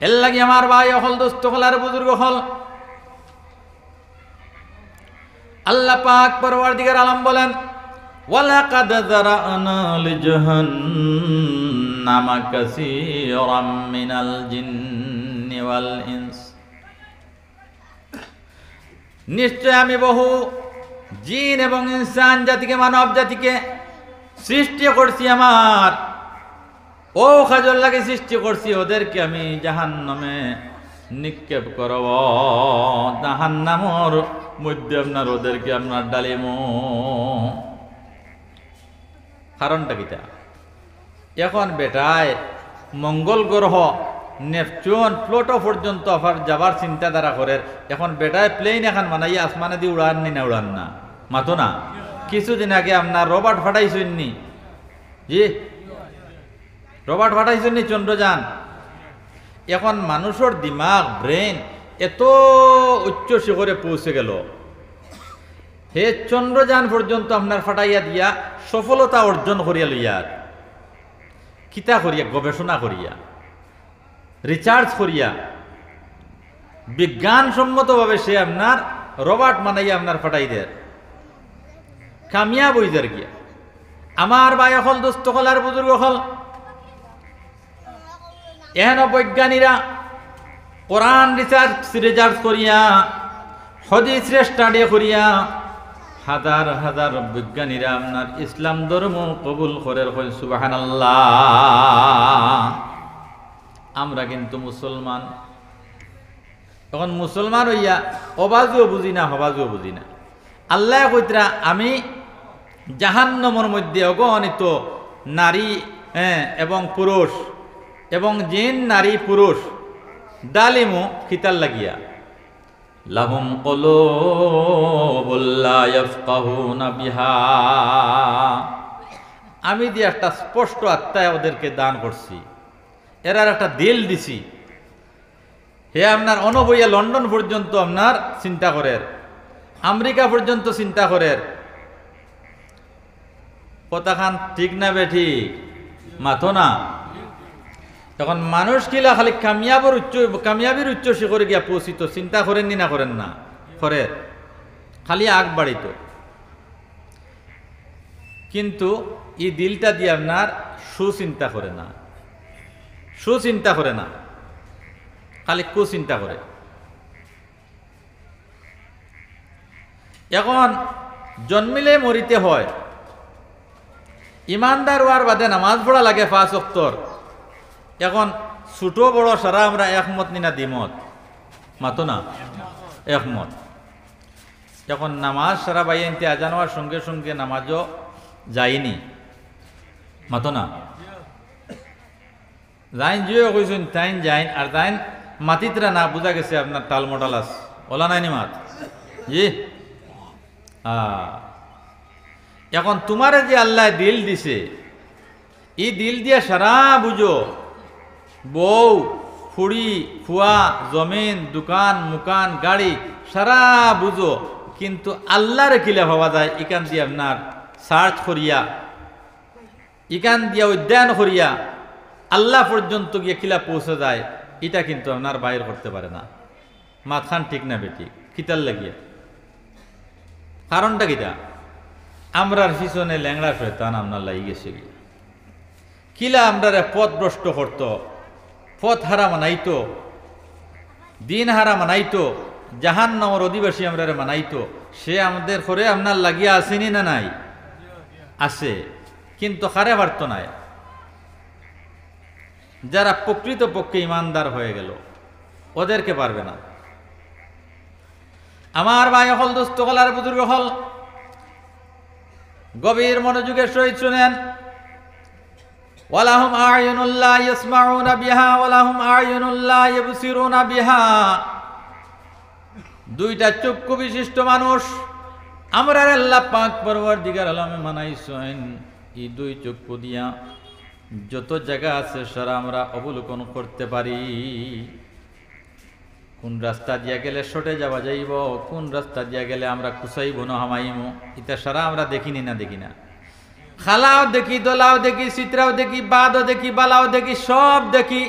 এর লাগি আমার ভাই হল দোস্ত হল আর বুজুর্গ হল আল্লাহ পাক পরওয়ারদিগার আলম বলেন ওয়ালাকাদ যারানা লিজাহান্নামা কাসীরাম মিনাল জিন্নি ওয়াল ইনস নিশ্চয় আমি বহু জিন এবং ইনসান জাতিকে মানব জাতিকে সৃষ্টি করছি আমার ও খাজল লাগে সৃষ্টি করছি ওদেরকে আমি জাহান্নামে নিক্ষেপ করব জাহান্নামের মধ্যে আপনার ওদেরকে আপনার ডালিমো কারণটা কিটা এখন বেটায় মঙ্গল গ্রহ নেপচুন প্লুটো পর্যন্ত যাবার চিন্তাধারা করে এখন বেটায় প্লেন এখন বানাইয়া আসমানে দিয়ে উড়ান নি না উড়ান না মাতো না কিছুদিন আগে আপনার রবার্ট ফাটাইছেননি জি রবার্ট ফাটাইছেননি চন্দ্রযান এখন মানুষের দিমাগ ব্রেন এত উচ্চ শিখরে পৌঁছে গেল হে চন্দ্রযান পর্যন্ত আপনার ফাটাইয়া দিয়া সফলতা অর্জন করিয়া লইয়ার কিতা করিয়া গবেষণা করিয়া রিচার্জ করিয়া বিজ্ঞানসম্মতভাবে সে আপনার রবার্ট মানাইয়া আপনার ফাটাই দেয় কামিয়াব হয়ে যার গিয়া আমার ভাই হল দোস্ত হল আর বুজুর্গ হল এহেন বৈজ্ঞানিকরা কোরআন রিচার্জ করিয়া হাদিস স্টাডি করিয়া হাজার হাজার বিজ্ঞানীরা আপনার ইসলাম ধর্ম কবুল করে সুবহানাল্লাহ। আমরা কিন্তু মুসলমান এখন মুসলমান হইয়া অবাজও বুঝি না হবাজও বুঝি না আল্লাহ কইতরা আমি জাহান্নামের মধ্যে অগণিত নারী এবং পুরুষ এবং জিন নারী পুরুষ ডালিমু খিতাল লাগিয়া লাহুম কুলুবুন লা ইয়াফকাহুনা বিহা আমি দিয়ে একটা স্পষ্ট আত্মায় ওদেরকে দান করছি এরার একটা দিল দিছি হে আপনার অনবইয়া লন্ডন পর্যন্ত আপনার চিন্তা করেন আমেরিকা পর্যন্ত চিন্তা করেন কথাখান ঠিক না বেঠি মাথো না তখন মানুষ কিলা খালি কামিয়াবির উচ্চ শিখরে গিয়া পৌঁছিত চিন্তা করেননি না করেন না করে খালি আগ বাড়িত কিন্তু এই দিলটা দিয়ে আপনার সুচিন্তা করে না সুচিন্তা করে না খালি কুচিন্তা করে এখন জন্মিলে মরিতে হয় ইমানদার হওয়ার বাদে নামাজ পড়া লাগে 5 ওয়াক্তর এখন ছোট বড় সারা আমরা একমত নিনা দ্বিমত মাতো না একমত এখন নামাজ সারা বাইনতে আজান হওয়ার সঙ্গে সঙ্গে নামাজও যায়নি মাতো না যাইন জিও কইছেন তাইন যাইন আর তাইন মাতিতরা না বুঝা গেছে আপনার টাল মডাল আস ওলা নাইনি মাত জি এখন তোমারে যে আল্লাহ দিল দিছে এই দিল দিয়া সারা বুঝো বউ ফুড়ি ফুয়া জমিন দোকান মুকান গাড়ি সারা বুঝো কিন্তু আল্লাহরে কিলা ভাবা যায় ইকান দিয়ে আপনার সার্চ করিয়া ইকান দিয়া অধ্যয়ন করিয়া আল্লাহ পর্যন্ত গিয়ে কিলা পৌঁছে যায় এটা কিন্তু আপনার বাইর করতে পারে না মাথান ঠিক না বেটি কিতার লাগিয়া কারণটা কিটা আমরার পিছনে ল্যাংড়া শয়তান আপনার লাগি গেছে গিয়া কিলা আমরারে পথ ভ্রষ্ট করত পথ হারা মানাইতো দিন হারা মানাইতো জাহান্নামের অধিবাসী আমরারে মানাইতো সে আমাদের করে আপনার লাগিয়া আসেনি না নাই আছে কিন্তু হারে পারত নাই যারা প্রকৃত পক্ষে ইমানদার হয়ে গেল ওদেরকে পারবে না আমার ভাই হল দোস্ত হল আর বুজুর্গ হল গভীর মনোযোগের সহিত শুনেন ওয়ালাহুম আ'য়ুনুন লা ইয়াসমাউনা বিহা ওয়ালাহুম আ'য়ুনুন লা ইবসিরুনা বিহা দুইটা চক্ষু বিশিষ্ট মানুষ আমরা আল্লাহ পাক পরওয়ারদিগার আলমে মানাইছেন এই দুই চক্ষু দিয়া যত জায়গা আছে সারা আমরা অবলোকন করতে পারি কোন রাস্তা দিয়া গেলে সটে যাওয়া যাইব কোন রাস্তা দিয়া গেলে আমরা কুসাইব না হামাইব এটা সারা আমরা দেখিনি না দেখি না খালাও দেখি দোলাও দেখি চিত্রাও দেখি বাদও দেখি বালাও দেখি সব দেখি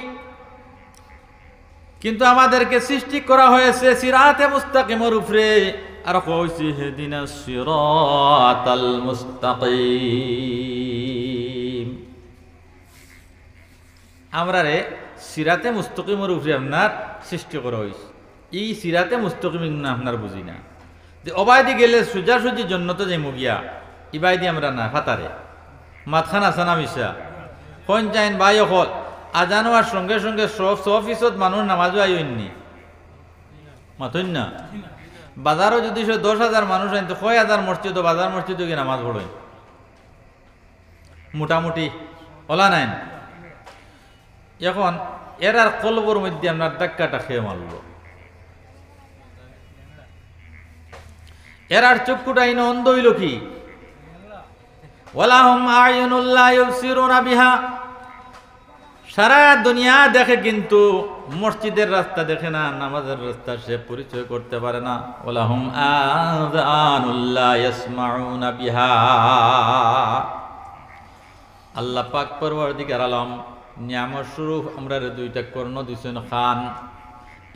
কিন্তু আমাদেরকে সৃষ্টি করা হয়েছে সিরাতে মুস্তাকিমের উপরে, আর কইছে হেদিনাস সিরাতাল মুস্তাকিম। আমরা রে সিরাতে মুস্তাকিমের উপরে আপনার সৃষ্টি করা হয়েছে। এই সিরাতে মুস্তাকিম না আপনার বুঝি না যে অবায়দি গেলে সোজাসুজি জন্নত যে মুগিয়া ইবাইদি আমরা না ফাতারে মাতখান আসানা মিশা কোন চাইন বাই অকল আজান হওয়ার সঙ্গে সঙ্গে অফিসত মানুষ নামাজও আইনি মাতইন না। বাজারও যদি 10,000 মানুষ আইন তো 6,000 মসজিদ বাজার মসজিদও গিয়ে নামাজ পড়েন মোটামুটি ওলা নাই। এখন এরার কলবর মধ্যে আপনার ধাক্কাটা খেয়ে মারল। এরার চক্ষুটা ইন অন্ধ হইল কি? ওয়ালাহুম আয়ুনুল লা ইউবসিরুনা বিহা, সারা দুনিয়া দেখে কিন্তু মসজিদের রাস্তা দেখে না, নামাজের রাস্তা সে পরিচয় করতে পারে না। ওয়ালাহুম আযানুল লা ইয়াসমাউনা বিহা। আল্লাহ পাক পরওয়ারদিগার আলম নিয়ামত স্বরূপ আমরা দুইটা কর্ণ দিছেন খান,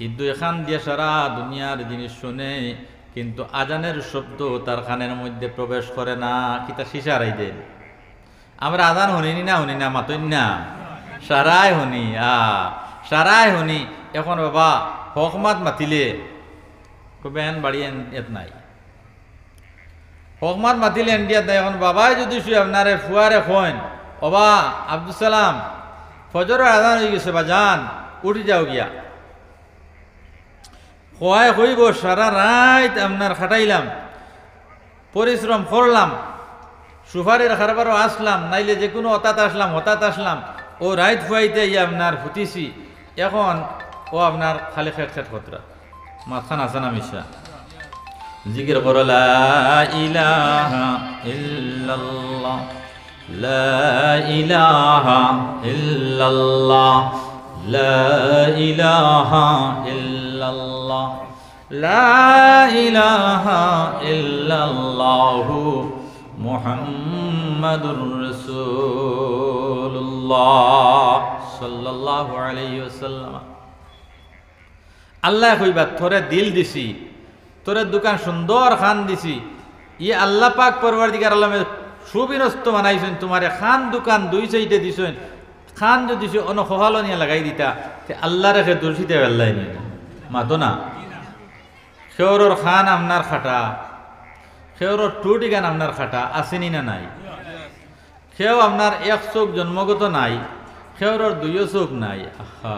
এই দুই খান দিয়ে সারা দুনিয়ার জিনিস শুনে, কিন্তু আজানের শব্দ তার খানের মধ্যে প্রবেশ করে না। কিতা শিশারাই দেন আমরা আজান শুনিনি না মাতইন না, সারাই শুনি সারাই শুনি। এখন বাবা হকমাত মাতিলে বেন বাড়ি এত নাই, হকমাত মাতিলে এন্ডিয়াত নাই। এখন বাবাই যদি শুয়ে আপনারে ফুয়ারে খোন বাবা আব্দুল সালাম ফজরের আজান হয়ে গেছে বা যান উঠে যাও গিয়া, খোয়ায় হইব সারা রাত আপনার খাটাইলাম, পরিশ্রম করলাম, সুপারির খারবারও আসলাম, নাইলে যে কোনো হঠাৎ আসলাম, ও রাইত ফুয়াইতে ইয়ে আপনার ফুটিছি। এখন ও আপনার খালি খেট খতরা মাথান আসানা মিশা জিকির করো লা ইলাহা ইল্লাল্লাহ লা ইলাহা ইল্লাল্লাহ লা ইলাহা ইল্লাল্লাহ লা ইলাহা ইল্লাল্লাহু মুহাম্মাদুর রাসূলুল্লাহ সাল্লাল্লাহু আলাইহি ওয়াসাল্লাম। আল্লাহ কইবা তোরে দিল দিছি, তোরে দোকান সুন্দর খান দিছি, ই আল্লাহ পাক পরওয়ারদিগার আলমের সুবিনস্ত বানাইছেন, তোমারে খান দোকান দুই সাইডে দিছেন। খান যদি অনখহালো নিয়ে লাগাই দিতা তে আল্লাহ রেখে দর্শিতে আল্লাহ নিয়ে মাতো না। সেওরর খান আপনার খাটা, সেওরর টুটি গান আপনার খাটা আসেনি না নাই? সেও আপনার এক চোখ জন্মগত নাই, সেওরর দুইও চোখ নাই। আহা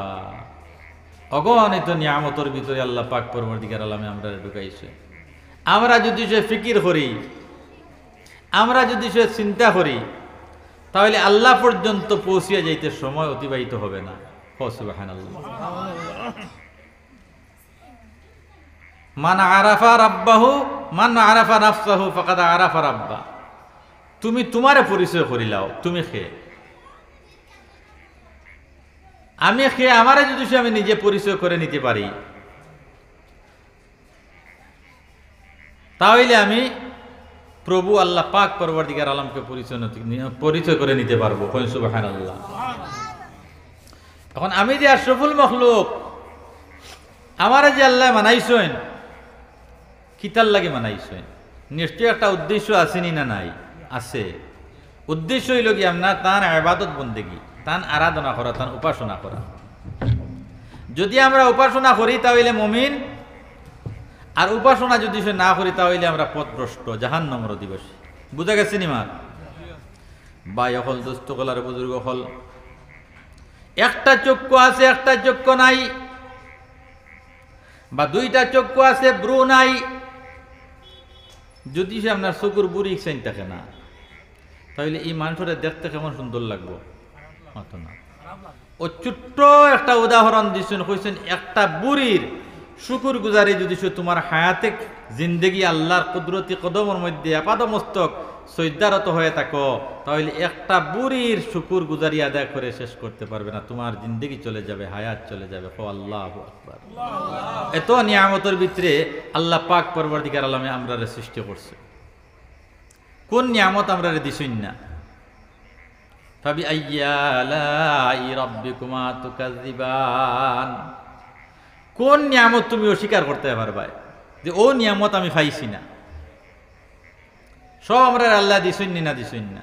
অগণিত নিয়ামতর ভিতরে আল্লাহ পাক পরবর্তীকার আলামে আমরা ঢুকাইছে। আমরা যদি সে ফিকির করি, আমরা যদি সে চিন্তা করি, তাহলে আল্লাহ পর্যন্ত পৌঁছিয়া যাইতে সময় অতিবাহিত হবে না। সুবহানাল্লাহ। মান আরাফা রাব্বাহু মান আরাফা নাফসাহু ফাকাদ আরাফা রাব্বা। তুমি তোমারে পরিচয় করিলাও, তুমি খে আমি খে, আমারে যদি আমি নিজে পরিচয় করে নিতে পারি, তাহলে আমি প্রভু আল্লাহ পাক পরওয়ারদিগার আলমকে পরিচয় করে নিতে পারবো। সুবহানাল্লাহ। এখন আমি যে আশরাফুল মখলুক, আমারে যে আল্লাহ মানাইছেন, কিতার লাগে মানাইছেন? নিশ্চয় একটা উদ্দেশ্য আসেনি না নাই? আছে। উদ্দেশ্য হইল কি আপনার তার ইবাদত বন্দেগী, তার আরাধনা করা, তার উপাসনা করা। যদি আমরা উপাসনা করি তাহলে মুমিন, আর উপাসনা যদি সে না করি তাহলে আমরা পথভ্রষ্ট, জাহান্নামের অধিবাসী। বুঝা গেছে নি মার ভাই হল দোস্ত কলার বুজুর্গ হল? একটা চক্ষু আছে, একটা চক্ষু নাই, বা দুইটা চক্ষু আছে ব্রু নাই। যদি সে আপনার চকুর বুড়ি ইচ্ছাইন থাকে না, তাহলে এই মানুষের দেখতে কেমন সুন্দর লাগবো মাত্র না। ও ছোট্ট একটা উদাহরণ দিচ্ছেন, কইছেন একটা বুড়ির শুকুর গুজারি যদি সে তোমার হায়াতে জিন্দেগি আল্লাহর কুদরতি কদমের মধ্যে আপাদমস্তক সৈদ্যারত হয়ে থাকো, তাহলে একটা বুড়ির শুকুর গুজারি আদায় করে শেষ করতে পারবে না। তোমার জিন্দেগি চলে যাবে, হায়াত চলে যাবে। আল্লাহু আকবার। এত নিয়ামতের ভিতরে আল্লাহ পাক পরবর্তীকার আলমে আমরা সৃষ্টি করছে। কোন নিয়ামত আমরা দিছই না? ফাবি আইয়া আলাই রাব্বিকুমা তুকাযিবান। কোন নিয়ামত তুমি অস্বীকার করতে পারবা যে ও নিয়ামত আমি পাইছি না? সব আমরা আল্লাহ দিছুন না দিছুন না।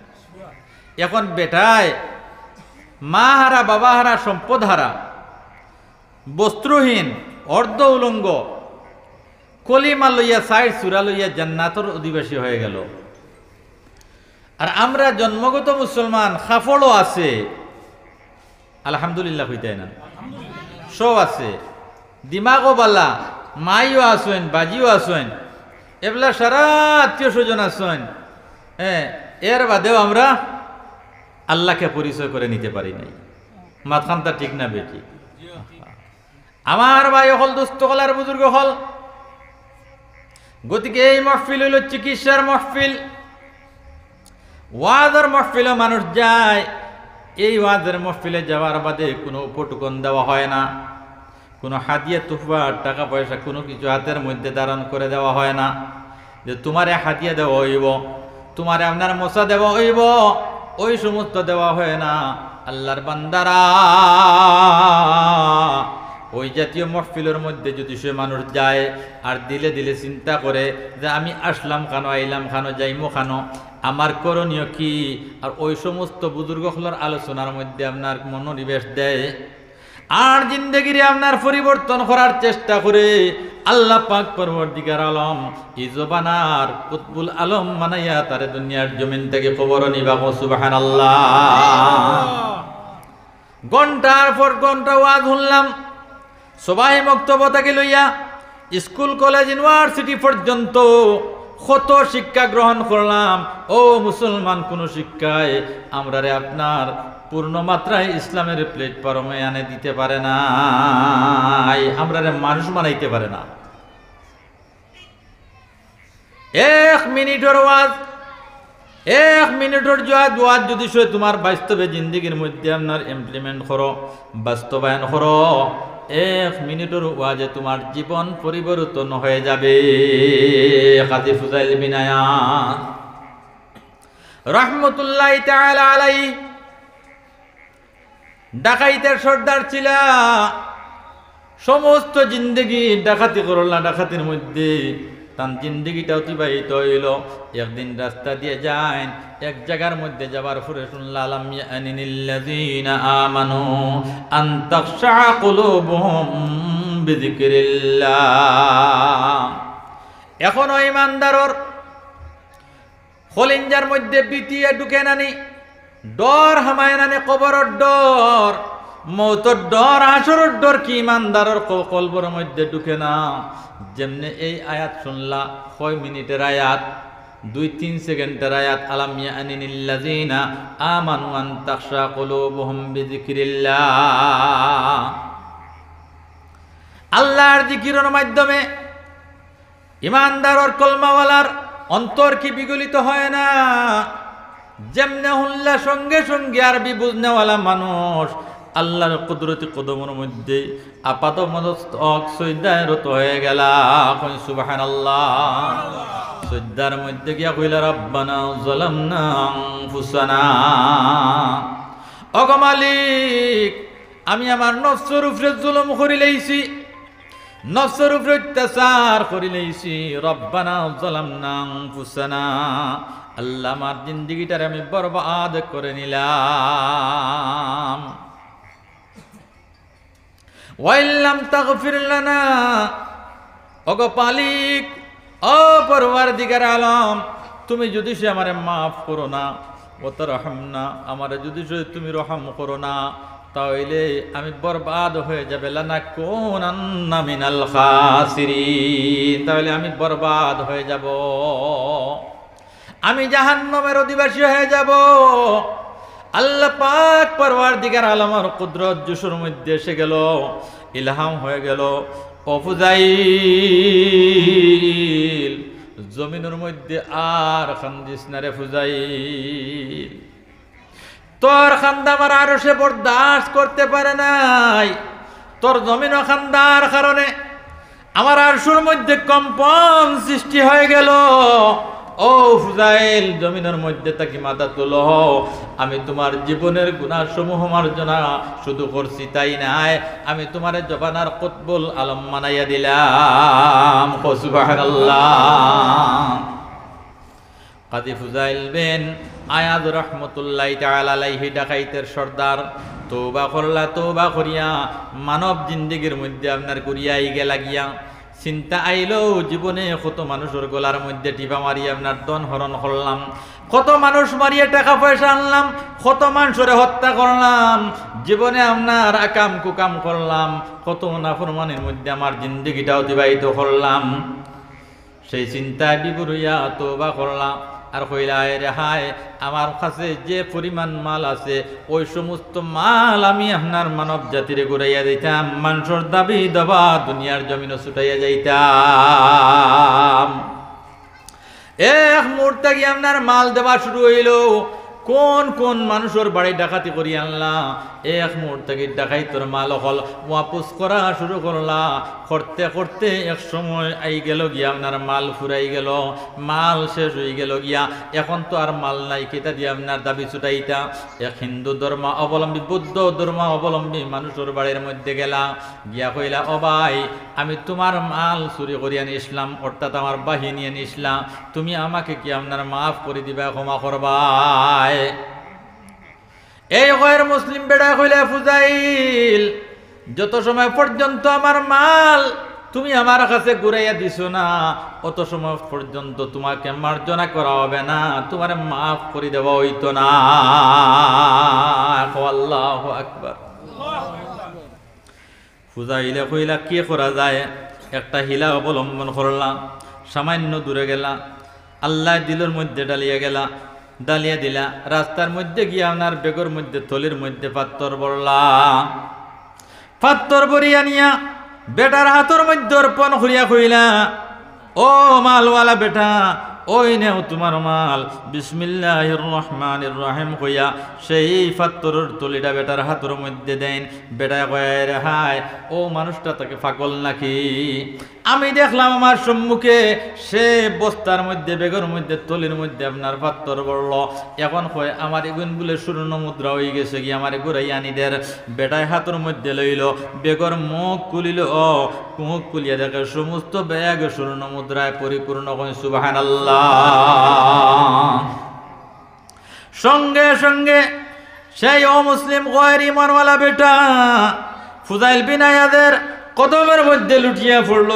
এখন বেটায় মা হারা, বাবা হারা, সম্পদ হারা, বস্ত্রহীন, অর্ধ উলঙ্গ, কলিমা লইয়া সাইড সুরা লইয়া জান্নাতর অধিবাসী হয়ে গেল। আর আমরা জন্মগত মুসলমান, খাফড়ও আছে, আলহামদুলিল্লাহ হইতে না, সব আছে, দিমাগও বালা, মাইও আসেন, বাজিও আসেন, এবেলা সারা আত্মীয় স্বজন আসেন। হ্যাঁ, এর বাদেও আমরা আল্লাহকে পরিচয় করে নিতে পারি নাই। মাথানটা ঠিক না বেটি? আমার ভাই হল, দুস্থ হল আর বুজুর্গ হল, গতিকে এই মহফিল হইল চিকিৎসার মহফিল, ওয়াজের মহফিলে মানুষ যায়। এই ওয়াজের মহফিলে যাওয়ার বাদে কোনো উপটুকন দেওয়া হয় না, কোনো হাদিয়া তুফা, টাকা পয়সা কোনো কিছু হাতের মধ্যে ধারণ করে দেওয়া হয় না যে তোমারে হাদিয়া দেওয়া হইব, তোমারে আপনার মশা দেওয়া হইব, ওই সমস্ত দেওয়া হয় না। আল্লাহর বান্দারা ওই জাতীয় মহফিলের মধ্যে যদি সে মানুষ যায় আর দিলে দিলে চিন্তা করে যে আমি আসলাম খানো, আইলাম খানো, যাইমো খানো, আমার করণীয় কি, আর ওই সমস্ত বুজুর্গগুলোর আলোচনার মধ্যে আপনার মনোনিবেশ দেয় আর জিন্দেগিরে আপনার পরিবর্তন করার চেষ্টা করে, আল্লাহ পাক পরবর্তীকার আলম ইজবানার কুতবুল আলম মানাইয়া তারে দুনিয়ার জমিন থেকে কবর নিবা। সুবহানাল্লাহ। ঘন্টার পর ঘন্টা ওয়াজ শুনলাম, সবাই বক্তব্য থেকে লইয়া স্কুল, কলেজ, ইউনিভার্সিটি পর্যন্ত কত শিক্ষা গ্রহণ করলাম। ও মুসলমান, কোন শিক্ষায় আমরা রে আপনার পূর্ণ মাত্রায় ইসলামের প্ল্যাটফর্মে আনে দিতে পারে না, আমরা রে মানুষ বানাইতে পারে না। 1 মিনিটের ওয়াজ, 1 মিনিটের ওয়াজ যদি সে তোমার বাস্তবে জিন্দগির মধ্যে আপনার ইমপ্লিমেন্ট করো, বাস্তবায়ন করো, 1 মিনিটের ওয়াজে তোমার জীবন পরিবর্তন হয়ে যাবে। কাজী ফুজাইল বিন আয়াজ রাহমাতুল্লাহি তাআলা আলাইহি ডাকাইতের সর্দার ছিল, সমস্ত জিন্দগি ডাকাতি করল, ডাকাতির মধ্যে তার জিন্দগিটা অতিবাহিত হইল। একদিন রাস্তা দিয়ে যায়, এক জায়গার মধ্যে যাবার পরে শুনলাম ইয়ানিল্লাযীনা আমানু আন তাখশা কুলুবুহুম বিযিকরিল্লাহ। এখন ওই ইমানদারর খলিঞ্জার মধ্যে বিতিয়ে ঢুকে নানি, ডর হামায় নানি, কবরের ডর, মৌতর ডর, হাসরের ডর কি ইমানদারর কলবর মধ্যে ঢুকে না। যেমনে এই আয়াত শুনলা, 6 মিনিটের আয়াত, 2-3 সেকেন্ডের আয়াত, আলাম ইয়ানিল্লাযীনা আমানু আন তাখশা কুলুবুহুম বিযিকরিল্লাহ। আল্লাহর জিকিরের মাধ্যমে ইমানদারর কলমাওয়ালার অন্তর কি বিগলিত হয় না? যেমনে হুল্লা সঙ্গে সঙ্গে আরবি বুঝনেওয়ালা মানুষ আল্লাহর কুদরতি কদমের মধ্যে আপাত মস্তক সজদায় রত হয়ে গেল। সুবহানাল্লাহ। সজদার মধ্যে গিয়া কইলা রব্বানা যালামনা আনফুসানা, ওগো মালিক, আমি আমার নফসের উপরে জুলুম করি লইছি, নফসের উপরে অত্যাচার করি লইছি। রব্বানা যালামনা আনফুসানা, আল্লাহ আমার জিন্দেগিটারে আমি বরবাদ করে নিলাম। ওয়াইল্লাম তাগফির লানা, ওগো পালিক, ও পরওয়ারদিগার আলম, তুমি যদি সে আমারে মাফ করো না, ও তারহামনা, আমারে যদি সে তুমি রহম করো না, তাহলে আমি বরবাদ হয়ে যাবে। লানাকুনান্না মিনাল খাসিরিন, তাহলে আমি বরবাদ হয়ে যাব, আমি জাহান্নামের অধিবাসী হয়ে যাব। আল্লাহ পাক পরওয়ারদিগার আলমের কুদরত জোশের মধ্যে এসে গেল, ইলহাম হয়ে গেল, ও ফুজাইল, জমিনের মধ্যে আর খান্দিস না রে ফুজাইল, তোর খান্দা আমার আরো সে বরদাস্ত করতে পারে নাই, তোর জমিন খান্দার কারণে আমার আরশুর মধ্যে কম্পন সৃষ্টি হয়ে গেল। ও ফুজাইল, জমিনের মধ্যে থাকি মাথা তোলো, আমি তোমার জীবনের গুনাহ সমূহ মার্জনা শুধু করছি তাই নাই, আমি তোমার জবানার কুতবুল আলম মানাইয়া দিলাম। সুবহানাল্লাহ। কাজী ফুজাইল বিন আয়াদ রহমতুল্লাহি তাআলা আলাইহি ডাকাইতের সর্দার তওবা করলা, তওবা করিয়া মানব জিন্দেগির মধ্যে আপনার করিয়াই গেলা গিয়া চিন্তা আইলো জীবনে কত মানুষের গলার মধ্যে টিপা মারি আপনার দন হরণ করলাম, কত মানুষ মারিয়ে টাকা পয়সা আনলাম, কত মানুষের হত্যা করলাম, জীবনে আপনার আকাম কুকাম করলাম, কত নাফরমানের মধ্যে আমার জিন্দগিটা অতিবাহিত করলাম। সেই চিন্তায় বিভোর হইয়া তওবা করলাম আর কইলা রেহাই আমার কাছে যে পরিমাণ মাল আছে ওই সমস্ত মাল আমি আপনার মানব জাতিরে ঘুরাইয়া দিতাম, মানুষের দাবি দাবা দুনিয়ার জমিনে ছুটাইয়া যাইতাম। এক মুহূর্তে গিয়ে আপনার মাল দেওয়া শুরু হইল। কোন কোন মানুষের বাড়ি ডাকাতি করি আনলা, এক মুহূর্তে গিয়ে ডাকাইতর মাল হল ওয়াপুস করা শুরু করলা। করতে করতে এক সময় আই গেল গিয়া আপনার মাল ফুরাই গেল, মাল শেষ হয়ে গেল গিয়া, এখন তো আর মাল নাই, কেটা দিয়ে আপনার দাবি ছুটাইতা। এক হিন্দু ধর্ম অবলম্বী, বৌদ্ধ ধর্ম অবলম্বী মানুষের বাড়ির মধ্যে গেলা, গিয়া কইলা ও ভাই আমি তোমার মাল চুরি করিয়া নিয়েছিলাম, অর্থাৎ আমার বাহিনী নিয়েছিলাম, তুমি আমাকে কি আপনার মাফ করে দিবা, ক্ষমা করবাই? এই গয়ের মুসলিম বেড়া কইলা ফুজাইল যত সময় পর্যন্ত আমার মাল তুমি আমার কাছে ঘুরাইয়া দিছো না, অত সময় পর্যন্ত তোমাকে মার্জনা করা হবে না, তোমার মাফ করে দেওয়া হইতো না। আল্লাহু আকবার। ফুজাইলে কইলা কি করা যায়? একটা হিলা অবলম্বন করলাম, সামান্য দূরে গেলা, আল্লাহ দিলের মধ্যে ডালিয়া গেলা, ডালিয়া দিলা, রাস্তার মধ্যে গিয়া আপনার বেগর মধ্যে থলির মধ্যে পাত্তর বললা, পাত্তর বরিয়া নিয়া বেটার হাতর মধ্যে অর্পণ করিয়া কইলা ও মালওয়ালা বেটা, ওই নেও তোমার মাল, বিসমিল্লাহির রহমানির রহিম কইয়া সেই পাত্তরের তলিটা বেটার হাতের মধ্যে দেন। বেটা কয় রেহাই ও মানুষটা তাকে পাগল নাকি? আমি দেখলাম আমার সম্মুখে সে বস্তার মধ্যে বেগর মধ্যে তলির মধ্যে আপনার পাত্তর বলল, এখন কয় আমার এগুন বলে স্বর্ণ মুদ্রা হয়ে গেছে কি আমার ঘুরাই আনিদের। বেটায় হাতের মধ্যে লইল, বেগর মুখ খুলিল, মুখ খুলিয়া দেখে সমস্ত ব্যাগ স্বর্ণ মুদ্রায় পরিপূর্ণ। কয় সুবহানাল্লাহ। সঙ্গে সঙ্গে সেই অমুসলিম গয়ের ইমানওয়ালা বেটা ফুজাইল বিন আয়াদের কদমের মধ্যে লুটিয়া পড়ল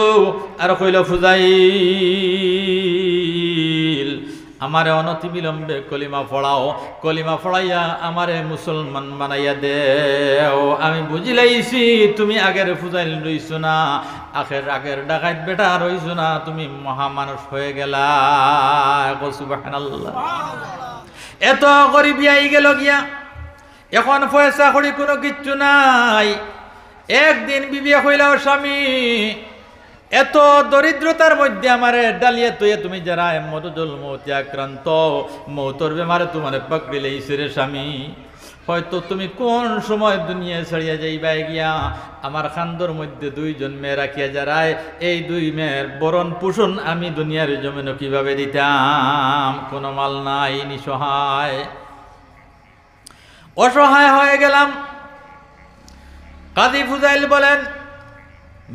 আর কইল ফুজাইল আমারে অনতি বিলম্বে কলিমা পড়াও, কলিমা পড়াইয়া আমারে মুসলমান বানাইয়া দেও। আমি বুঝিলাইছি তুমি আগের ফুজাইল রইছো না, আগের ডাকাত বেটা রইছো না, তুমি মহামানুষ হয়ে গেলা। সুবহানাল্লাহ। এত গরিব আই গেল গিয়া, এখন পয়সা করি কোনো কিচ্ছু নাই। একদিন বিবিয়া কইলা ও স্বামী এত দরিদ্রতার মধ্যে আমারে ডালিয়া তুইয়া তুমি যারা মদুজল মৌতে আক্রান্ত, মৌতর বেমারে তোমারে পাকড়ি লইছে রে স্বামী, হয়তো তুমি কোন সময় দুনিয়া ছাড়িয়া যাইবা গিয়া। আমার খান্দর মধ্যে দুইজন মেয়ে রাখিয়া যারায়, এই দুই মেয়ের বরণ পোষণ আমি দুনিয়ার জমিনে কিভাবে দিতাম? কোনো মাল নাই, নিঃসহায় অসহায় হয়ে গেলাম। কাজী ফুজাইল বলেন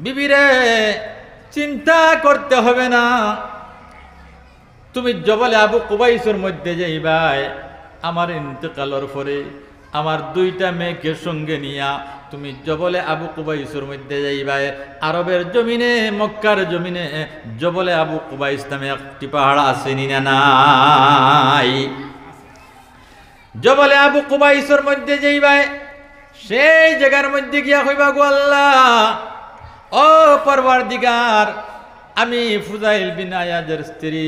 বিবিরে চিন্তা করতে হবে না, তুমি জবলে আবু কুবাইসের মধ্যে যাইবাই, আমার ইন্তেকালের পরে আমার দুইটা মেয়েকে সঙ্গে নিয়া তুমি জবলে আবু কুবাইসের মধ্যে যাইবাই। আরবের জমিনে, মক্কার জমিনে জবলে আবু কুবাইস নামে একটি পাহাড় আছে নি না নাই? জবলে আবু কুবাইসের মধ্যে যাইবাই, সেই জায়গার মধ্যে গিয়া কইবা গো আল্লাহ, ও পরওয়ারদিগার, আমি ফুজাইল বিন আয়াদের স্ত্রী,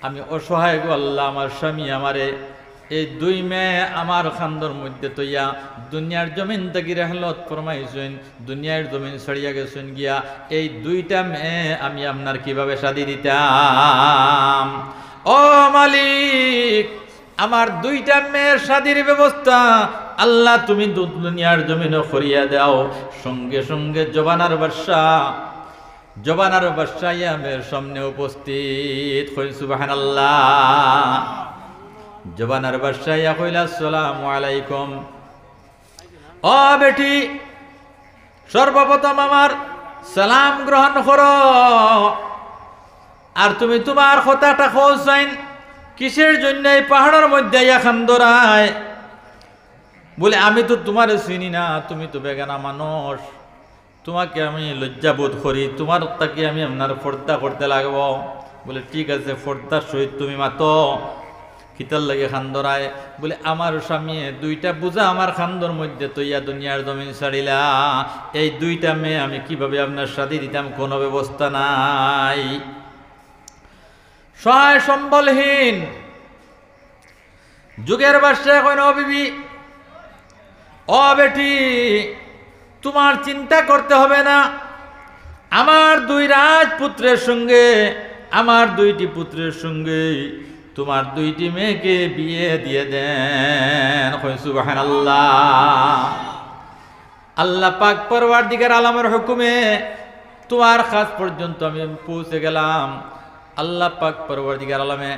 আমি অসহায় গো আল্লাহ, আমার স্বামী আমারে এই দুই মেয়ে আমার খান্দর মধ্যে তৈয়া দুনিয়ার জমিন থেকে রেহলত ফরমাইছেন, দুনিয়ার জমিন ছড়িয়া গেছেন গিয়া, এই দুইটা মেয়ে আমি আপনার কিভাবে শাদি দিতাম? ও মালিক, আমার দুইটা মেয়ের শাদির ব্যবস্থা আল্লাহ তুমি দুনিয়ার জমিনে করিয়া দাও। সঙ্গে সঙ্গে জবানার বাদশা জবানার বাদশাহ ইয়ামের সামনে উপস্থিত হই সুবহানাল্লাহ। জবানার বাদশাহ ইয়া কইলা আসসালামু আলাইকুম। ও বেটি, সর্বপ্রথম আমার সালাম গ্রহণ করো। আর তুমি তোমার কথাটা কইছেন কিসের জন্য এই পাহাড়ের মধ্যে এখন দৌড়ায়? বলে আমি তো তোমার চিনি না, তুমি তো বেগানা মানুষ, তোমাকে আমি লজ্জাবোধ করি, তোমার তাকে আমি আপনার ফর্দা করতে লাগবো। বলে ঠিক আছে, ফর্দার সহিত তুমি মাতো। কিতার লাগে খান্দরায়? বলে আমার স্বামী দুইটা বুঝা আমার খান্দর মধ্যে তৈয়া দুনিয়ার জমিন ছাড়িলা, এই দুইটা মেয়ে আমি কিভাবে আপনার সাথে দিতাম, কোনো ব্যবস্থা নাই। সহায় সম্বলহীন যুগের বাদশা কইন, ও বিবি, ও বেটি, তোমার চিন্তা করতে হবে না। আমার দুই রাজপুত্রের সঙ্গে, আমার দুইটি পুত্রের সঙ্গে তোমার দুইটি মেয়েকে বিয়ে দিয়ে দেন। সুবহানাল্লাহ। আল্লাহ পাক পরওয়ারদিগার আলমের হুকুমে তোমার কাছ পর্যন্ত আমি পৌঁছে গেলাম। আল্লাহ পাক পরওয়ারদিগার আলমে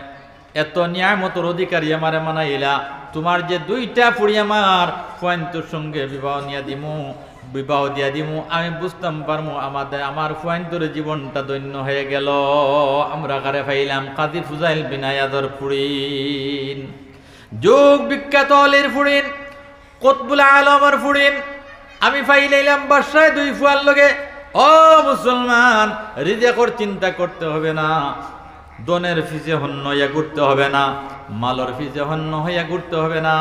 এত নিয়ামতের অধিকারী আমারে মানাইলা, তোমার যে দুইটা পুরি আমার ফুয়ান্তর সঙ্গে বিবাহ দিয়া দিমু, আমি বুঝতাম পারমু আমার ফুয়ান্তর জীবনটা দৈন্য হয়ে গেল। আমরা কারে পাইলাম? কাজী ফুজাইল বিন আয়াদর ফুরিন, যুগ বিখ্যাত অলির ফুরিন, কুতবুল আলমের ফুরিন। আমি পাইলাম বাসায় দুই ফুয়ার লগে। ও মুসলমান, রিজেকর চিন্তা করতে হবে না, দনের ফিজে হন্য হইয়া ঘুরতে হবে না, মালর ফিজে হন্য হইয়া ঘুরতে হবে না,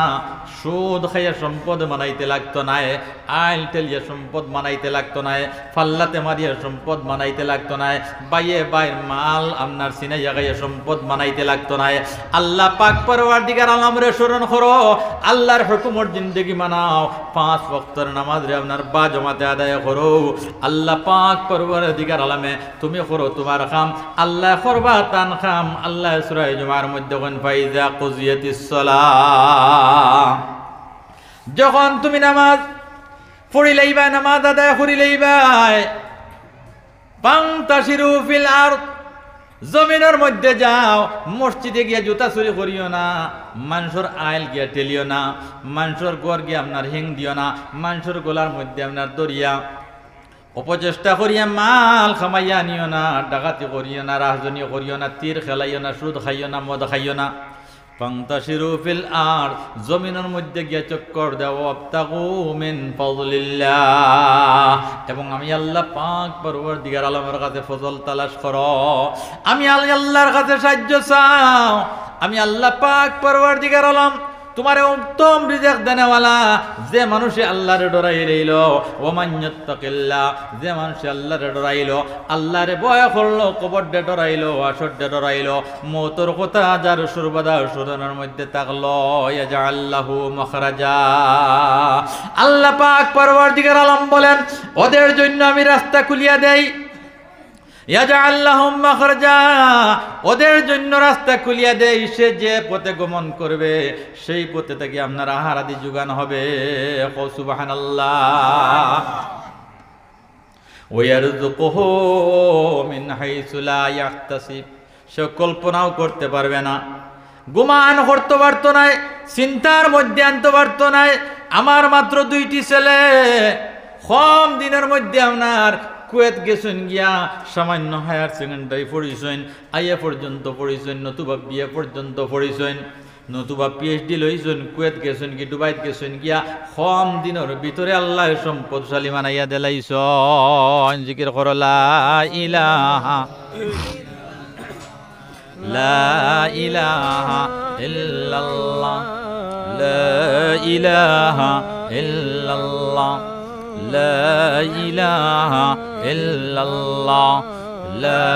সুদ খাইয়া সম্পদ বানাইতে লাগতো নাই, আইল টেলিয়া সম্পদ বানাইতে লাগতো নাই, ফাল্লাতে মারিয়া সম্পদ বানাইতে লাগতো নাই, বাইয়ে বাইর মাল আপনার সিনাইয়া গাইয়া সম্পদ বানাইতে লাগতো নাই। আল্লাহ পাক পরওয়ারদিগার আলমরে স্মরণ করো, আল্লাহর হুকুমর জিন্দেগি মানাও, 5 ওয়াক্তের নামাজ রে আপনার বা জমাতে আদায় করো। আল্লাহ পাক পরওয়ারদিগার আলমে তুমি করো তোমার কাম, আল্লাহ করবা তান কাম। আল্লাহ সূরা জুমার মধ্যে কোন ফাইজা কুজিয়াতিস সালাহ, যখন তুমি নামাজ পড়িলেইবা, নামাজ আদায় করিলেইবাই, ফান্তাশিরু ফিল আরদ, জমিনের মধ্যে যাও। মসজিদে গিয়া জুতা চুরি করিও না, মানুষের আইল গিয়া টেলিও না, মানুষের গড় গিয়া আপনার হিং দিও না, মানুষের গোলার মধ্যে আপনার দরিয়া অপচেষ্টা করিয়া মাল খামাইয়া নিও না, ডাকাতি করিও না, রাজনী করিও না, তীর খেলাইও না, সুদ খাইও না, মদ খাইও না। ফান্তাশিরু ফিল আরদ, জমিনের মধ্যে গিয়া চক্কর দাও, ওয়াবতাগু মিন ফাদলিল্লাহ, এবং আমি আল্লাহ পাক পরওয়ারদিগার আলমের কাছে ফজল তালাশ করো, আমি আল্লাহর কাছে সাহায্য চাও। আমি আল্লাহ পাক পরওয়ারদিগার আলম তোমার উত্তম রিজিক দেনেওয়ালা, যে মানুষে আল্লাহরে ডরাই রইল, ওমান ইয়াত্তাকিল্লাহ, যে মানুষে আল্লাহরে ডরাইল, আল্লাহরে ভয় করলো, কবরডে ডরাইল, আসরডে ডরাইল, মওতর কথা যার সর্বদা স্মরণের মধ্যে থাকলো, ইয়াজআল লাহু মাখরাজা। আল্লাহ পাক পরওয়ারদিগার আলম বলেন, ওদের জন্য আমি রাস্তা খুলিয়া দেই, ইয়াজআল লাহুম মাখরাজা, ওদের জন্য রাস্তা খুলিয়া দেই, সে যে পথে গমন করবে সেই পথে থেকে আপনার আহার আদি যোগান হবে। সুবহানাল্লাহ। ওয়ারযুকুহু মিন হাইসু লা ইয়াহতাসিব, সে কল্পনাও করতে পারবে না, গুমান করতে পারতো না, চিন্তার মধ্যে আনতে পারতো না। আমার মাত্র 2টি ছেলে, কম দিনের মধ্যে আপনার কুয়েত গেছেন, গিয়া সামান্য হায়ার সেকেন্ডারি পড়িছেন, আইএ পর্যন্ত পড়িছেন, নতুবা বিএ পর্যন্ত পড়িছেন, নতুবা পিএইচডি লইছেন, কুয়েত গেছেন কি দুবাইত গেছেন, গিয়া কম দিনের ভিতরে আল্লাহ সম্পদশালী বানাইয়া দিলাইছেন। জিকির করো লা ইলাহা লা ইলাহা ইল্লাল্লাহ, লা ইলাহা ইল্লাল্লাহ, লা ইলাহা ইল্লাল্লাহ, লা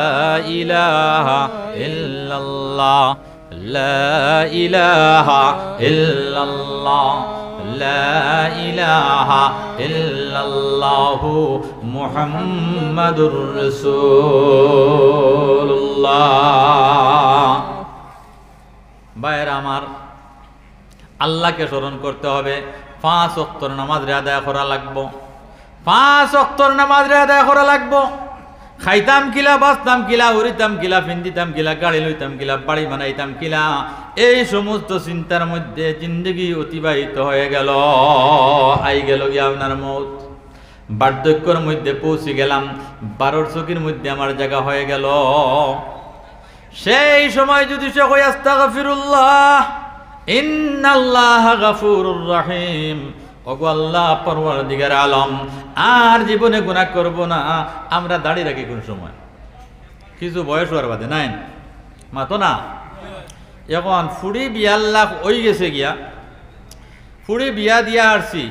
ইলাহা ইল্লাল্লাহ, লা ইলাহা ইল্লাল্লাহ, লা ইলাহা ইল্লাল্লাহু মুহাম্মাদুর রাসূলুল্লাহ। ভাইরা আমার, আল্লাহকে স্মরণ করতে হবে, 5 ওয়াক্তের নামাজ আদায় করা লাগবো, 5 ওয়াক্তের নামাজ আদায় করা লাগবো। খাইতাম কিলা, বাঁচতাম কিলা, উড়িতাম কিলা, ফিন্দিতাম কিলা, গাড়ি লইতাম কিলা, বাড়ি বানাইতাম কিলা, এই সমস্ত চিন্তার মধ্যে জিন্দগি অতিবাহিত হয়ে গেল। আই গেল গিয়া আপনার মৌত। বার্ধক্যর মধ্যে পৌঁছে গেলাম, 12 চকির মধ্যে আমার জায়গা হয়ে গেল। সেই সময় যদি সে কই আস্তাগফিরুল্লাহ ইন্নাল্লাহা গাফুরুর রহিম, ওগো আল্লাহ পরওয়ারদিগার আলম, আর জীবনে গুনাহ করব না। আমরা দাড়ি রাখি কোন সময়? কিছু বয়স হওয়ার বাদে নাই মাতো না। এখন ফুড়ি বিয়ার লাখ ওই গেছে গিয়া, ফুড়ি বিয়া দিয়া আসছি,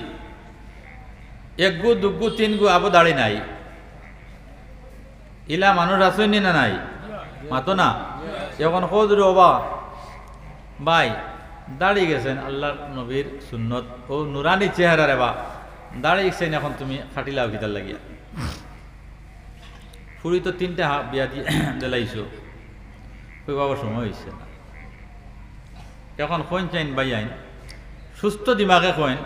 1 গু 2 গু 3 গু আবো দাড়ি নাই। ইলা মানুষ আসেনি না নাই মাতো না। এখন খোঁজরে ওবা ভাই দাঁড়িয়ে গেছেন আল্লাহর নবীর সুন্নত ও নুরানি চেহারা রে বা দাঁড়িয়ে গেছেন, এখন তুমি খাটিলাও কিতার লাগিয়া। ফুড়ি তো 3টা বিয়া দিয়ে দিলাইছো, কই বাবার সময় হয়েছে না। এখন কইন চাইন বাই আইন সুস্থ দিমাগে কইন,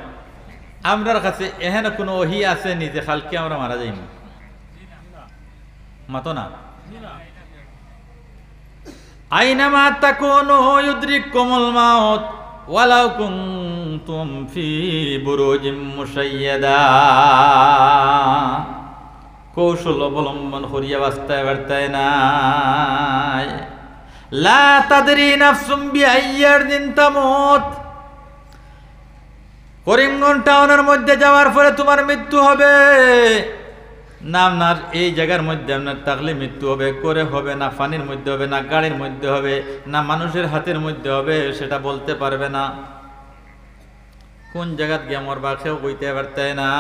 আমরার কাছে এহেন কোনো ওহি আছে নি যে খালকে আমরা মারা যাইনি মাতো না। আইনামা তাকুনু ইউদরিকুমুল মাউত ওয়ালাউ কুনতুম ফি বুরুজিম মুশাইয়াদা। কৌশল অবলম্বন করিয়া বাস্তায় বার্তায় নাই। লা তাদরি নাফসুম বিআইয়্যার দিন তামুত। করিমগঞ্জ টাউনের মধ্যে যাওয়ার পরে তোমার মৃত্যু হবে না, আপনার এই জায়গার মধ্যে আপনার থাকলে মৃত্যু হবে, করে হবে না, পানির মধ্যে হবে না, গাড়ির মধ্যে হবে না, মানুষের হাতের মধ্যে হবে, সেটা বলতে পারবে না। কোন জায়গাত গিয়া মরবা কেউ কইতে পারতে না।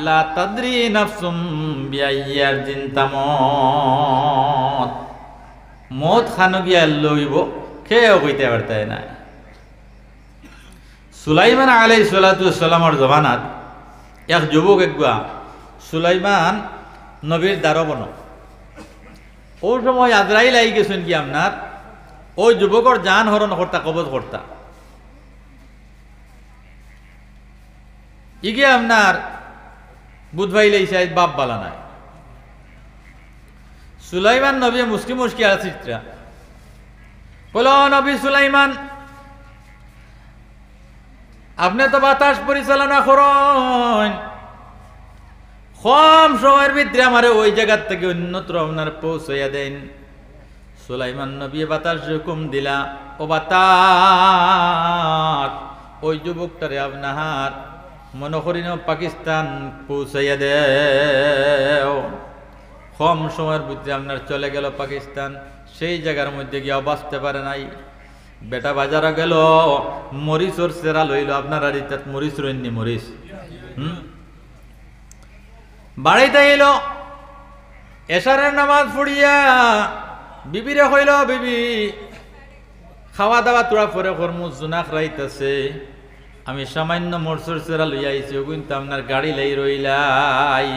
লা তাদরি নাফসুম বিআইয়্যার দিন তামুত। মত খানো গিয়া লইব কেউ কইতে পারতে না। সুলাইমান আলাইহিস সালাতু ওয়াস সালামের জমানাত এক যুবক একগুয়া সুলাইমান নবীর দারবন। ওই সময় আজরাইল আই গেছেন কি আপনার ওই যুবকর জান হরণ কর্তা, কবজ কর্তা। ইগে আপনার বুধবাই লাইছে বাপ বালা নাই। সুলাইমান নবী মুসকি মুসকি আসিত্রা বলো, নবী সুলাইমান আপনি তো বাতাস পরিচালনা করেন, কম সময়ের ভিতরে আমারে ওই জায়গার থেকে অন্যত্র আপনার পৌঁছাইয়া দেন। সুলাইমান নবী বাতাস হুকুম দিলা, ও বাতাস ওই যুবকটারে আপনার মনে করি না পাকিস্তান পৌঁছাইয়া দেও। কম সময়ের ভিতরে আপনার চলে গেল পাকিস্তান। সেই জায়গার মধ্যে গিয়া বাঁচতে পারে নাই। বেটা বাজারে গেল, মরিচর সেরা লইল। আপনার আর ইত্যাদ মরিচ রইনি, মরিচ বাড়িতে এলো, এশারের নামাজ পড়িয়া বিবিরে কইল, বিবি খাওয়া দাওয়া তোরা পরে কর্ম জোনাক রাইতেছে, আমি সামান্য মরসর সেরা লইয়া আইছি, কিন্তু আপনার গাড়ি লাই রইলাই।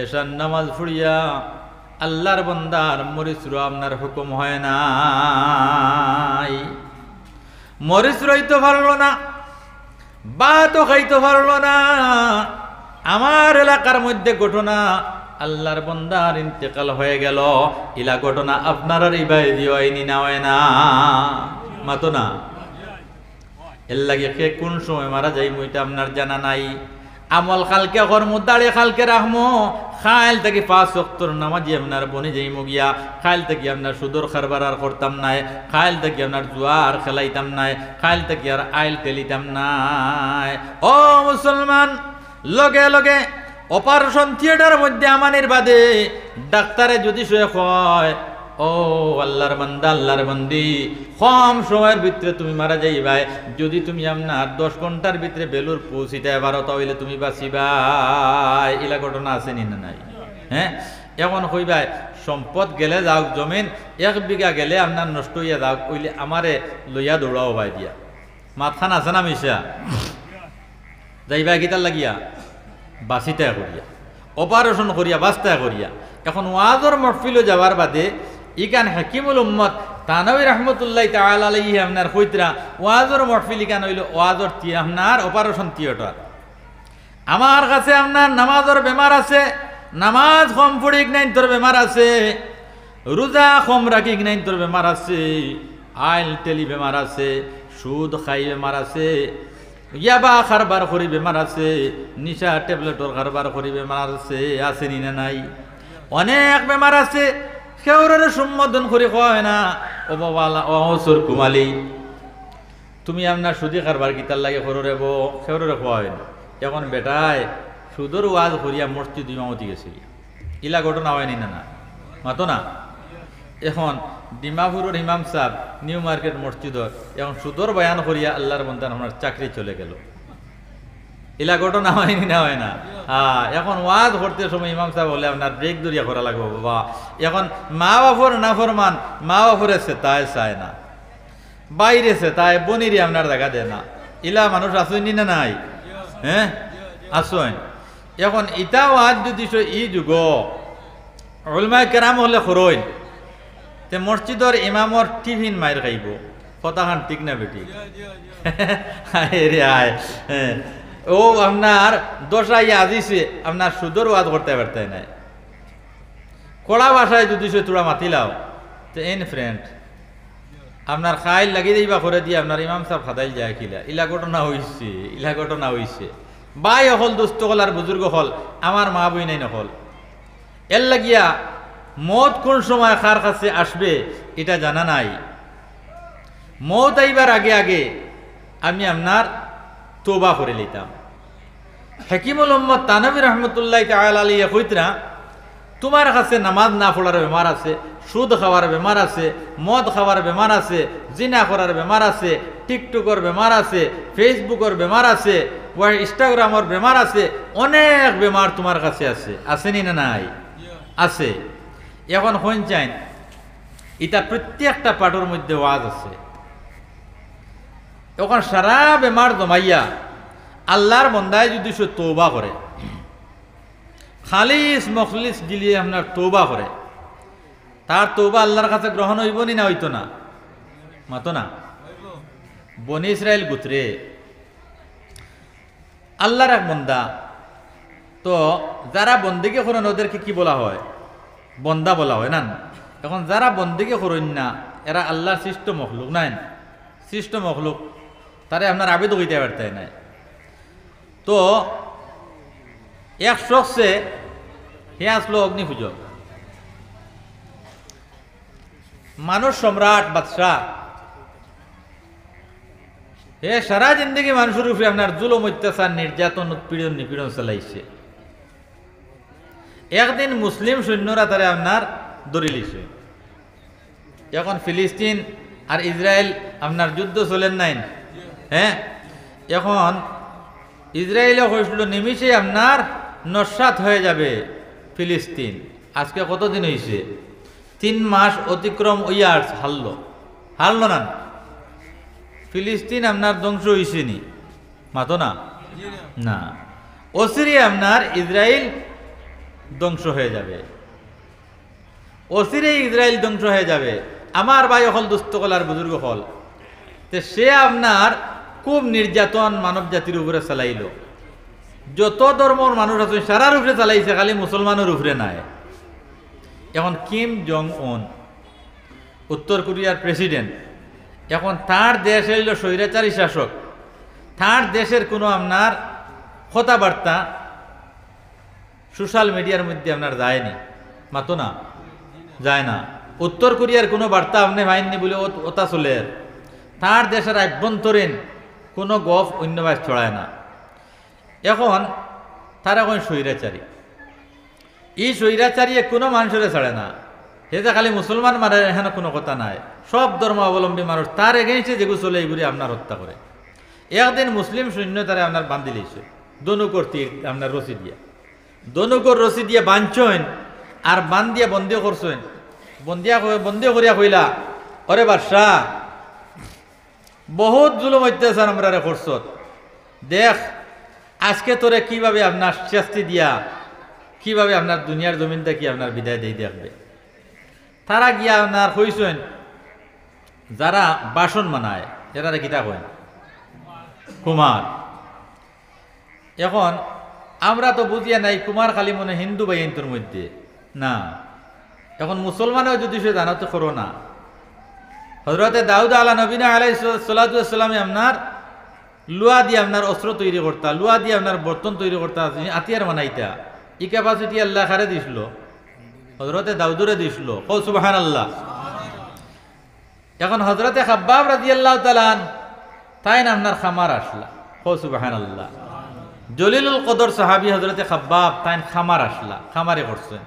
এশার নামাজ পড়িয়া আল্লাহর বন্দার মরিচ রো আপনার হুকুম হয় নাই। মরিচ রইতে পারলো না, ভাতও খাইতে পারলো না। আমার এলাকার মধ্যে ঘটনা, আল্লাহর বন্দার ইন্তেকাল হয়ে গেল। ইলা ঘটনা আপনার আর ইবাদি হয়নি না, হয় না মাতো না। এর লাগে কে কোন সময় মারা যাই এটা আপনার জানা নাই। আমল খালকে কর্ম দাঁড়ে খালকে রাখমো, খাইল থেকে 5 ওয়াক্তর নামাজি আপনার বনে যাইমু গিয়া। খাইল থেকে আপনার সুদর খারবার আর করতাম নাই, খাইল থেকে আপনার জুয়ার খেলাইতাম নাই, খাইল থেকে আর আইল টেলিতাম নাই। ও মুসলমান, লগে লগে অপারেশন থিয়েটারের মধ্যে আমানের বাদে ডাক্তারে যদি সে কয়, ও আল্লাহর বান্দা, আল্লাহর বান্দি, কম সময়ের ভিতরে তুমি মারা যাইবাই, যদি তুমি আপনার 10 ঘন্টার ভিতরে বেলুর পৌঁছিতে পারো তাহলে তুমি বাঁচিবাই। এলা ঘটনা আছে নি না নাই? হ্যাঁ, এখন কইবাই সম্পদ গেলে যাওক, জমিন 1 বিঘা গেলে আপনার নষ্ট হইয়া যাওক, কইলে আমারে লইয়া দৌড়াও ভাই দিয়া। মাথান আছে না মিশা যাইবা গীতার লাগিয়া বাঁচিতে করিয়া, অপারেশন করিয়া বাঁচতে করিয়া। এখন ওয়াজর মহফিলে যাওয়ার বাদে ইকান হাকিমুল উম্মত তানবী রহমতুল্লাহ তাআলা আলাইহি আপনার কইতরা ওয়াজর মহফিল ইকান হইল ওয়াজর আপনার অপারেশন থিয়েটার। আমার কাছে আপনার নামাজর বেমার আছে, নামাজ কম পড়িক নাই তোর বেমার আছে, রোজা কম রাখিক নাই তোর বেমার আছে, আইল টেলি বেমার আছে, সুদ খাই বেমার আছে, ইয়াবা কারবার করি বেমার আছে, নিশা ট্যাবলেটর কারবার করি বেমার আছে নি না নাই? অনেক বেমার আছে, সেওরের সম্বোধন করে কয় না ও বাবা অসর কুমালি তুমি আপনার সুদি কারবার কিতার লাগে করো রে বো, সেওরের কয় না। এখন বেটায় সুদর ওয়াজ করিয়া মসজিদ ইমামতি গেছিল, ইলা ঘটনা হয়নি না না মাতো না। এখন ডিমাপুরের ইমাম সাহেব নিউ মার্কেট মসজিদর এখন সুদর বয়ান করিয়া আল্লাহর বন্দান আপনার চাকরি চলে গেল, ইলা ঘটনা হয়নি না হয় না? এখন ওয়াজ করতে সময় ইমাম সাহেব বলে আপনার ব্রেক দরিয়া করা লাগবে বাবা। এখন মা বাপর নাফরমান, মা বাপরে সেতায় চায় না, বাইরে সেতায় বনিরে আপনার দেখা দেয় না, ইলা মানুষ আসেনি না নাই? হ্যাঁ আসেন। এখন ইটা ওয়াজ যদি ই যুগ উলমায়ে কেরাম হলে খরইন তে মসজিদর ইমামর টিফিন মাইর খাইব, কথাখান ঠিক না বেটি? রে আয় ও আপনার দশাই আজিছে আপনার সুদর ওয়াজ করতে পারতে নাই, কড়া বাসায় যদি সে তোরা মাতিলাও তো এন ফ্রেন্ড আপনার খাইল লাগিয়ে দিবা করে দিয়ে আপনার ইমাম সাহেব খাদাইল যায় কিলা, ইলা ঘটনা হইছে, ইলা ঘটনা হইছে। বাই হল দুস্থ হল আর বুজুর্গ হল, আমার মা বই নাই নহল, এর লাগিয়া মত কোন সময় কার কাছে আসবে এটা জানা নাই। মত আইবার আগে আগে আমি আপনার তোবা করে লইতাম। হাকিমুল উম্মত তানবী রহমতুল্লাহ তাআলা আলাইহি কইতরা তোমার কাছে নামাজ না পড়ার বেমার আছে, সুদ খাওয়ার বেমার আছে, মদ খাওয়ার বেমার আছে, জিনা করার বেমার আছে, টিকটকের বেমার আছে, ফেসবুকের বেমার আছে, ইনস্টাগ্রামের বেমার আছে, অনেক বেমার তোমার কাছে আছে, আসেনি না নাই? আছে। এখন হইন চাইন এটা প্রত্যেকটা পাঠের মধ্যে ওয়াজ আছে। এখন সারা বেমার জমাইয়া আল্লাহর বন্দায় যদি সে তওবা করে, খালিস মখলিস দিলিয়ে আপনার তওবা করে, তার তওবা আল্লাহর কাছে গ্রহণ হইব নি না হইতো না? মাতো না? বনি ইসরাইল গোত্রে আল্লাহর এক বন্দা, তো যারা বন্দেগি করেন ওদেরকে কি বলা হয়? বন্দা বলা হয় না। এখন যারা বন্দেগি করেন না এরা আল্লাহর সৃষ্ট মখলুক নাই, সৃষ্ট মখলুক, তারে আপনার আবেদন হইতে পারতে নাই। তো এক শখসে হে আসলো অগ্নি পূজক, মানুষ সম্রাট বাদশাহ, হে সারা জিন্দগি মানুষের উপরে আপনার জুলুম অত্যাচার নির্যাতন উৎপীড়ন নিপীড়ন চালাইছে। একদিন মুসলিম সৈন্যরা তারে আপনার ধরে লিছে। এখন ফিলিস্তিন আর ইসরায়েল আপনার যুদ্ধ চলেন নাই, হ্যাঁ? এখন ইসরায়েলে হয়েছিল নিমিষে আপনার নস্বাত হয়ে যাবে ফিলিস্তিন। আজকে কতদিন হয়েছে? 3 মাস অতিক্রম হইয়া হারল না। ফিলিস্তিন আপনার ধ্বংস হয়েছে নি? মাতো না? না, অচিরে আপনার ইসরায়েল ধ্বংস হয়ে যাবে, অচিরে ইসরায়েল ধ্বংস হয়ে যাবে। আমার ভাই হল দুস্থ হল আর বুজুর্গ হল, তে সে আপনার খুব নির্যাতন মানব জাতির উপরে চালাইল। যত ধর্মর মানুষ আছে সারার উপরে চালাইছে, খালি মুসলমানের উপরে নাই। এখন কিম জং উন উত্তর কোরিয়ার প্রেসিডেন্ট, এখন তার দেশ হইল স্বৈরাচারী শাসক, তার দেশের কোনো আপনার কথাবার্তা সোশ্যাল মিডিয়ার মধ্যে আপনার যায়নি, মাতো না? যায় না। উত্তর কোরিয়ার কোনো বার্তা আপনি পাইননি বলে ওটা চলে, তার দেশের আভ্যন্তরীণ কোনো গফ অন্য ভাই ছড়ায় না। এখন তারা এখন স্বৈরাচারী, এই স্বৈরাচারী কোনো মানুষের ছাড়ে না, সে যে খালি মুসলমান মারে এখানে কোনো কথা নাই, সব ধর্ম অবলম্বী মানুষ তার এগেইনস্টে যেগুলো চলে এগুলি আপনার হত্যা করে। একদিন মুসলিম সৈন্য তারা আপনার বান্ধি লইছে দনুকর তীর আপনার রশি দিয়া, দনুকর রশি দিয়ে বাঁধছেন আর বান দিয়া বন্দিও করছেন। বন্দিও করিয়া কইলা, অরে বাদশাহ বহুত জুলুম অত্যাচার আমরা করছ, দেখ আজকে তোরে কিভাবে আপনার শাস্তি দিয়া কিভাবে আপনার দুনিয়ার জমিনটা কি আপনার বিদায় দিয়ে দেখবে। তারা গিয়া আপনার কইছেন যারা বাসন মানায় যারা কিতা কইন কুমার। এখন আমরা তো বুঝিয়া নাই কুমার খালি মনে হিন্দু বাইন্তর মধ্যে না, এখন মুসলমানেও যদি সে জানাতে করো না। হজরতে দাউদ আলা নবীনা আলাইসালামে আপনার লুয়া দিয়ে আপনার অস্ত্র তৈরি করতা, লুয়া দিয়ে আপনার বর্তন তৈরি করতা, আতিয়ার বানাইতা। ই ক্যাপাসিটি আল্লাহ খারে দিছিল, হজরতে দাউদুরে দিছিল। ও সুবহানাল্লাহ। এখন হজরতে খাব্বাব রাদিয়াল্লাহু তাআলা তাই না আপনার খামার আসলা। ও সুবহানাল্লাহ। জলিলুল কদর সাহাবী হজরতে খাব্বাব তাই খামার আসলা, খামারে করছেন।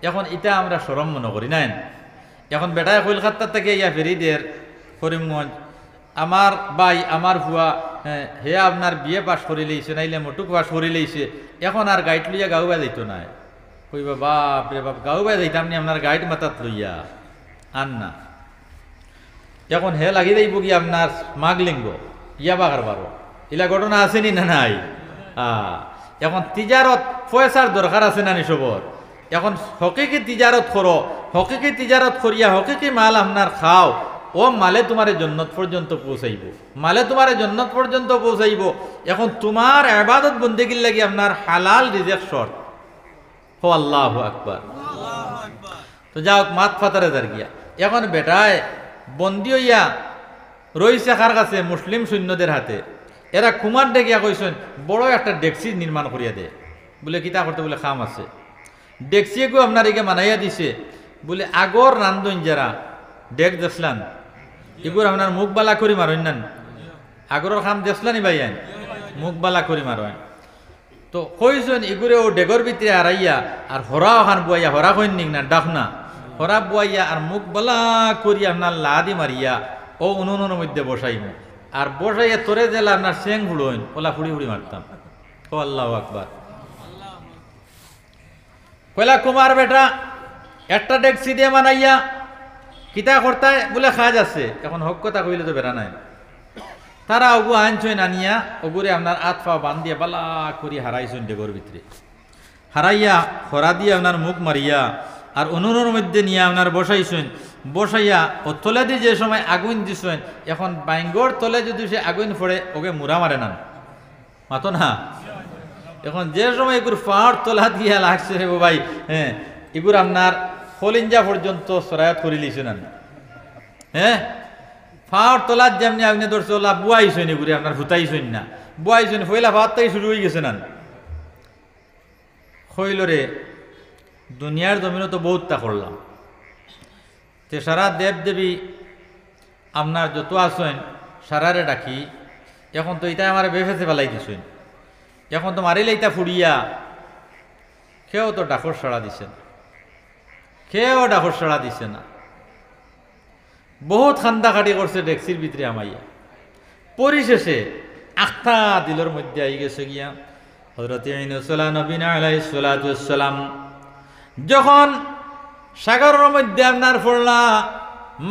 এখন এটা আমরা শরম মনে করি নাই। এখন বেটায় কলকাতা থেকে ইয়া ফেরিদের করিমগঞ্জ, আমার ভাই আমার ভুয়া হে আপনার বিয়ে পাশ করে লইছে, নাইলে মটুক পাশ করে লইছে, এখন আর গাইড লইয়া গাঁও বা যাইতো না। কইবা বাপ রে বাপ, গাঁও বা যাইতাম নি আপনার গাইড মাতাত লইয়া আন না। এখন হে লাগি যাইব কি আপনার স্মাগলিংব ইয়া বা কারবারও, ইলা ঘটনা আসেনি না নাই? এখন তিজারত পয়সার দরকার আছে না নি সবর। এখন হকিকি তিজারত করো, হকিকি তিজারত করিয়া হকিকি মাল আপনার খাও, ও মালে তোমার জন্নত পর্যন্ত পৌঁছাইব, মালে তোমার জন্নত পর্যন্ত পৌঁছাইব। এখন তোমার ইবাদত বন্দেগীর লাগি আপনার হালাল রিজিক শর্ত। হো আল্লাহু আকবার। তো যাও মাত ফাতারে দার গিয়া এখন বেটায় বন্দি হইয়া রইছে কার কাছে? মুসলিম সৈন্যদের হাতে। এরা কুমার ডেকিয়া কইছেন বড় একটা ডেকসি নির্মাণ করিয়া দে, বলে কিতা করতে, বলে খাম আছে। ডেকসিয়েকু আপনার একে মানাইয়া দিছে, বলে আগর রান্ধন যারা ডেক দেখলান এগুর আপনার মুখ বালা করি মারেন না, আগরের খাম দেখলানি ভাইয়ান মুখ বালা করি মারেন। তো কইছেন এগুরে ও ডেগর ভিতরে হারাইয়া আর হরা ওখান বুয়াইয়া, হরা কইন নিক না ডাক না, হরা বুয়াইয়া আর মুখ বালা করি আপনার লাদি মারিয়া ও উনুনের মধ্যে বসাইম, আর বসাইয়া তোরে জেলা আপনার সেং ফুড়ইন ওলা ফুড়ি ফুড়ি মারতাম। ও আল্লাহু আকবার। কয়লা কুমার বেটা একটা ডেকসি দিয়ে মানাইয়া কিতা করতায়, বলে খাজ আছে। এখন হক কথা কইলে তো বেড়া নাই। তারা ওগু আনছইন আনিয়া ওগুরে আপনার আত পা বান্ধিয়া বালা করি হারাইছেন ডেগর ভিতরে, হারাইয়া খরা দিয়ে আপনার মুখ মারিয়া আর উনুনের মধ্যে নিয়ে আপনার বসাইছেন। বসাইয়া ও তলে দিয়ে যে সময় আগুন দিছেন, এখন বাইঙ্গর তলে যদি সে আগুন পড়ে ওকে মুড়া মারে না, মাতো না। এখন যে সময় এগুর পাহাড় তোলা দিয়া লাগছে রে ভাই, হ্যাঁ এগুর আপনার ফলিঞ্জা পর্যন্ত সরায়াত করে লিছে না, হ্যাঁ পাহাড় তোলার যেমনি আপনি ধরছে ওলা বুয়াইছেন, এগুলি আপনার ফুটাইছেন না, বুয়াইছেন ফইলা ভাত তাই শুরু হয়ে গেছে না। হইল রে দুনিয়ার জমিনও তো বহুতটা করলাম, তে সারা দেব দেবী আপনার যত আসেন সারারে ডাকি। এখন তো এটা আমার বেফেসে ফেলাই দিছেন, এখন তো মারিলে এটা ফুড়িয়া কেউ তো ডাকর সাড়া দিছে না, কেউ ডাকর সাড়া দিছে না। বহুত খান্দাখাটি করছে ডেক্সির ভিতরে আমাইয়া, পরিশেষে আখতা দিলর মধ্যে আই গেছে গিয়া হযরত ইউনূস নবী আলাইহিস সালাতু ওয়াস সালাম যখন সাগরের মধ্যে আপনার পড়লা,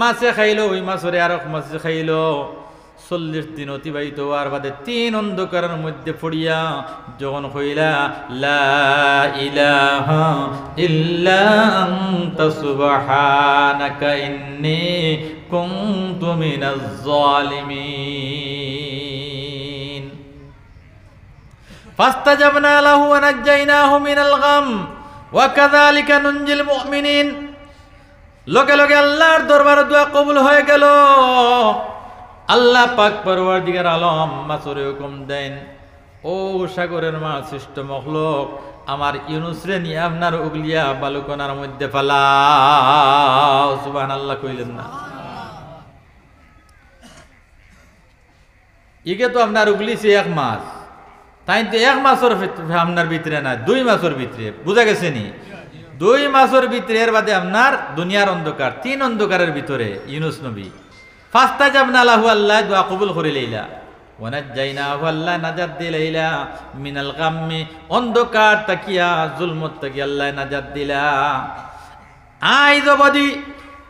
মাছে খাইলো, ওই মাছরে আর মাছে খাইলো। 40 দিন অতিবাহিত হওয়ার বাদে 3 অন্ধকারের মধ্যে পড়িয়া যখন কইলা লা ইলাহা ইল্লা আনতা সুবহানাকা ইন্নী কুনতু মিনাজ জালিমিন, ফাস্তাজাবনা লাহু ওয়া নাজ্জায়নাহু মিনাল গাম ওয়া কাযালিকা নুনজিল মুমিনিন। লগে লগে আল্লাহর দরবারে দোয়া কবুল হয়ে গেল। আল্লাহ পাক পরওয়ারদিগার আলম মাছরে হুকুম দেন, ও সাগরের মাছ সৃষ্ট মখলুক আমার ইউনুস রে নিয়ে আপনার উগলিয়া বালুকনার মধ্যে ফালাও। সুবহানাল্লাহ কইলেন না? ইগে তো আপনার উগলিছে এক মাছ, তাই তো এক মাছের আপনার ভিতরে না 2 মাসের ভিতরে, বুঝা গেছে নি? 2 মাসের ভিতরে এর বাদে আপনার দুনিয়ার অন্ধকার, 3 অন্ধকারের ভিতরে ইউনুস নবী ফাস্তাজাবনা লাহু, আল্লাহ দোয়া কবুল করে লইলা। ওয়া নাজ্জায়নাহু, আল্লাহ নাজাত দিলাইলা মিনাল গাম্মি, অন্ধকার তাকিয়া জুলমত তাকিয়া আল্লাহ নাজাত দিলা। আইজ অবধি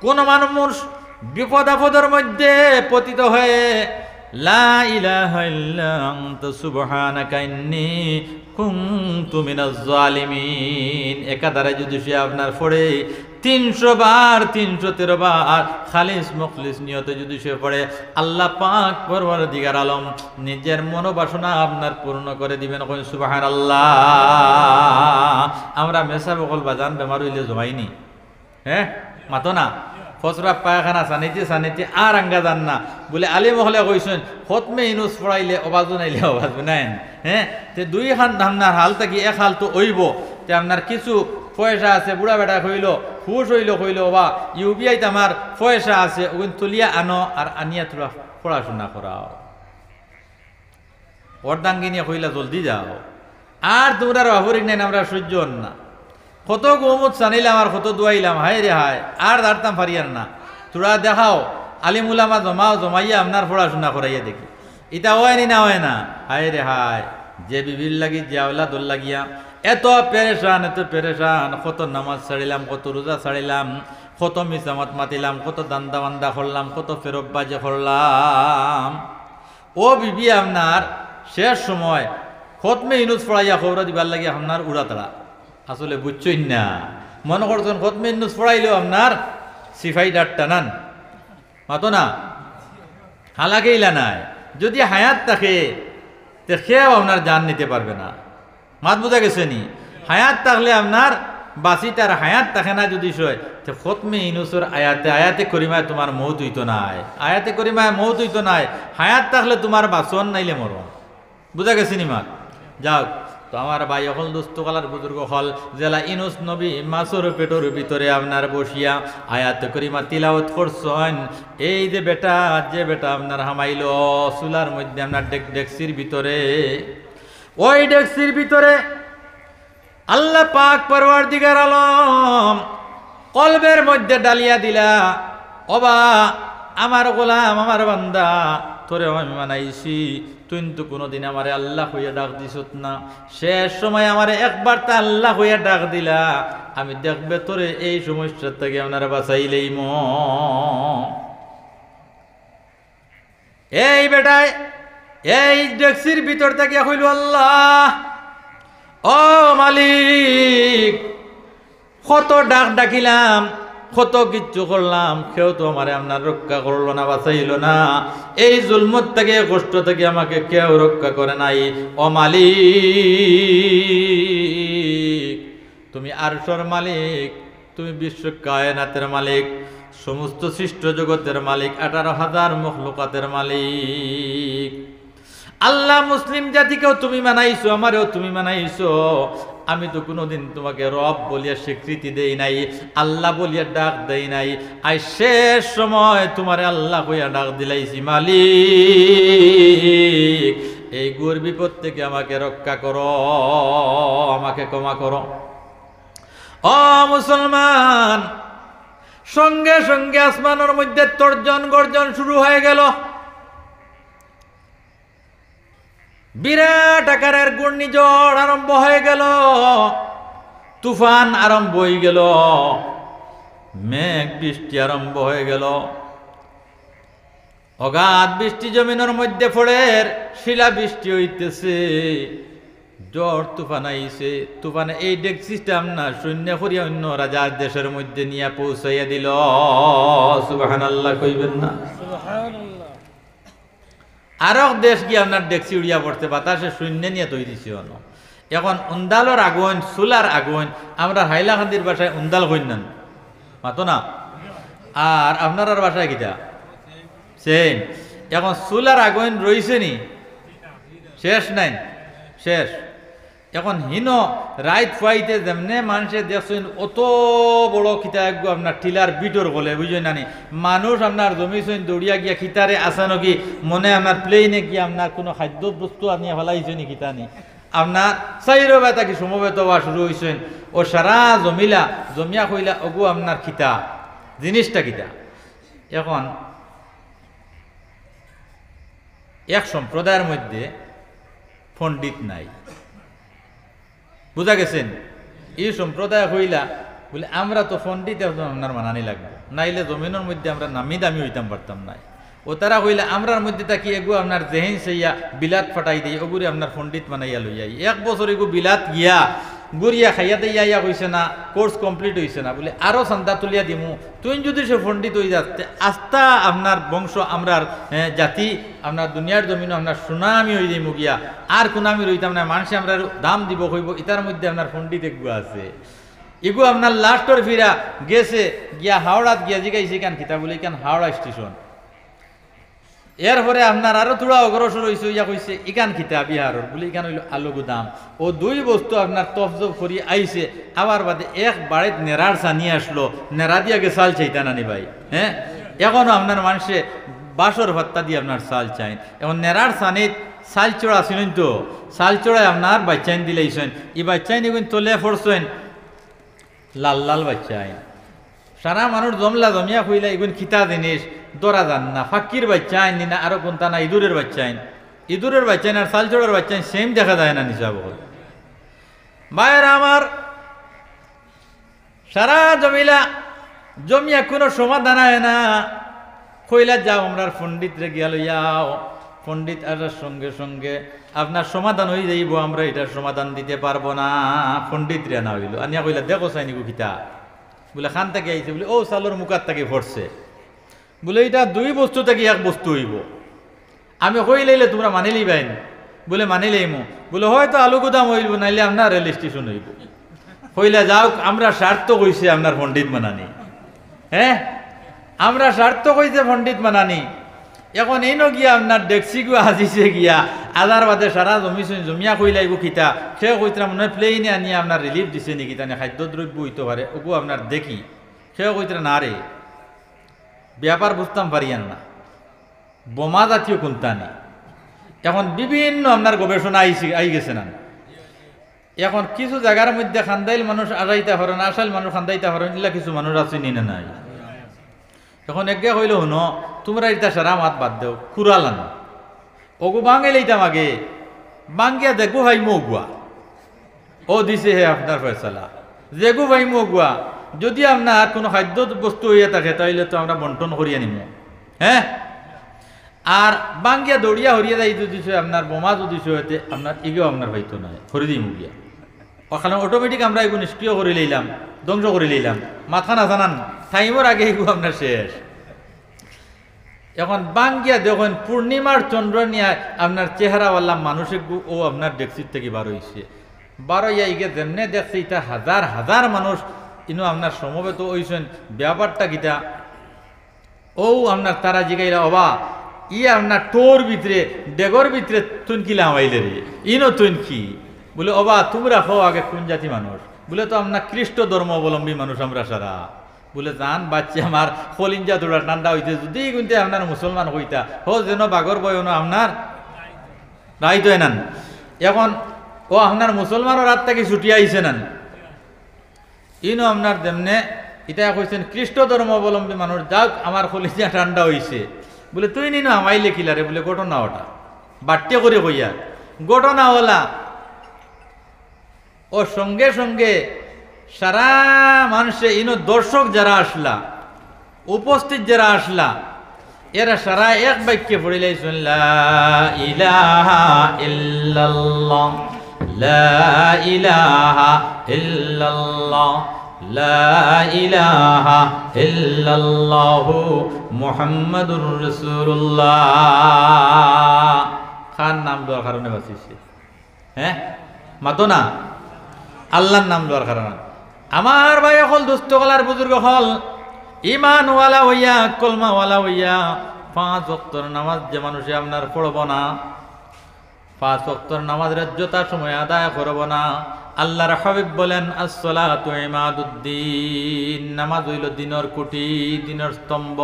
কোন মানুষ বিপদ আপদের মধ্যে পতিত হয়ে লা ইলাহা ইল্লা আনতা সুবহানাকা ইন্নী কুনতু মিনাজ জালিমিন। একাধারে যদি সে আপনার পড়ে 300 বার 313 বার খালিস মুখলিস নিয়তে যদি সে পড়ে, আল্লাহ পাক পরওয়ারদিগার আলম নিজের মনোবাসনা আপনার পূর্ণ করে দিবেন। সুবহানাল্লাহ। আমরা মেসা বকল বাজান বেমার হইলে জমাইনি, হ্যাঁ মাতো না, ফসরা পায়খানা সানিতে আর আঙ্গা যান না বলে আলী মহলে কইছেন খতমে ইনুস পড়াইলে অবাজু নাইলে অবাজু নাইন। হ্যাঁ, তে দুই খান আপনার হাল থাকি এক হাল তো ওইব, তে আপনার কিছু পয়সা আছে বুড়া বেটা হইল হুশ হইল বা ইউবিআইতে আমার পয়সা আছে ওগুন তুলিয়া আনো আর আনিয়া তোরা পড়াশোনা করাও। অর্ধাঙ্গিনী কইলা জলদি যাও, আর তোমরা বাহুরিক নেন আমরা সহ্য হন না। কত গোমত চানিলাম আর কত দুয়াইলাম, হায় রে হায় আর দাঁড়তাম পারিয়ার না। তোরা দেখাও আলিমুলামা জমাইয়া আপনার পড়াশোনা করাইয়া দেখি, এটা হয়নি না হয় না। হায় রে হায়, যে বিবির লাগি যে আওলাদুল লাগিয়া এত পেরেশান কত নামাজ ছাড়িলাম, কত রোজা ছাড়িলাম, কত মিসামত মাতিলাম, কত দান্দা বান্দা করলাম, কত ফেরব্বাজে করলাম। ও বিবি আপনার শেষ সময় খতমে ইনুস পড়াইয়া খবর দিবার লাগে আপনার উড়াতাড়া। আসলে বুঝছই না, মনে করছেন খতমে ইনুস পড়াইলেও আপনার সিফাই ডাট টানান মাতো না, হালাকেইলা নাই। যদি হায়াত থাকে তে সেও আপনার জান নিতে পারবে না। মাত বোঝা গেছে নি? হায়াত থাকলে আপনার বাসিটার হায়াত থাকে না যদি সয় তে খতমে ইনুসের আয়াতে করিমায় তোমার মৌত হইতো নাই, আয়াতে করিমায় মৌত হইতো নাই। হায়াত থাকলে তোমার বাসন নাইলে মরণ। বুঝা গেছে নি মা? যাও তো আমার ভাই হল দুস্তকালার বুজুর্গ হল জেলা ইনুস নবী মাসুর পেটর ভিতরে আপনার বসিয়া আয়াত করিমা তিলাওয়াত করছেন। এই যে বেটা আপনার হামাইল চুলার মধ্যে আপনার ডেকসির ভিতরে, ওই ডেকসির ভিতরে আল্লাহ পাক পরওয়ারদিগার আলম কলবের মধ্যে ডালিয়া দিলা, ওবা আমার গোলাম আমার বান্দা তোরে আমি মানাইছি, তুই তো কোনোদিন আমারে আল্লাহ হইয়া ডাক দিছত না। শেষ সময় আমারে একবার তা আল্লাহ হইয়া ডাক দিলা, আমি দেখবে তোরে এই সমস্যার থেকে আপনারা বাঁচাইলেই ম। এই বেটায় এই ডেক্সির ভিতর থেকে হইল আল্লাহ, ও মালিক কত ডাকিলাম, কত কিচ্ছু করলাম, কেউ তো আমারে আপনার রক্ষা করলো না, বাঁচাইল না। এই জুলমত থেকে কষ্ট থেকে আমাকে কেউ রক্ষা করে নাই। ও মালিক তুমি আরশের মালিক, তুমি বিশ্ব কায়নাতের মালিক, সমস্ত সৃষ্ট জগতের মালিক, 18,000 মখলুকাতের মালিক। আল্লাহ মুসলিম জাতিকেও তুমি মানাইছো, আমারেও তুমি মানাইছো। আমি তো কোনোদিন তোমাকে রব বলিয়া স্বীকৃতি দেই নাই, আল্লাহ বলিয়া ডাক দেই নাই। আই শেষ সময় তোমারে আল্লাহ কইয়া ডাক দিলাইছি। মালিক এই গুর বিপদ থেকে আমাকে রক্ষা করো, আমাকে ক্ষমা করো। ও মুসলমান, সঙ্গে সঙ্গে আসমানের মধ্যে তর্জন গর্জন শুরু হয়ে গেল। বিরাট আকারের ঘূর্ণিঝড় আরম্ভ হয়ে গেল, তুফান আরম্ভ হয়ে গেল, মেঘ বৃষ্টি আরম্ভ হয়ে গেল, অগাধ বৃষ্টি জমিনের মধ্যে পড়ে শিলা বৃষ্টি হইতেছে, ঝড় তুফান আইছে। তুফানে এই ডেক সিস্টেম না শূন্য করিয়া অন্য রাজার দেশের মধ্যে নিয়ে পৌঁছাইয়া দিল। সুবহানাল্লাহ কইবেন না? আরো দেশ গিয়ে আপনার ডেকসি উড়িয়া পড়তে বাতাসে শূন্য নিয়ে তৈরি ছিল। এখন উন্দালর আগুন, চুলার আগুন, আমরা হাইলাকান্দির বাসায় উন্দাল কইনান মাতো না, আর আপনার বাসায় কিটা সেম। এখন চুলার আগুন রইছে নি? শেষ নাই, শেষ। এখন হিন রাইত ফাইতে যেমনে মানুষে দেখছেন অত বড় খিতা আপনার টিলার বিটর বলে বুঝলেন নানি, মানুষ আপনার জমিছেন দৌড়িয়া গিয়া খিতারে আসা নাকি মনে আপনার প্লেনে গিয়ে আপনার কোনো খাদ্য বস্তু আপনি ফেলাইছে নি খিতা নি আপনার চাইর বেতা কি সমবেত হওয়া শুরু হয়েছেন। ও সারা জমিয়া কইলা অগু আপনার খিতা জিনিসটা খিতা। এখন এক সম্প্রদায়ের মধ্যে পণ্ডিত নাই, বুঝা গেছেন? এই সম্প্রদায় হইলা বলে আমরা তো পণ্ডিত আপনার মানানি লাগবে, নাইলে জমিনের মধ্যে আমরা নামি দামি হইতাম পারতাম নাই। ও তারা কইলে আমরার মধ্যে থাকি এগু আপনার জেহেন সেইয়া বিলাত ফাটাই দিই ওগুরি আপনার পণ্ডিত বানাইয়া লই যাই 1 বছর এগু বিলাত গিয়া গুড়িয়া খাইয়া দিয়া ইয়া কইছে না কোর্স কমপ্লিট হইছে না বলে আরো চান্দা তুলিয়া দিমু তুই যদি সে পণ্ডিত হয়ে যাচ্ছে আস্থা আপনার বংশ আমরার জাতি আপনার দুনিয়ার জমিন আপনার সুনামি হয়ে দিমু গিয়া আর কুনামি রইতাম না মানুষে আমরা দাম দিব কইব ইতার মধ্যে আপনার পণ্ডিত এগু আছে এগু আপনার লাস্টর ফিরা গেছে গিয়া হাওড়াত গিয়া জিগাইছে কেন কিতা বলে কেন হাওড়া স্টেশন এরপরে আপনার আরো থোড়া অগ্রসর হয়েছে ইয়া কইছে ইকান খিতা বিহারের বলে ইকান হইল আলু গুদাম ও 2 বস্তু আপনার তফজব করি আইছে আবার বাদে এক বাড়িত নেড়ার সানি আসলো নেড়া দিয়া গে চাল চাইতা নানি ভাই হ্যাঁ এখনো আপনার মানুষে বাসর ভাত্তা দিয়ে আপনার চাল চাইন এখন নেড়ার সানিত চাল চড়া ছিলেন তো চাল চড়ায় আপনার বাচ্চাইন দিলেইছেন এই বাচ্চাইন এগুন তলে পড়ছেন লাল লাল বাচ্চাইন সারা মানুষ জমলা জমিয়া খুইলা এগুন খিতা জিনিস দরা যান না ফাঁকির বাচ্চা আইন না আরো কোনটা না ইঁদুরের বাচ্চা আইন ইঁদুরের বাচ্চা আইন আর সালচড়ার বাচ্চা আইন সেম দেখা যায় না নিশা বল ভাইয়েরা আমার সারা জমিয়া কোনো সমাধান হয় না কইলা যাও আমরা পণ্ডিত রে গিয়া লইয়াও পণ্ডিত আসার সঙ্গে সঙ্গে আপনার সমাধান হয়ে যাইব আমরা এটার সমাধান দিতে পারবো না পণ্ডিত রে না হইল আনিয়া কইলা দেখো চাইনি খিতা বলে খান থেকে আইছে বলে ও চালোর মুখার থেকে ফরছে বলে এটা 2 বস্তু থেকে 1 বস্তু হইব আমি কই লাইলে তোমরা মানি লইবাইন বলে মানি লইমু বলে হয়তো আলু গুদাম হইব নাইলে আপনার রেল স্টেশন হইব কইলা যাও আমরা স্বার্থ কইছে আপনার পণ্ডিত মানানি হ্যাঁ আমরা স্বার্থ কইছে পণ্ডিত মানানি এখন এই গিয়া আপনার ডেক্সি গু আজিছে গিয়া আধার বাদে সারা জমিয়া কই লাইব খিতা সে কইতরা মনে হয় প্লেইনে আনিয়ে আপনার রিলিফ দিছে নাকি তানে খাদ্যদ্রব্য হইতে পারে ওগু আপনার দেখি সে কইতরা না রে ব্যাপার বুঝতাম পারিয়ান না বোমা জাতীয় কোনটা নেই এখন বিভিন্ন আপনার গবেষণা আই গেছে না এখন কিছু জায়গার মধ্যে খান্দাইল মানুষ আড়াইতে পারেন আসাইল মানুষ খান্দাইতে পারেন এগুলা কিছু মানুষ আছে নিনে নাই এখন একে কইল শুন তোমরা এটা সারা মাত বাদ দেও খুরালান ওগু বাঙে লইতাম আগে বাঙ্গিয়া দেখো ভাই মগুয়া ও দিছে হে আপনার ফয়সালা যেগু ভাই মগুয়া যদি আপনার কোনো খাদ্য বস্তু হইয়া থাকে তাইলে তো আমরা বন্টন করিয়া নিব হ্যাঁ আর বাঙ্গিয়া দৌড়িয়া হরিয়া যাই যদি আপনার বোমা যদি হইতে আপনার এগেও আপনার হইতো না হরি দিই মুগিয়া ওখানে অটোমেটিক আমরা এগুলো নিষ্ক্রিয় করে লইলাম ধ্বংস করে লইলাম মাথা না জানান টাইমের আগে এগুলো আপনার শেষ এখন বাঙ্গিয়া দেখুন পূর্ণিমার চন্দ্র নিয়ে আপনার চেহারাওয়ালা মানুষের ও আপনার ডেক্সির থেকে বার হয়েছে বার হইয়া ইগে যেমনে দেখছে এটা হাজার হাজার মানুষ ইনো আপনার সমবেত হইছেন ব্যাপারটা গীতা ও আপনার তারা জিগাইলা অবা ই আপনার টোর ভিতরে ডেগর ভিতরে তুন কিলা আমাইলে রে ইনো তুন কি বলে অবা তোমরা হো আগে কোন জাতি মানুষ বলে তো আপনার খ্রিস্ট ধর্ম অবলম্বী মানুষ আমরা সারা বলে জান বাচ্চা আমার ফলিঞ্জা দৌড়া ঠান্ডা হইতে যদি কিন্তু আপনার মুসলমান হইতা হো যেন বাগর বয়ন আপনার রাইত হয় নান এখন ও আপনার মুসলমানের রাত থেকে ছুটি আইছে নান ইনো আপনার তেমনে এটা কইছেন খ্রিস্ট ধর্ম অবলম্বী মানুষ যাক আমার ফলিঞ্জা ঠান্ডা হইছে বলে তুই নিনো আমাইলে কিলারে বলে ঘটনা ওটা বাট্টে করে কইয়া ঘটনা ওলা ও সঙ্গে সঙ্গে সারা মানুষে ইনো দর্শক যারা আসলা উপস্থিত যারা আসলা এরা সারা এক বাক্যে পড়িলাই শুনলা ইলাহা ইল্লাল্লাহ লা ইলাহা ইল্লাল্লাহ লা ইলাহা ইল্লাল্লাহু মুহাম্মাদুর রাসূলুল্লাহ খান নাম দেওয়ার কারণে বাঁচিছে হ্যাঁ মাতো না আল্লাহর নাম দেওয়ার কারণে আমার ভাই হল দুস্থ কলার বুজুর্গ হল ইমানওয়ালা হইয়া কলমাওয়ালা হইয়া 5 ওয়াক্তের নামাজ যে মানুষে আপনার পড়ব না 5 ওয়াক্তের নামাজের যথা সময় আদায় করব না আল্লাহর হাবিব বলেন আসসালাতু ইমাদুদ্দিন নামাজ হইল দিনের কুটি দিনের স্তম্ভ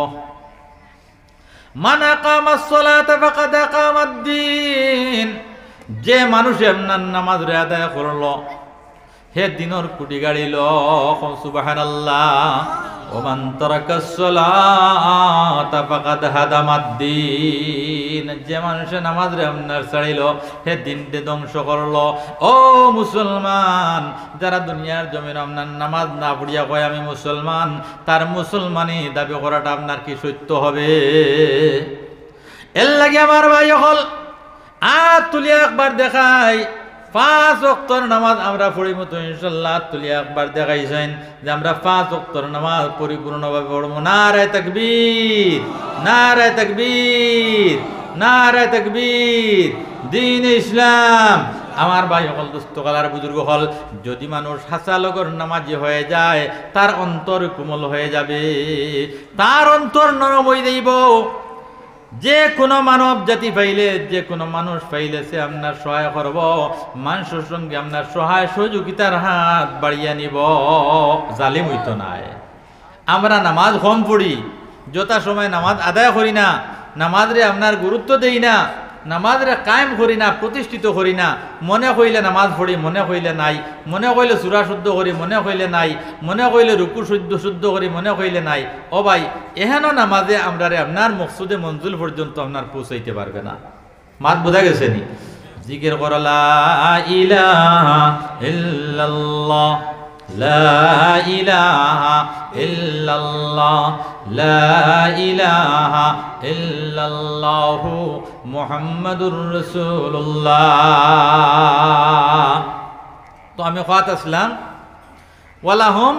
মান আকামাস সালাতা ফাকাদ আকামাদ্দিন যে মানুষ আপনার নামাজ আদায় করলো হে দিনের কুটি গাড়িল সুবহানাল্লাহ ওমান তারাকাস সালাতা ফাকাদ হাদামাদ্দিন যে মানুষ নামাজ আপনার ছাড়িল হে দিনকে ধ্বংস করলো ও মুসলমান যারা দুনিয়ার জমিন আপনার নামাজ না পড়িয়া কয় আমি মুসলমান তার মুসলমানি দাবি করাটা আপনার কি সত্য হবে এর লাগে আমার ভাই হল আর তুলিয়া একবার দেখাই 5 ওয়াক্তর নামাজ আমরা পড়িব তো ইনশাআল্লাহ তুলিয়া একবার দেখাইছেন যে আমরা 5 ওয়াক্তর নামাজ পরিপূর্ণভাবে পড়ব। নারায়ে তাকবীর, নারায়ে তাকবীর, নারায়ে তাকবীর। দ্বীন ইসলাম। আমার ভাই হল দুস্থকালার বুজুর্গ হল যদি মানুষ হাসা লগর নামাজি হয়ে যায় তার অন্তর কোমল হয়ে যাবে, তার অন্তর নরম হয়ে যাইব। যে কোনো মানব জাতি পাইলে, যে কোনো মানুষ পাইলে সে আপনার সহায় করব, মানুষের সঙ্গে আপনার সহায় সহযোগিতার হাত বাড়িয়ে নিব, জালিম হইতো নাই। আমরা নামাজ কম পড়ি, যথা সময় নামাজ আদায় করি না, নামাজরে আপনার গুরুত্ব দেই না, নামাজরে কায়েম করি না, প্রতিষ্ঠিত করি না। মনে কইলে নামাজ পড়ি, মনে কইলে নাই, মনে কইলে সূরা শুদ্ধ করি, মনে কইলে নাই, মনে কইলে রুকু শুদ্ধ করি, মনে কইলে নাই। ও ভাই, এহেন নামাজে আমরারে আপনার মকসুদে মঞ্জুল পর্যন্ত আপনার পৌঁছাইতে পারবে না। মাত বোঝা গেছে নি? জিকির কর লা ইলাহা ইল্লাল্লাহ, লা ইলাহা ইল্লাল্লাহ, লা ইলাহা ইল্লাল্লাহু মুহাম্মাদুর রাসূলুল্লাহ। তো আমি কথা আসলাম ওয়ালাহুম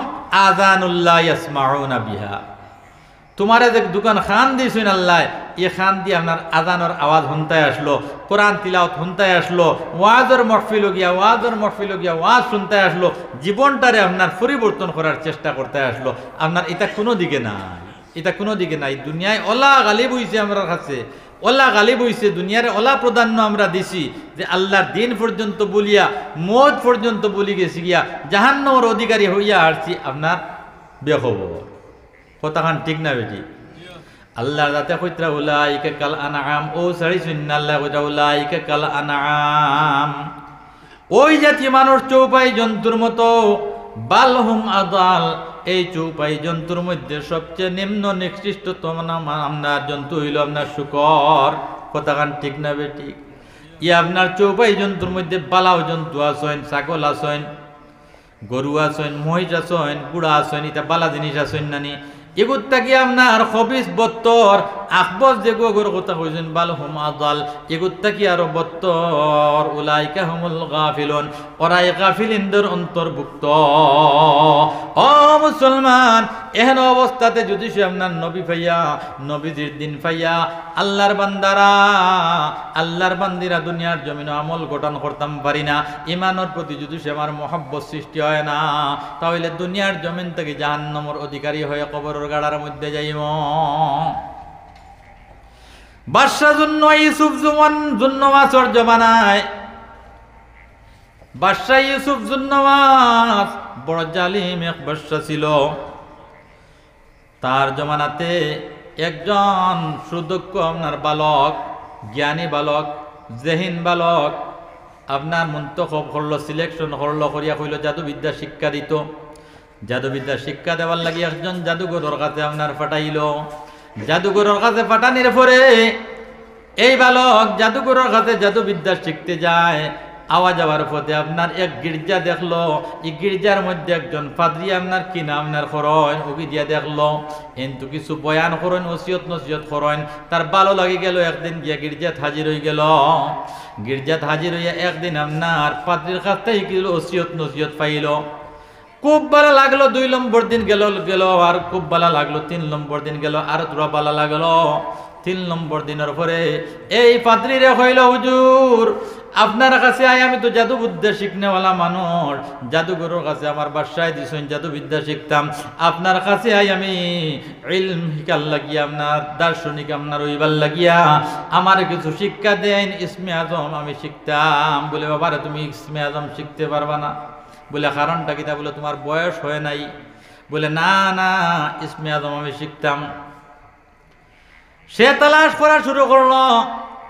আযানুল্লাহ ইয়াসমাউনা বিহা। তোমারে যে দোকান খান দিয়েছেন আল্লাহ, এ খান দিয়ে আপনার আজানোর আওয়াজ শুনতে আসলো, কোরআন তিলাওয়াত শুনতে আসলো, ওয়াজের মহফিল গিয়া ওয়াজ শুনতে আসলো, জীবনটারে আপনার পরিবর্তন করার চেষ্টা করতে আসলো। আপনার এটা কোনো দিকে নাই, এটা কোনো দিকে নাই। দুনিয়ায় ওলা গালিব হইছে আমার কাছে, ওলা গালিব হইছে, দুনিয়ারে ওলা প্রাধান্য আমরা দিছি যে আল্লাহর দিন পর্যন্ত বলিয়া মৌত পর্যন্ত বলি গেছি গিয়া জাহান্নামের অধিকারী হইয়া আসছি আপনার বেখবর। কথাখান ঠিক না বেটি? আল্লাহ যাতে কইতরা উলাইকা কাল আনআম, ও সারি সুন্নাহ আল্লাহ কইতরা উলাইকা কাল আনআম, ওই জাতি মানুষ চৌপাই জন্তুর মতো, বালহুম আদাল, এই চৌপাই জন্তুর মধ্যে সবচেয়ে নিম্ন নিকৃষ্টতম আপনার জন্তু হইল আপনার শুকর। কথাখান ঠিক না বেটি? ই আপনার চৌপাই জন্তুর মধ্যে বালাও জন্তু আছেন, ছাগল আছেন, গরু আছেন, মহিষ আছেন, গুড়া আছেন, এটা বালা জিনিস আছেন নানি। এগুত থাকি আপনার খবিস বত্তর আকবর যে গোগর কথা কইছেন বালহুম আদাল, এগুত থাকি আরো বত্তর, উলাইকা হুমুল গাফিলুন, ওরাই গাফিলিনদের অন্তর্ভুক্ত। ও মুসলমান, এহেন অবস্থাতে যদি সে আপনার নবী পাইয়া, নবীজির দিন পাইয়া আল্লাহর বান্দারা, আল্লাহর বান্দিরা দুনিয়ার জমিনে আমল গঠন করতাম পারি না, ইমানের প্রতি যদি সে আমার মহব্বত সৃষ্টি হয় না, তাহলে দুনিয়ার জমিন থেকে জাহান্নামের অধিকারী হয়ে কবরের গাড়ার মধ্যে যাইব। বাদশা জন্য ইউসুফ জুন্নওয়াসর জমানায়, বাদশা ইউসুফ জুন্নওয়াস বড় জালিম এক বাদশা ছিল। তার জমানাতে একজন সুদক্ষ আপনার বালক, জ্ঞানী বালক, জেহিন বালক আপনার মন্তখব করলো, সিলেকশন করলো, করিয়া কইল জাদুবিদ্যা শিক্ষা দিত। জাদুবিদ্যা শিক্ষা দেওয়ার লাগি একজন জাদুঘরের কাছে আপনার পাঠাইল। জাদুঘরের কাছে পাঠানির পরে এই বালক জাদুঘরের কাছে জাদুবিদ্যা শিখতে যায়। আওয়া যাওয়ার পথে আপনার এক গির্জা দেখলো, এই গির্জার মধ্যে একজন পাদ্রী আপনার কি নাম আপনার করেন, ওকে দিয়া দেখলো, কিন্তু কিছু বয়ান করেন, ওসিয়ত নসিয়ত করেন। তার ভালো লাগে গেল, একদিন গিয়া গির্জাত হাজির হয়ে গেল। গির্জাত হাজির হইয়া একদিন আপনার পাদ্রীর কাছ থেকে কিছু ওসিয়ত নসিয়ত পাইল। খুব ভালো লাগলো, 2 নম্বর দিন গেল, আর খুব ভালো লাগলো, 3 নম্বর দিন গেল, আর তোরা ভালো লাগলো। 3 নম্বর দিনের পরে এই পাদ্রীরে কইল, হুজুর আপনার কাছে আই, আমি তো জাদুবিদ্যা শিখনেওয়ালা মানুষ, জাদুঘরের কাছে আমার বাসায় দিছেন জাদুবিদ্যা শিখতাম, আপনার কাছে আই আমি ইলম শিকার লাগিয়া, আপনার দার্শনিক আপনার ওইবার লাগিয়া আমার কিছু শিক্ষা দেন, ইসমে আজম আমি শিখতাম। বলে বাবারে তুমি ইসমে আজম শিখতে পারবা না? বলে কারণটা কিতা? বলে তোমার বয়স হয় নাই। বলে না না, ইসমে আজম আমি শিখতাম। সে তালাশ করা শুরু করলো।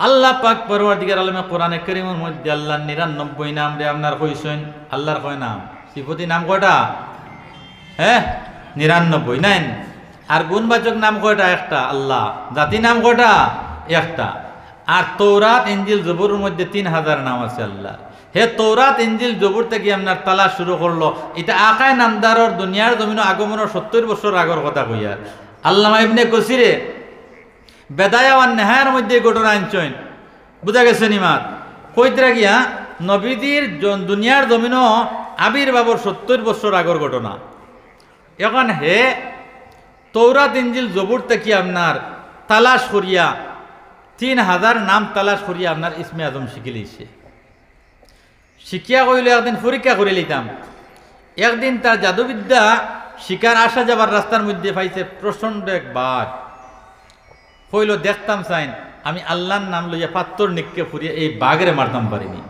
আল্লাহ পাক পরওয়ারদিগার আলমে কোরআনে কারীমের মধ্যে আল্লাহর 99 নাম রে আপনার কইছেন। আল্লাহর কয় নাম, সিফতি নাম কয়টা? 99 নাইন। আর গুণবাচক নাম কয়টা? একটা। আল্লাহ জাতি নাম কয়টা? একটা। আর তৌরাত ইনজিল জবুরের মধ্যে 3000 নাম আছে আল্লাহ। হে তৌরাত ইনজিল জবুর থেকে আপনার তালাশ শুরু করলো। এটা আকায় নামদারর দুনিয়ার জমিন আগমনের 70 বছর আগর কথা কইয়ার। আল্লামা ইবনে কাসিরে বেদায়া আর নেহায়ের মধ্যে ঘটনা আনছেন, বুঝা গেছে নিমাত কইতরা গিয়া নবীদের দুনিয়ার জমিনও আবির্ভাবর 70 বছর আগর ঘটনা। এখন হে তৌরাত ইনজিল জবুর থেকে আপনার তালাশ করিয়া 3000 নাম তালাশ করিয়া আপনার ইসমে আজম শিখি লইছে। শিখিয়া কইলে একদিন পরীক্ষা করে লইতাম। একদিন তার জাদুবিদ্যা শিকার আসা যাবার রাস্তার মধ্যে পাইছে প্রচণ্ড এক বাঘ। কইল দেখতাম চাইন আমি আল্লাহর নাম লইয়া পাত্তর নিক্ষেপ করিয়া এই বাঘরে মারতাম পারিনি।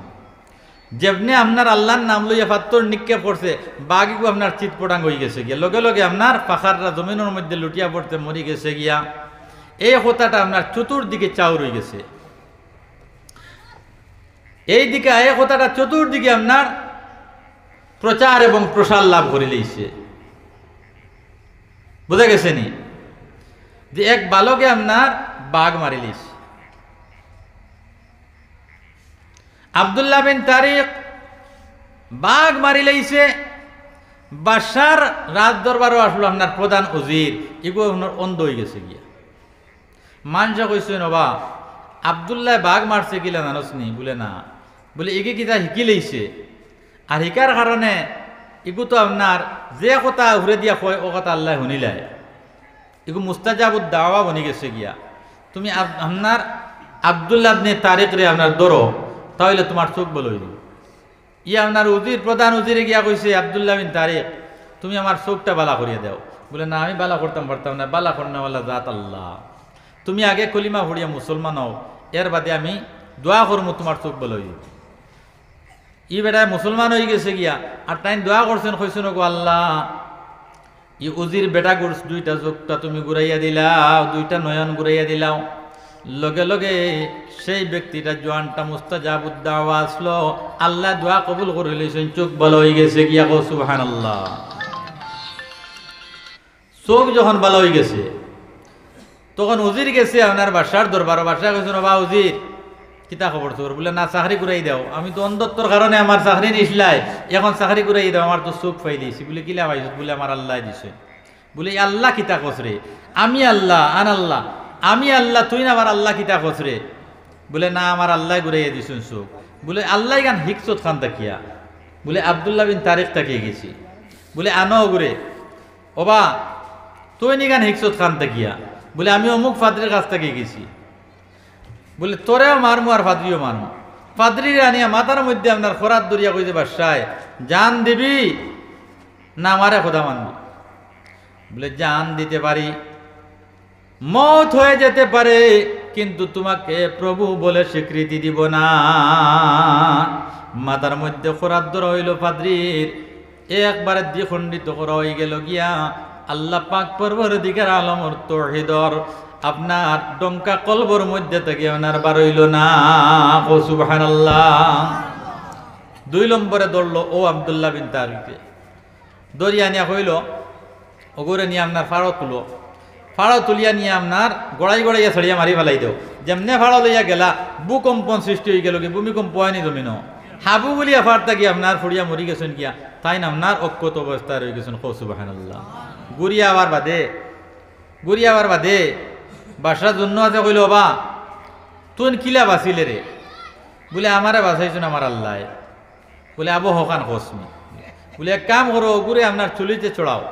যেমনি আপনার আল্লাহর নাম লইয়া পাত্তর নিক্ষেপ করছে বাঘিগু আপনার চিৎপটাং হয়ে গেছে গিয়া, লগে লগে আপনার পাখাররা জমিনের মধ্যে লুটিয়া পড়তে মরি গেছে গিয়া। এই কথাটা আপনার চতুর্দিকে চাউর হয়ে গেছে। এই দিকে এই কথাটা চতুর্দিকে আপনার প্রচার এবং প্রসার লাভ করে লইছে। বুঝা গেছে নি যে এক বালকে আপনার বাঘ মারি লইছে। আব্দুল্লাহ বিন তারিক বাঘ মারি লইছে। বাদশার রাজ দরবারও আসলো আপনার প্রধান উজির, এগুলো আপনার অন্ধ হয়ে গেছে গিয়া। মানুষ কইছে নবা আব্দুল্লাহ বাঘ মারছে কিলা জানোস নি? বলে না। বলে এগে কিতা শিকি লইছে, আর শিকার কারণে এগু তো আপনার যে কথা ঘুরে দিয়া কয় ও কথা আল্লাহ শুনিলাই, এগু মুস্তাজাবুদ দাওয়া বনি গেছে গিয়া। তুমি আপনার আব্দুল্লাহ ইবনে তারিক রে আপনার ধরো, তাহলে তোমার চোখ বলো। ই আপনার উজির প্রধান উজিরে গিয়া কইছে আব্দুল্লাহ বিন তারিক তুমি আমার চোখটা বালা করিয়া দাও। বলে না আমি বালা করতাম পারতাম না, বালা করনেওয়ালা জাত আল্লাহ। তুমি আগে কলিমা পড়িয়া মুসলমান হও, এর বাদে আমি দোয়া করবো তোমার চোখ বলো। ই বেটায় মুসলমান হয়ে গেছে গিয়া, আর তাই দোয়া করছেন কইছেন গো আল্লাহ ই উজির বেটা গুড় দুইটা চোখটা তুমি ঘুরাইয়া দিলাও, দুইটা নয়ন ঘুরাইয়া দিলাও। লগে লগে সেই ব্যক্তিটা জোয়ানটা মুস্তাজাবুদ দাওয়া আসলো, আল্লাহ দোয়া কবুল করে লইছেন, চোখ ভালো হয়ে গেছে গিয়া। কো সুবহানাল্লাহ। চোখ যখন ভালো হয়ে গেছে তখন উজির গেছে আপনার বাসার দরবার। বাসা গেছে বা উজির কিতা খবর তোর? বলে না চাকরি ঘুরাই দাও, আমি তো অন্ধত্বর কারণে আমার চাকরি নিসলাই, এখন চাকরি ঘুরাই দাও, আমার তো চোখ পাই দিয়েছি। বলে কিলা পাইছ? বলে আমার আল্লাহ দিছে। বলে আল্লাহ কিতা কসরে? আমি আল্লাহ আন আল্লাহ, আমি আল্লাহ তুই না আমার আল্লাহ কিতা কসরে? বলে না আমার আল্লাহ ঘুরাইয়া দিছেন চোখ। বলে আল্লাহ গান হিকসত খান তাকিয়া। বলে আব্দুল্লাহ বিন তারিক তাকিয়ে গেছি। বলে আনো ঘুরে ওবা তুই নি গান হিকসত খান তাকিয়া। বলে আমি অমুক ফাদরির কাছ থেকে গেছি। বলে তোরেও মারমু আর ফাদরিও মারমু। ফাদরির আনিয়া মাথার মধ্যে আপনার খরাত দরিয়া কইতে বাসায় জান দিবি না আমারে খোদা মানবি? বলে জান দিতে পারি, মত হয়ে যেতে পারে, কিন্তু তোমাকে প্রভু বলে স্বীকৃতি দিব না। মাথার মধ্যে খরাত ধরা হইল ফাদরির, একবারে দ্বিখণ্ডিত করা হয়ে গেল গিয়া। আল্লাহ পাক পরবর্তীকার আলমর তৌহিদর আপনার ডঙ্কা কলবর মধ্যে থেকে ওনার বার হইল না। ও সুবহানাল্লাহ। 2 নম্বরে ধরলো ও আব্দুল্লাহ বিন তারিককে, দরিয়া নিয়া হইল ওগুরে নিয়ে আপনার ফাড়ো তুলো। ফাড়ো তুলিয়া নিয়ে আপনার গড়াই গড়াইয়া ছড়িয়া মারি ফেলাই দেও। যেমনে ফাড়ো লইয়া গেলা ভূকম্পন সৃষ্টি হয়ে গেল, কি ভূমিকম্প হয়নি জমিন। হাবু বলিয়া ফাড়তা গিয়া আপনার ফুড়িয়া মরি গেছেন গিয়া, তাই না আপনার অক্ষত অবস্থায় রয়ে গেছেন। ও সুবহানাল্লাহ। গুড়িয়া আবার বাদে বাসার জন্য আছে কইল বা তুই কিলা বাঁচিলে রে? বলে আমারে বাঁচাইছেন আমার আল্লাহ। বলে আবু হকান কসমি। বলে এক কাম করো, ওগুরে আপনার চুলিতে চড়াও,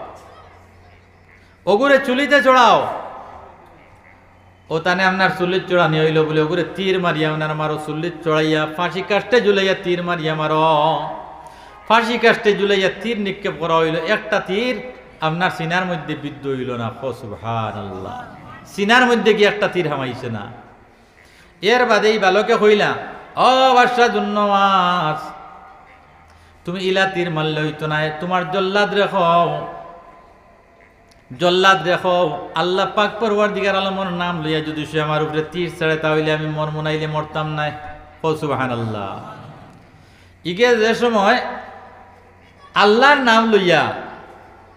ওগুরে চুলিতে চড়াও। ও তানে আপনার চুলির চড়ানি হইল। বলে ওগুরে তীর মারিয়া আপনার মারো, চুলির চড়াইয়া ফাঁসি কাস্টে ঝুলাইয়া তীর মারিয়া মারো। ফাঁসি কাস্টে ঝুলাইয়া তীর নিক্ষেপ করা হইল। একটা তীর আপনার সিনার মধ্যে বিদ্ধ হইল না। সুবহানাল্লাহ। সিনার মধ্যে কি একটা তীর হামাইছে না। এর বাদে এই বালকে হইলা ও বাদশা জুন্নওয়াজ তুমি ইলা তীর মারলে হইতো না, তোমার জল্লাদ রেখো। আল্লাহ পাক পরওয়ারদিগার আলমের নাম লইয়া যদি সে আমার উপরে তীর ছাড়ে তাহলে আমি মরমনাইলে মরতাম না। ও সুবহানাল্লাহ। ইগে যে সময় আল্লাহর নাম লইয়া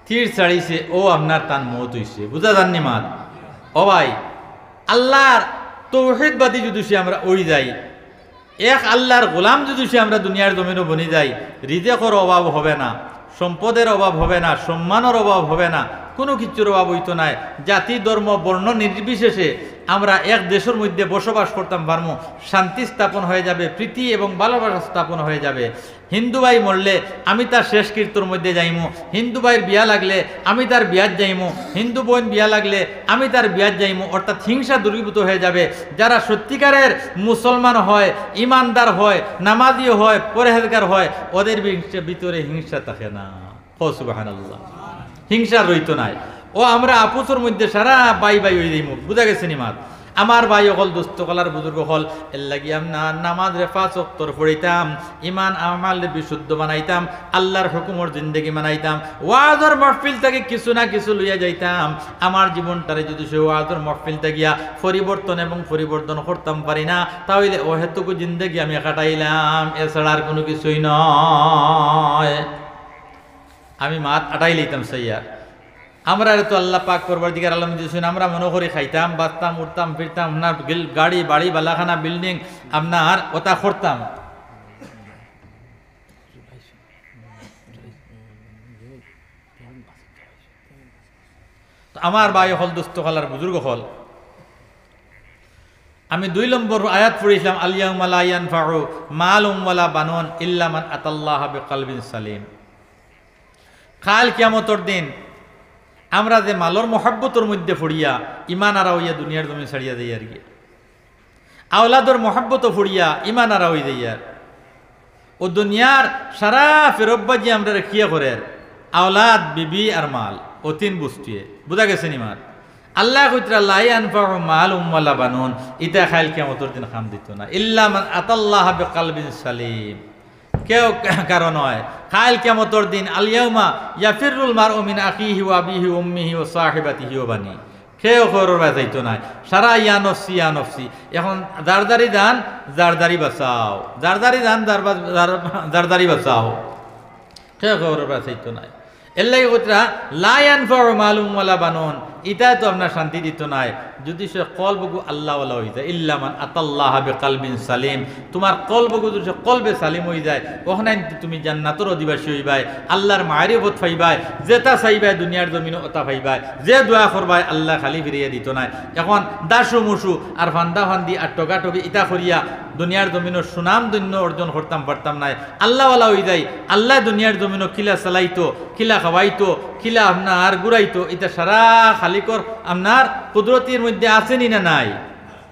তীর ছাড়িছে ও আপনার তান মত হইছে। বুঝা জাননি মাত? ও ভাই আল্লাহর তৌহিদবাদী যদি সে আমরা ওই যাই, এক আল্লাহর গোলাম যদি সে আমরা দুনিয়ার জমিনও বনি যাই, রিজেকের অভাব হবে না, সম্পদের অভাব হবে না, সম্মানের অভাব হবে না, কোনো কিছুর অভাব হইতো নাই। জাতি ধর্ম বর্ণ নির্বিশেষে আমরা এক দেশের মধ্যে বসবাস করতাম পারবো, শান্তি স্থাপন হয়ে যাবে, প্রীতি এবং ভালোবাসা স্থাপন হয়ে যাবে। হিন্দু ভাই মরলে আমি তার শেষ কীর্তর মধ্যে যাইমু, হিন্দু ভাইয়ের বিয়া লাগলে আমি তার বিয়াত যাইমু, হিন্দু বোন বিয়া লাগলে আমি তার বিয়াত যাইমু, অর্থাৎ হিংসা দূরীভূত হয়ে যাবে। যারা সত্যিকারের মুসলমান হয়, ইমানদার হয়, নামাজিও হয়, পরহেজগার হয়, ওদের ভিতরে হিংসা থাকে না। সুবহানাল্লাহ, হিংসা রইত নাই। ও আমরা আপুসের মধ্যে সারা বাই বাই হয়ে যাইমু, বুঝা গেছে নিমাত। আমার ভাই হল, দুস্থ কলার বুজুর্গ হল, এর লাগি আমরা নামাজ রে 5 ওয়াক্ত পড়িতাম, ইমান আমাল বিশুদ্ধ বানাইতাম, আল্লাহর হুকুমর জিন্দেগি বানাইতাম, ওয়াজর মাহফিল থেকে কিছু না কিছু লইয়া যাইতাম। আমার জীবনটারে যদি সে ওয়াজর মাহফিল গিয়া পরিবর্তন এবং পরিবর্তন করতাম পারি না, তাহলে ও হেতুকু জিন্দেগি আমি কাটাইলাম, এছাড়া আর কোনো কিছুই নয়। আমি মাত আটাই লইতাম সাইয়ার। আমরা তো আল্লাহ পাক পরবর্তীকার আলম দিয়েছেন, আমরা মনে করে খাইতাম, বাঁচতাম, উঠতাম, ফিরতাম, আপনার গাড়ি বাড়ি বালাখানা বিল্ডিং আপনার ওটা করতাম। আমার ভাই হল, দুস্থ হলার বুজুর্গ হল, আমি 2 নম্বর আয়াত পড়েছিলাম, আল-ইয়াউমা লা ইয়ানফাউ মালুন ওয়ালা বানুন ইল্লা মান আতাল্লাহা বিকলবিন সালিম। কাল কিয়ামতের দিন আমরা যে মালর মহাব্বতর মধ্যে পড়িয়া ইমান আরা হইয়া দুনিয়ার জমি ছাড়িয়া যাই আর কি, আওলাদর মহাব্বত পড়িয়া ইমান আরা হয়ে যাই আর ও দুনিয়ার সারা ফেরব্বাজি আমরা রেখিয়া করে আওলাদ, বিবি আর মাল, ও 3 বস্তুয়ে, বুঝা গেছে নিমার। আল্লাহ কইতরা লা ইয়ানফাউ মালুন ওয়ালা বানুন, ইতা কাল কিয়ামতের দিন কাম দিত না, ইল্লা মান আতাল্লাহা বিকলবিন সালিম। কেউ কারণ হয় কাল কিয়ামতের দিন, আল-ইয়াউমা ইয়াফিরুল মারউ মিন আখিহি ওয়া আবিহি ওয়া উম্মিহি ওয়া সাহিবাতিহি ওয়া বানি, কেউ খবর যাইতো না, সারা ইয়া নফসি ইয়া নফসি। এখন জারদারি দান জারদারি বাঁচাও, জারদারি দান জারদারি বাঁচাও, কেউ খবর যাইতো না। এর লাগে কইতরা লা ইয়ানফাউ মালুন ওয়ালা বানুন, ইটা তো আপনার শান্তি দিত নাই যদি সে কলবগু আল্লাহওয়ালা হয়ে যায়, ইল্লা মান আতাল্লাহা বিকলবিন সালিম। তোমার কলবগু যদি কলবে সালিম হয়ে যায়, ওখানে তুমি জান্নাতের অধিবাসী হইবাই, আল্লাহর মারিফত পাইবাই, যেটা চাইবাই দুনিয়ার জমিনে ওটা পাইবাই, যে দোয়া করবাই আল্লাহ খালি ফিরিয়ে দিত নাই। এখন দাসু মুসু আর ফান্দা ফান্দি আর টগাটগি ইটা করিয়া দুনিয়ার জমিনের সুনাম দন্য অর্জন করতাম পারতাম নাই। আল্লাহওয়ালা হয়ে যায়, আল্লাহ দুনিয়ার জমিনও কিলা চালাইতো, কিলা খাওয়াইতো, কিলা আপনার গুড়াইতো, এটা সারা খালিকর আপনার কুদরতির মধ্যে আসেনি না নাই?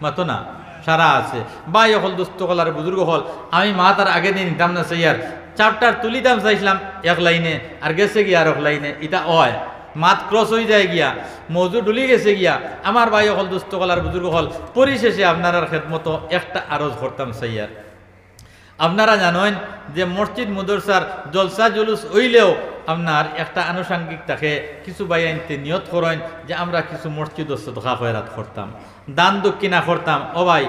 মাতো না, সারা আছে। ভাই হল, দুস্থ হলার বুজুর্গ হল, আমি মা তার আগে দিন নিতাম না চাইয়ার, চাপটার তুলিতাম চাইছিলাম 1 লাইনে, আর গেছে গিয়া আর 1 লাইনে, এটা হয় মাত ক্রস হয়ে যায় গিয়া, মৌজু ডুলি গেছে গিয়া। আমার ভাই হল, দুস্থ হলার বুজুর্গ হল, পরিশেষে আপনার খেদমতো একটা আরজ করতাম চাইয়ার। আপনারা জানেন যে মসজিদ মুদরসার জলসা জুলুস হইলেও আপনার একটা আনুষঙ্গিক থাকে, কিছু ভাই আনতে নিয়ত করেন যে আমরা কিছু মসজিদ ও সদকা খয়রাত করতাম, দান দক্ষিণা করতাম। ও ভাই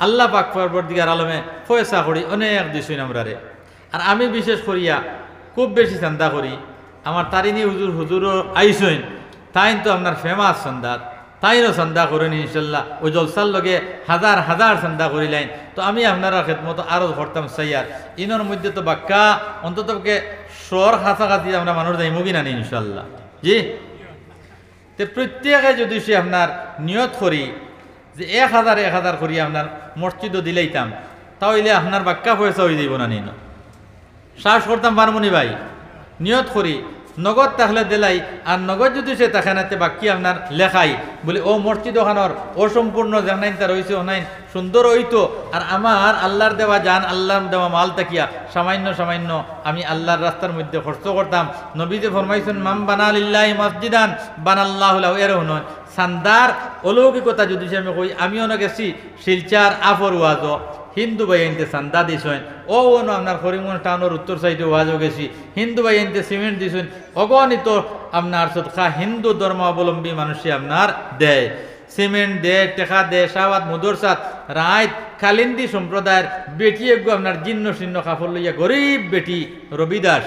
আল্লাহ পাক পরবর্তীকার আলমে পয়সা করি অনেক দিছুন আমরা রে। আর আমি বিশেষ করিয়া খুব বেশি চান্দা করি। আমার তারিনী হুজুরও আইসইন, তাই তো আপনার ফেমাস সন্দাত, তাইরও চান্দা করেন ইনশাল্লাহ। ওই জলসার লগে হাজার হাজার চান্দা করিলেন। তো আমি আপনারা খেদমতো আরও করতাম চাইয়ার, ইনোর মধ্যে তো বাক্কা অন্ততকে শহর কাছাকাছি আমরা মানুষ যাইমু কিনা নি ইনশাল্লাহ। জি, তো প্রত্যেকে যদি সে আপনার নিয়ত করি যে 1000 করি আপনার মসজিদও দিলেইতাম, তাহলে আপনার বাক্কা পয়সা হয়ে যাইব না নিন, সাহস করতাম পারমনি ভাই। নিয়ত করি নগদ তাহলে দিলাই, আর নগদ যদি সে তাখানাতে বাকি আপনার লেখাই বলে ও মসজিদ ওখানোর অসম্পূর্ণ জানাইন তার হয়েছে ওনাইন সুন্দর হইতো, আর আমার আল্লাহর দেওয়া জান, আল্লাহর দেওয়া মাল তাকিয়া সামান্য সামান্য আমি আল্লাহর রাস্তার মধ্যে খরচ করতাম। নবীতে ফরমাইছেন মাম বানা লিল্লাহি মসজিদান বানাল্লাহু লাহু, এর হন সান্দার অলৌকিকতা যদি আমি কই। আমিও না গেছি শিলচার আফর ওয়াজ, হিন্দু ভাই আনতে চান্দা দিছেন, ও আপনার হরিমন টাউনের উত্তর সাইডে ওয়াজও গেছি, হিন্দু ভাই আনতে সিমেন্ট দিছেন, অগণিত আপনার সদকা হিন্দু ধর্মাবলম্বী মানুষে আপনার দেয়, সিমেন্ট দেয়, টেকা দেয়। শাহবাদ মুদরসাত রায় কালিন্দি সম্প্রদায়ের বেটি এগো আপনার জিন্ন শীর্ণ কাপড় লইয়া গরিব বেটি রবিদাস,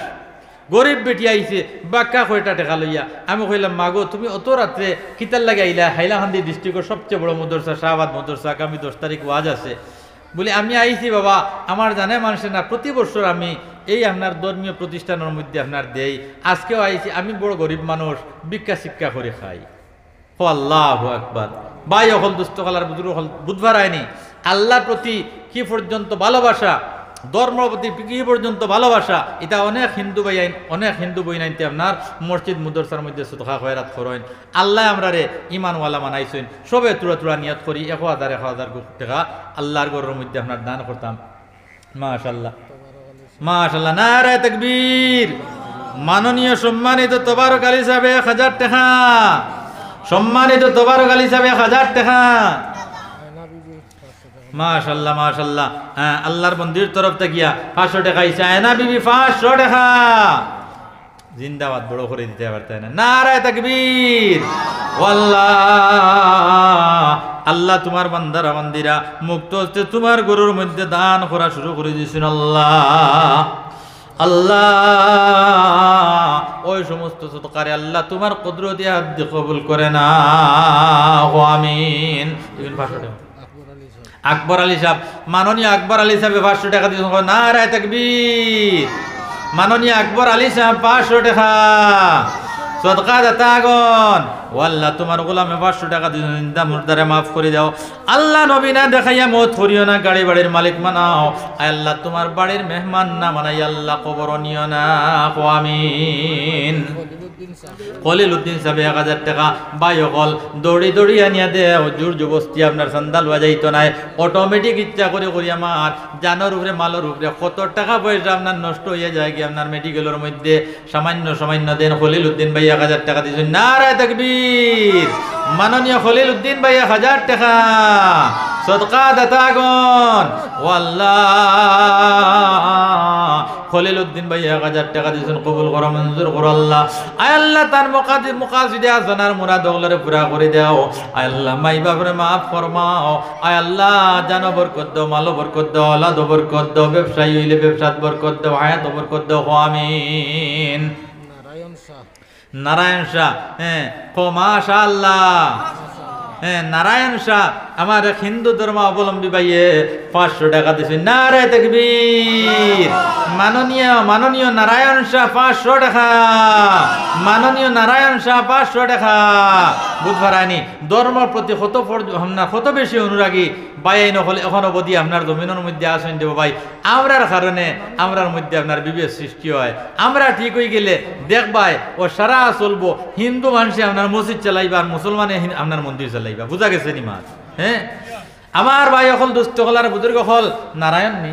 গরিব বেটি আইছে বাক্কা কয়টা টেকা লইয়া। আমি কইলাম মাগো তুমি অত রাত্রে কিতার লাগে আইলা? হাইলাকান্দি ডিস্ট্রিক্টের সবচেয়ে বড় মুদরসা শাহবাদ মুদরসা, আগামী 10 তারিখ ওয়াজ আছে। বলে আমি আইছি বাবা, আমার জানে মানুষের না প্রতি বছর আমি এই আপনার ধর্মীয় প্রতিষ্ঠানের মধ্যে আপনার দেই, আজকেও আইছি, আমি বড় গরিব মানুষ, ভিক্ষা শিক্ষা করে খাই। ও আল্লাহু আকবার, ভাই অকল দুস্থ কালার বুজুর্গ হল বুধবার আইনি আল্লাহর প্রতি কি পর্যন্ত ভালোবাসা, ধর্মের প্রতি কি পর্যন্ত ভালোবাসা, এটা অনেক হিন্দু ভাই আইন, অনেক হিন্দু বই নাইতে আপনার মসজিদ মুদরসার মধ্যে সুতখা খয়রাত করেন। আল্লাহ আমরা রে ইমানওয়ালা মানাইছেন, সবে তুরা তুরা নিয়ত করি 1000 টাকা আল্লাহর ঘরের মধ্যে আপনার দান করতাম। মাশাআল্লাহ মাশাআল্লাহ, নারায়ে তাকবীর। মাননীয় সম্মানিত তোবারক আলী সাহেব 1000 টাকা, সম্মানিত তোবারক আলী সাহেব 1000 টাকা। মাশাআল্লাহ মাশাআল্লাহ, হ্যাঁ আল্লাহর বন্দির তরফ থেকে 500 টাকা আইছে। আয়না বিবি 500 টাকা, জিন্দাবাদ, বড় করে দিতে পারতেন না। নারায়ে তাকবীর। ওয়াল্লাহ, আল্লাহ তোমার বান্দারা বান্দিরা মুক্ত হচ্ছে তোমার গরুর মধ্যে দান করা শুরু করে দিয়েছেন। আল্লাহ আল্লাহ, ওই সমস্ত সদকারে আল্লাহ তোমার কুদরতি হাত দিয়ে কবুল করে না। আমিন। আকবর আলী সাহেব, মাননীয় আকবর আলী সাহেব 500 টাকা দিয়েছেন। নারায়ে তাকবীর। মাননীয় আকবর আলী সাহেব 500 টাকা সদকা দাতাগণ। ও আল্লাহ তোমার গোলামে 500 টাকা দিয়েছেন, জিন্দা মুর্দারে মাফ করে দাও। আল্লাহ নবী না দেখাইয়া মত করিও না, গাড়ি বাড়ির মালিক মানাও। আয় আল্লাহ তোমার বাড়ির মেহমান না মানাই আল্লাহ কবর নিও না। আমিন। খলিল উদ্দিন সাহেব 1000 টাকা। ভাই অকল দৌড়ি দৌড়ি আনিয়া দে, জোর জবস্তি আপনার সান্দাল বাজাইত নাই, অটোমেটিক ইচ্ছা করে করি আমার জানোর উপরে মালের উপরে কত টাকা পয়সা আপনার নষ্ট হয়ে যায় কি আপনার মেডিকেলের মধ্যে সামান্য সামান্য দেন। খলিল উদ্দিন ভাই 1000 টাকা দিয়েছেন। নারায়ে তাকবীর। মাননীয় খলিল উদ্দিন ভাই 1000 টাকা সদকা দাতাগণ। ওয়াল্লাহ, খলিল উদ্দিন ভাই 1000 টাকা দিয়েছেন, কবুল করো, মঞ্জুর করো। আল্লাহ আয় আল্লাহ তার মুকাসিদে হাসানার মুরাদ ওগুলোরে পুরা করে দাও। আয় আল্লাহ মাই বাপরে মাফ ফরমাও। আয় আল্লাহ জানো বরকত দাও, মালো বরকত দাও, আলাদা বরকত দাও, ব্যবসায়ী হইলে ব্যবসাত বরকত দাও, হায়াত বরকত দাও। আমিন। নারায়ণ শাহ, হ্যাঁ মাশাআল্লাহ, হ্যাঁ নারায়ণ শাহ আমার এক হিন্দু ধর্ম অবলম্বী ভাইয়ে 500 টাকা দিয়েছে। নারায়ে তাকবীর। মাননীয় নারায়ণ শাহ 500 টাকা, মাননীয় নারায়ণ শাহ 500 টাকা। বুধবার আইনি ধর্মের প্রতি কত বেশি অনুরাগী ভাই আইন হলে এখন অবধি আপনার জমিনের মধ্যে আসেন দেব ভাই। আমরার কারণে আমরার মধ্যে আপনার বিভেদ সৃষ্টি হয়। আমরা ঠিক হয়ে গেলে দেখবাই ও সারা চলবো, হিন্দু মানুষে আপনার মসজিদ চালাইবা আর মুসলমানে আপনার মন্দির চালাইবা। বুঝা গেছে নি মাছ? হ্যাঁ আমার ভাই অকল দুস্থ হল আর বুজুর্গ হল নারায়ণ নি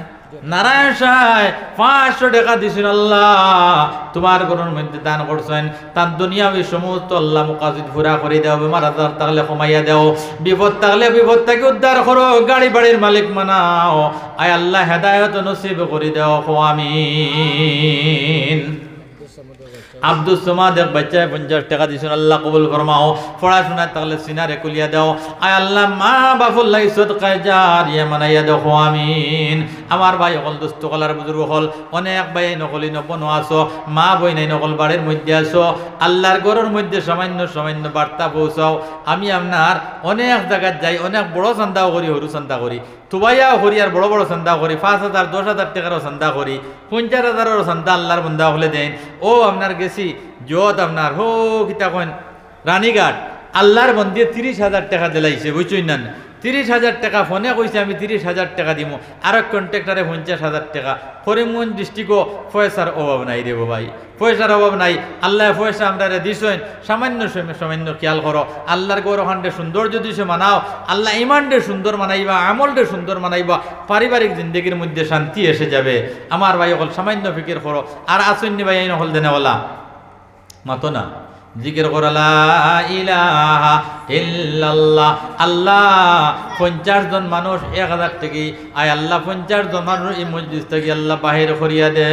নারায়ণ সাহেব 500 টাকা দিয়েছেন। আল্লাহ তোমার ঘরের মধ্যে দান করছেন, তার দুনিয়াবি সমস্ত আল্লাহ মুকাসিদ পুরা করে দাও। বেমার আজার থাকলে কমাইয়া দাও, বিপদ থাকলে বিপদ থেকে উদ্ধার করো, গাড়ি বাড়ির মালিক মানাও। আয় আল্লাহ হেদায়েত নসিব করে দাও। আমিন। আব্দুল সমাদ এক বাচ্চায় 50 টাকা দিয়েছেন। আল্লাহ কবুল ফরমাও। পড়াশোনা থাকলে সিনারে কুলিয়া দাও। আয় আল্লাহ মা বাপুর লাই সদকায়ে জারিয়া মানাইয়া দাও। আমিন। আমার ভাই অকল দুস্থ কলার বুজুর্গ হল অনেক ভাই নকলি নবনো আসো, মা বই নাই নকল বাড়ির মধ্যে আসো, আল্লাহর ঘরের মধ্যে সামান্য সামান্য বার্তা পৌঁছাও। আমি আপনার অনেক জায়গায় যাই, অনেক বড় চান্দাও করি, সরু চান্দা করি, তুবাইয়াও করি আর বড় বড় চান্দা করি। 5000 10,000 টাকারও চান্দা করি, 50,000 চান্দা আল্লাহর বন্দা হলে দেন। ও আপনার গেছি যত আপনার হো কিতা কন রানীঘাট আল্লাহর বন্দে 30,000 টাকা দিলাইছে, বুঝছই না? 30,000 টাকা ফোনে কইছে আমি 30,000 টাকা দিব, আর এক কন্ট্রাক্টরে 50,000 টাকা। করিমগঞ্জ ডিস্ট্রিক্টও পয়সার অভাব নাই রে ভাই, পয়সার অভাব নাই। আল্লাহ পয়সা আমরা দিছেন, সামান্য সামান্য খেয়াল করো। আল্লাহর গৌরখান্ডে সৌন্দর্য দিছে মানাও। আল্লাহ ইমানডে সুন্দর মানাইবা, আমলডে সুন্দর মানাইবা, পারিবারিক জিন্দগির মধ্যে শান্তি এসে যাবে। আমার ভাই অকল সামান্য ফিকির করো। আর আসন্নি ভাই এই নকল দেনেওয়ালা মাতো না, জিকির করো লা ইলাহা ইল্লাল্লাহ। আল্লাহ 50 জন মানুষ 1000 টাকা। আয় আল্লাহ 50 জন মানুষ এই মসজিদ থেকে আল্লাহ বাহির করিয়া দে।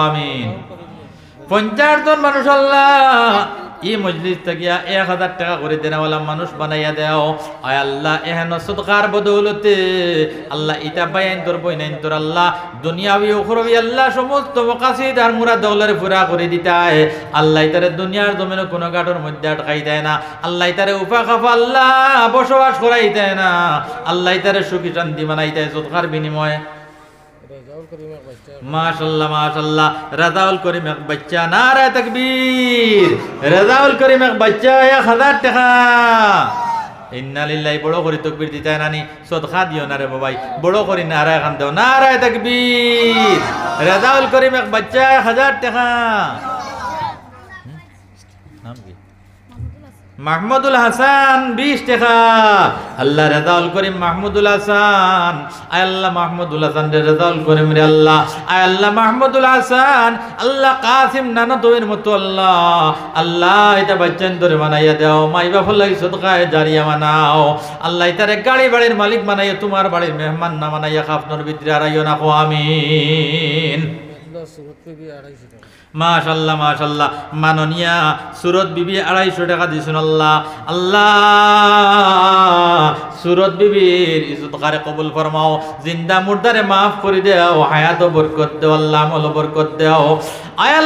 আমিন। 50 জন মানুষ আল্লাহ এই মজলিস থেকে 1000 টাকা করে দেনাওয়ালা মানুষ বানাইয়া দেও। আয় আল্লাহ এহেন সদকার বদৌলতে আল্লাহ ইটা বাইন তোর বইনাইন তোর আল্লাহ দুনিয়াবি উখরবি আল্লাহ সমস্ত মাকাসিদ আর মুরাদ দৌলারে পুরা করে দিতায়। আল্লাহ ইতারে দুনিয়ার জমিনে কোনো গাঁটর মধ্যে আটকাই দেয় না। আল্লাহ ইতারে উপা খাফা আল্লাহ বসবাস করাই দেয় না। আল্লাহ ইতারে সুখী শান্তি বানাই দেয় সদকার বিনিময়ে। মাশাআল্লাহ মাশাআল্লাহ রাজাউল করিম এক বাচ্চা নারে তাকবীর রাজাউল করিম এক বাচ্চা 1000 টাকা ইন্না লিল্লাহি বড় করে তাকবীর দিতে নানি সদকা দিও না রে বাবাই বড় করে নারা খান দাও নারে তাকবীর রাজাউল করিম এক বাচ্চা 1000 টাকা নাম কি মাহমুদুল হাসান 20 টাকা আল্লাহ রাজাউল করিম মাহমুদুল হাসান আয় আল্লাহ মাহমুদুল হাসান রাজাউল করিম রে আল্লাহ আয় আল্লাহ মাহমুদুল হাসান আল্লাহ কাসিম নানা তোর মতো আল্লাহ আল্লাহ এটা বাচ্চান ধরে বানাইয়া দাও মাই বাবা লাগি সদকায়ে জারিয়া বানাও আল্লাহ এটারে গাড়ি বাড়ির মালিক বানাইয়া তোমার বাড়ির মেহমান না বানাইয়া খাফনর ভিতরে আরাইও না কো আমিন মাশাআল্লাহ মাশাআল্লাহ মাননীয়া সুরত বিবি 250 টাকা দিছেন আল্লাহ আল্লাহ সুরত বিবির ইজ্জত করে কবুল ফরমাও জিন্দা মুর্দারে maaf করে দাও হায়াত বরকত দাও আল্লাহ আমল বরকত দাও আয়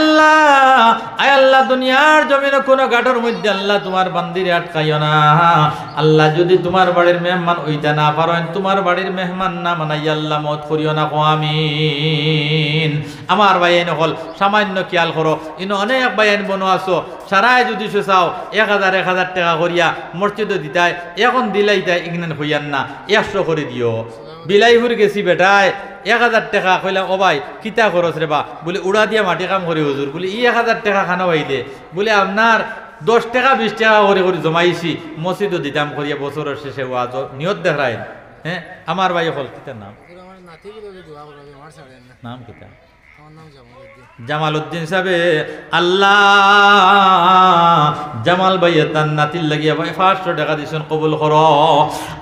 আল্লাহ দুনিয়ার জমিনে কোন গাটার মধ্যে আল্লাহ তোমার বান্দিরে আটকাইও না আল্লাহ যদি তোমার বাড়ির মেহমান হইতা না পারেন তোমার বাড়ির মেহমান না মানাইয়া আল্লাহ মত করিও না কো আমিন আমার ভাই নকল সামান্য খেয়াল করো ইনো অনেক বাইন বনো আছো সারাই যদি চাও 1000 টাকা করিয়া মসজিদে দিতাই এখন দিলাইতাই ইগনান হইয়ান না 100 করে দিও বিলাইপুর গেছি বেটায় 1000 টাকা কইলাম ও ভাই কিতা খরচ রে বা বলে উড়া দিয়া মাটি কাম করি হুজুর বলে 1000 টাকা খানা পাইলে বলে আপনার 10 টাকা 20 টাকা করে করে জমাইছি মসজিদও দিতাম করিয়া বছরের শেষে ওয়াজ নিয়ত দেখায় হ্যাঁ আমার ভাই হল কিতা নাম নাম কিতা জামালউদ্দিন সাহেবে আল্লাহ জামাল ভাই তার নাতির লাগিয়া ভাই 500 টাকা দিছেন কবুল করো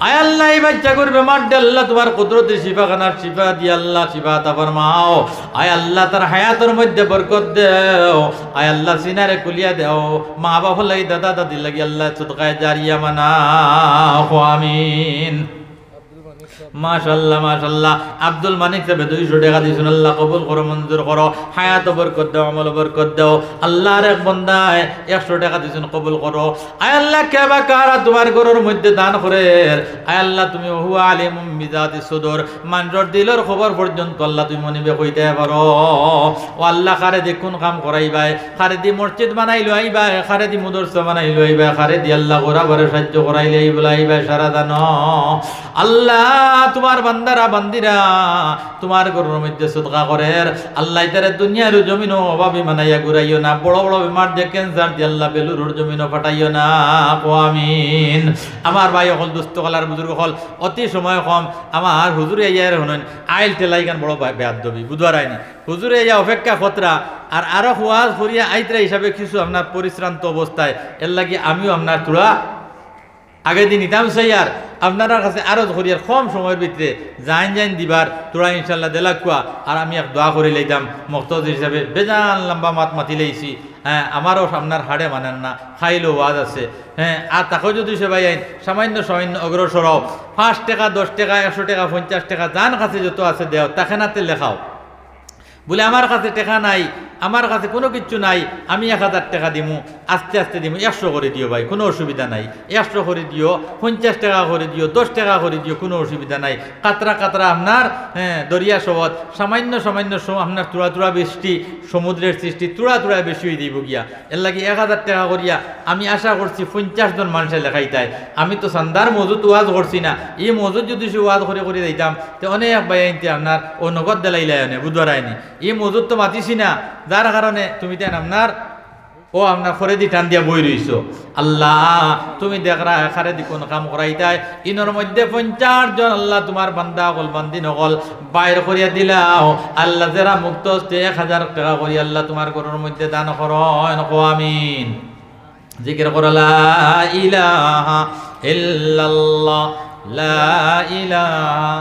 আয় আল্লাহ এই বাচ্চা করবে মারদে আল্লাহ তোমার কুদরতে শিফা খানার শিফা দি আল্লাহ শিফা তা ফরমাও আয় আল্লাহ তার হায়াতের মধ্যে বরকত দাও আয় আল্লাহ সিনারে কুলিয়া দাও মা বাবা লাগি দাদা দাদির লাগি আল্লাহ সদকায়ে জারিয়া বানাও আমিন মাশাআল্লাহ মাশাআল্লাহ আব্দুল মানিক সাহেব 200 টাকা দিছেন আল্লাহ কবুল করো মঞ্জুর করো হায়াত বরকত দাও আমল বরকত দাও আল্লাহর এক বান্দায় 100 টাকা দিছেন কবুল করো আয় আল্লাহ কেবা কারা তোমার ঘরের মধ্যে দান করে আয় আল্লাহ তুমি হুয়া আলিমুম বিজাতি সুদুর মানুষের দিলের খবর পর্যন্ত আল্লাহ তুমি মনিবে কইতে পারো ও আল্লাহ কারে দেখুন কাম করাইবাই কারে দি মসজিদ বানাই লইবাই কারে দি মাদ্রাসা বানাই লইবাই কারে দি আল্লাহ গোরা বরে সাহায্য করাইলেই বলাইবাই সারা জানো আল্লাহ তোমার বান্দারা বান্দিরা তোমার ঘরের মধ্যে সদকা করে আল্লাহ তারে দুনিয়ার জমিনও অভাবী বানাইয়া ঘুরাইও না বড় বড় বিমার যে ক্যান্সার দিয়ে আল্লাহ বেলুরুর জমিনও ফাটাইও না আমিন আমার ভাই হল দুস্থ কলার বুজুর্গ হল অতি সময় কম আমার হুজুরে ইয়ার হন আইল টেলাই গান বড় বেয়াদবি বুধবার আইনি হুজুরে ইয়া অপেক্ষা খতরা আর আরো ওয়াজ করিয়া আইতরা হিসাবে কিছু আপনার পরিশ্রান্ত অবস্থায় এর লাগি আমিও আপনার তোরা আগে দিন নিতাম সাইয়ার আপনার কাছে আরো করিয়ার কম সময়ের ভিতরে জাইন দিবার তোরা ইনশাল্লাহ দেলা কুয়া আর আমি এক দোয়া করে লইতাম মক্তজ হিসাবে বেজান লম্বা মাতি লইছি হ্যাঁ আমারও আপনার হাড়ে মানেন না খাইলো ওয়াজ আছে হ্যাঁ আর তাকেও যদি সেবাই আইন সামান্য অগ্রসর 5 টাকা 10 টাকা 100 টাকা 50 টাকা যান কাছে যত আছে দেও তাকে নাতে লেখাও বলে আমার কাছে টাকা নাই আমার কাছে কোনো কিছু নাই আমি 1000 টাকা দিমু আস্তে আস্তে দিমু 100 করে দিও ভাই কোনো অসুবিধা নাই 100 করে দিও 50 টাকা করে দিও 10 টাকা করে দিও কোনো অসুবিধা নাই কাতরা কাতরা আপনার হ্যাঁ দরিয়া সবত সামান্য আপনার তুড়া বৃষ্টি সমুদ্রের সৃষ্টি তুড়া বেশি হয়ে দিব গিয়া এর লাগে 1000 টাকা করিয়া আমি আশা করছি 50 জন মানুষের লেখাইতাই আমি তো সান্দার মজুদ ওয়াজ করছি না এই মজুদ যদি সে ওয়াজ করে দিতাম তো অনেক ভাই আইনতে আপনার ও নগদ দেলাইলাই আনে বুধবার আইনি এই মজুদ তো মাতিছি না যার কারণে তুমি তেন আপনার আপনার খরেদি টান দিয়া বই রইছো আল্লাহ তুমি দেখরা খারেদি কোন কাম করাইতাই ইনর মধ্যে 50 জন আল্লাহ তোমার বান্দা হল বান্দি নকল বাইর করিয়া দিলাও আল্লাহ যারা মুক্ত হচ্ছে 1000 টাকা করি আল্লাহ তোমার ঘরের মধ্যে দান করো আমিন জিকির করো লা ইলাহা ইল্লাল্লাহ লা ইলাহা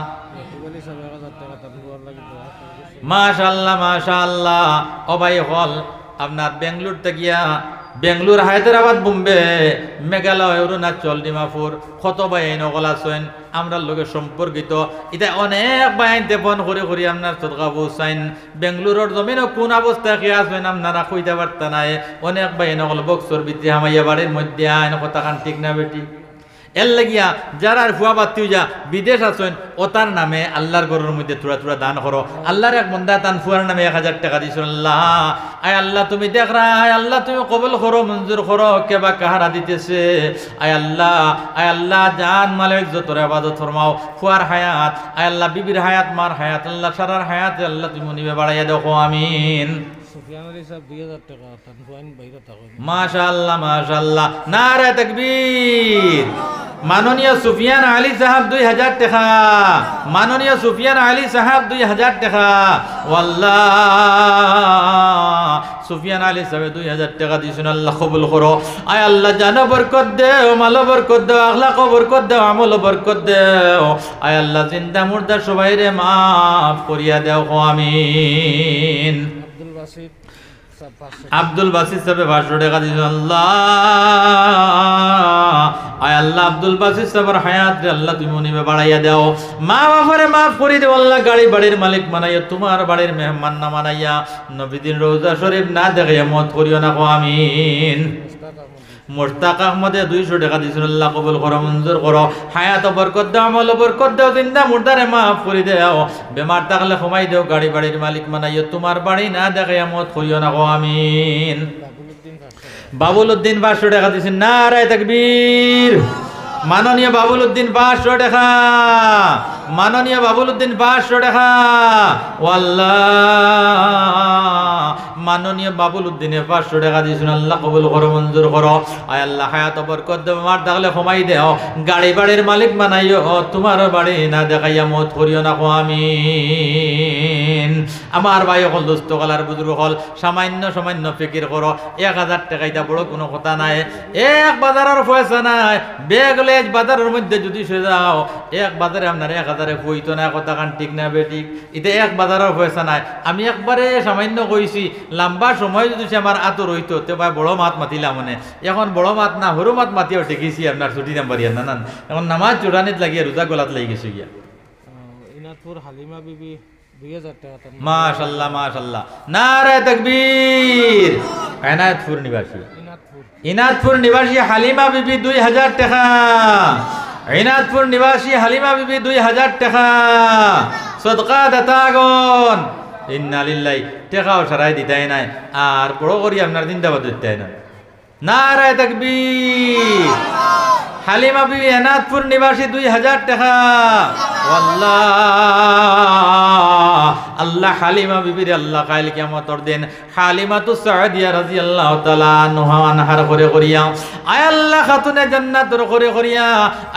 মাশাআল্লাহ মাশাআল্লাহ ও ভাই হল আপনার বেঙ্গলুর থেকে বেঙ্গলুর হায়দ্রাবাদ বোম্বে মেঘালয় অরুণাচল ডিমাপুর কত ভাই নকল আছেন আমরা লোকের সম্পর্কিত এটা অনেক বাইনতে ফোন করে আপনার সদকা পৌঁছাইন বেঙ্গলুরের জমিনও কোন অবস্থা কি আসবেন আপনারা কইতে পারতেন নাই অনেক ভাই নকল বক্সর ভিতরে হামাইয়া বাড়ির মধ্যে আইন কথা খান ঠিক না বেটি এর লাগিয়া যারা ফুয়া বাতি যা বিদেশ আছেন ও তার নামে আল্লাহর ঘরের মধ্যে থোড়া থোড়া দান করো। আল্লাহর এক বন্দা তান ফুয়ার নামে 1000 টাকা দিয়েছেন। আল্লাহ আয় আল্লাহ তুমি দেখ রা, আয় আল্লাহ তুমি কবুল করো, মঞ্জুর করো, কেবা কাহারা দিতেছে। আয় আল্লাহ জান মালিক যতর ইবাদত ফরমাও, ফুয়ার হায়াত, আয় আল্লাহ বিবির হায়াত, মার হায়াত, আল্লাহ সারার হায়াত আল্লাহ তুমি নিবে বাড়াইয়া দেখো, আমিন। সুফিয়ান আলী সাহেব 2000 টাকা তানফুয়াইন বাইরে থাকেন। মাশাআল্লাহ মাশাআল্লাহ, নারে তাকবীর। মাননীয় সুফিয়ান আলী সাহেব 2000 টাকা, মাননীয় সুফিয়ান আলী সাহেব 2000 টাকা। ওয়াল্লাহ সুফিয়ান আলী সাহেব 2000 টাকা দিয়েছেন। আল্লাহ কবুল করো। আয় আল্লাহ জানো বরকত দেও, মাল বরকত দেও, আখলাক বরকত দেও, আমল বরকত দেও। আয় আল্লাহ জিন্দা মুর্দা সবাইরে মাফ করিয়া দেও, আমিন। আব্দুল বাসিত আব্দুল বাসিত সাহেব 500 টাকা দিয়েছেন। আল্লাহ আয় আল্লাহ আব্দুল বাসিত সাহেবের হায়াত রে আল্লাহ তুমি নিবে বাড়াইয়া দাও, মা বাবারে মাফ করে দেও আল্লাহ, গাড়ি বাড়ির মালিক বানাইয়া, তোমার বাড়ির মেহমান না বানাইয়া, নবীদিন রোজা শরীফ না দেখাইয়া মত করিও না, আমিন। মুশতাক আহমদে 200 টাকা দিয়েছেন। আল্লাহ কবুল করো, মঞ্জুর করো, হায়াত বরকত দাও, আমল বরকত দাও, জিন্দা মুর্দারে মাফ করে দাও, বেমার থাকলে কমাই দাও, গাড়ি বাড়ির মালিক বানাইয়া, তোমার বাড়ি না দেখাইয়া মত করিও না, আমিন। বাবুল উদ্দিন 500 টাকা দিয়েছেন। নারায়ে তাকবীর। মাননীয় বাবুল উদ্দিন 500 টাকা, মাননীয় বাবুল উদ্দিন 500 টাকা। ওয়াল্লাহ মাননীয় বাবুল উদ্দিনে 500 টাকা দিয়েছেন। আল্লাহ কবুল করো, মঞ্জুর করো। আয় আল্লাহ হায়াত বরকত দাও, মার থাকলে কমাই দেও, গাড়ি বাড়ির মালিক বানাইও, তোমার বাড়ি না দেখাইয়া মত করিও না, আমিন। আমার ভাই হল, দোস্ত কলার বুজুর্গ হল, সামান্য সামান্য ফিকির করো। 1000 টাকা এটা বড় কোনো কথা নাই, এক বাজারের পয়সা নাই, বেগ লেজ বাজারের মধ্যে যদি সে যাও, এক বাজারে আপনার 1000-এ কইতো না, কথা কান ঠিক না বেঠিক, এটা এক বাজারের পয়সা নাই। আমি একবারে সামান্য কইছি, লম্বা সময় যদি সে আমার আতর হইতো তো ভাই বড় মাত মাতিলাম, মানে এখন বড় মাত না সরু মাত মাতিও ঠেকেছি আপনার ছুটি নাম্বার না না, এখন নামাজ চূড়ানিত লাগিয়ে রোজা গলাত লাগি গেছে গিয়া। ইনাদপুর হালিমা বিবি 2000 টাকা। মাশাআল্লাহ মাশাআল্লাহ, নারায়ে তাকবীর। এনায়েতপুর নিবাসী, ইনাদপুর নিবাসী হালিমা বিবি 2000 টাকা। ইনাদপুর নিবাসী হালিমা বিবি 2000 টাকা। সদকা দাতাগণ, ইন্না লিল্লাহি, টাকাও সারাই দিতাই নাই, আর বড় করি আপনার জিন্দাবাদ দিতাই না। নারায়ে তাকবীর। হালিমা বিবি এনাদপুর নিবাসী 2000 টাকা। আল্লাহ আল্লাহ হালিমা বিবির আল্লাহ কাইল কিয়ামতের দিন হালিমাতুস সাদিয়া রাদিয়াল্লাহু তাআলা আনহার করে করিয়া, আয় আল্লাহ খাতুনে জান্নাতের করে করিয়া,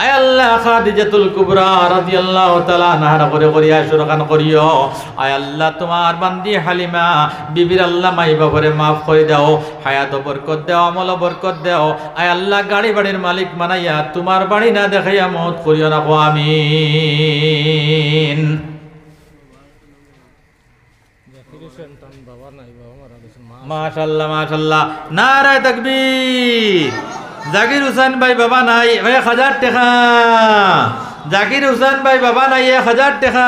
আয় আল্লাহ খাদিজাতুল কুবরা রাদিয়াল্লাহু তাআলা আনহার করে করিয়া সুরকান করিও। আয় আল্লাহ তোমার বান্দি হালিমা বিবির আল্লাহ মাই বাবারে মাফ করে দাও, হায়াত বরকত দাও, আমল বরকত দাও। আয় আল্লাহ গাড়ি বাড়ির মালিক বানাইয়া, তোমার বাড়ি না দেখাইয়া মত করিও না, আমিন। মাশাআল্লাহ মাশাআল্লাহ, নারায়ে তাকবীর। জাকির হোসেন ভাই বাবা নাই, 1000 টাকা। জাকির হোসেন ভাই বাবা নাই, 1000 টাকা।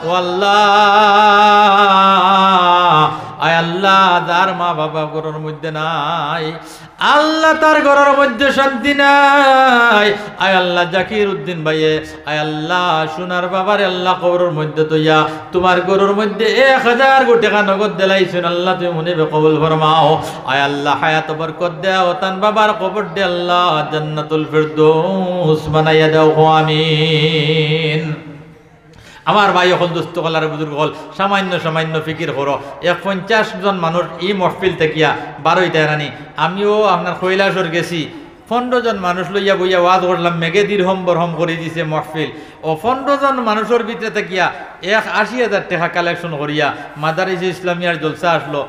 ওয়াল্লাহ আয় আল্লাহ যার মা বাবা ঘরের মধ্যে নাই, আল্লাহ তার ঘরের মধ্যে শান্তি নাই। আয় আল্লাহ জাকির উদ্দিন ভাইয়ে, আয় আল্লাহ সোনার বাবার আল্লাহ কবরের মধ্যে তৈয়া, তোমার ঘরের মধ্যে 1000 টাকা নগদ দিলাইছেন। আল্লাহ তুমি মনে কবুল ফরমাও। আয় আল্লাহ হায়াত বরকত দাও, তান বাবার কবর দে আল্লাহ জান্নাতুল ফিরদৌস বানাইয়া দাও, আমিন। আমার ভাই হল, দুস্থ কলার বুজুর্গ হল, সামান্য সামান্য ফিকির করো। 50 জন মানুষ এই মহফিল থেকিয়া 12টা রানি, আমিও আপনার কৈলাসর গেছি, 15 জন মানুষ লইয়া বইয়া ওয়াজ করলাম, মেঘে দিরহম বরহম করে দিছে মহফিল। ও 15 জন মানুষের ভিতরে থেকিয়া 80,000 টাকা কালেকশন করিয়া মাদারিস ইসলামিয়ার জলসা আসলো,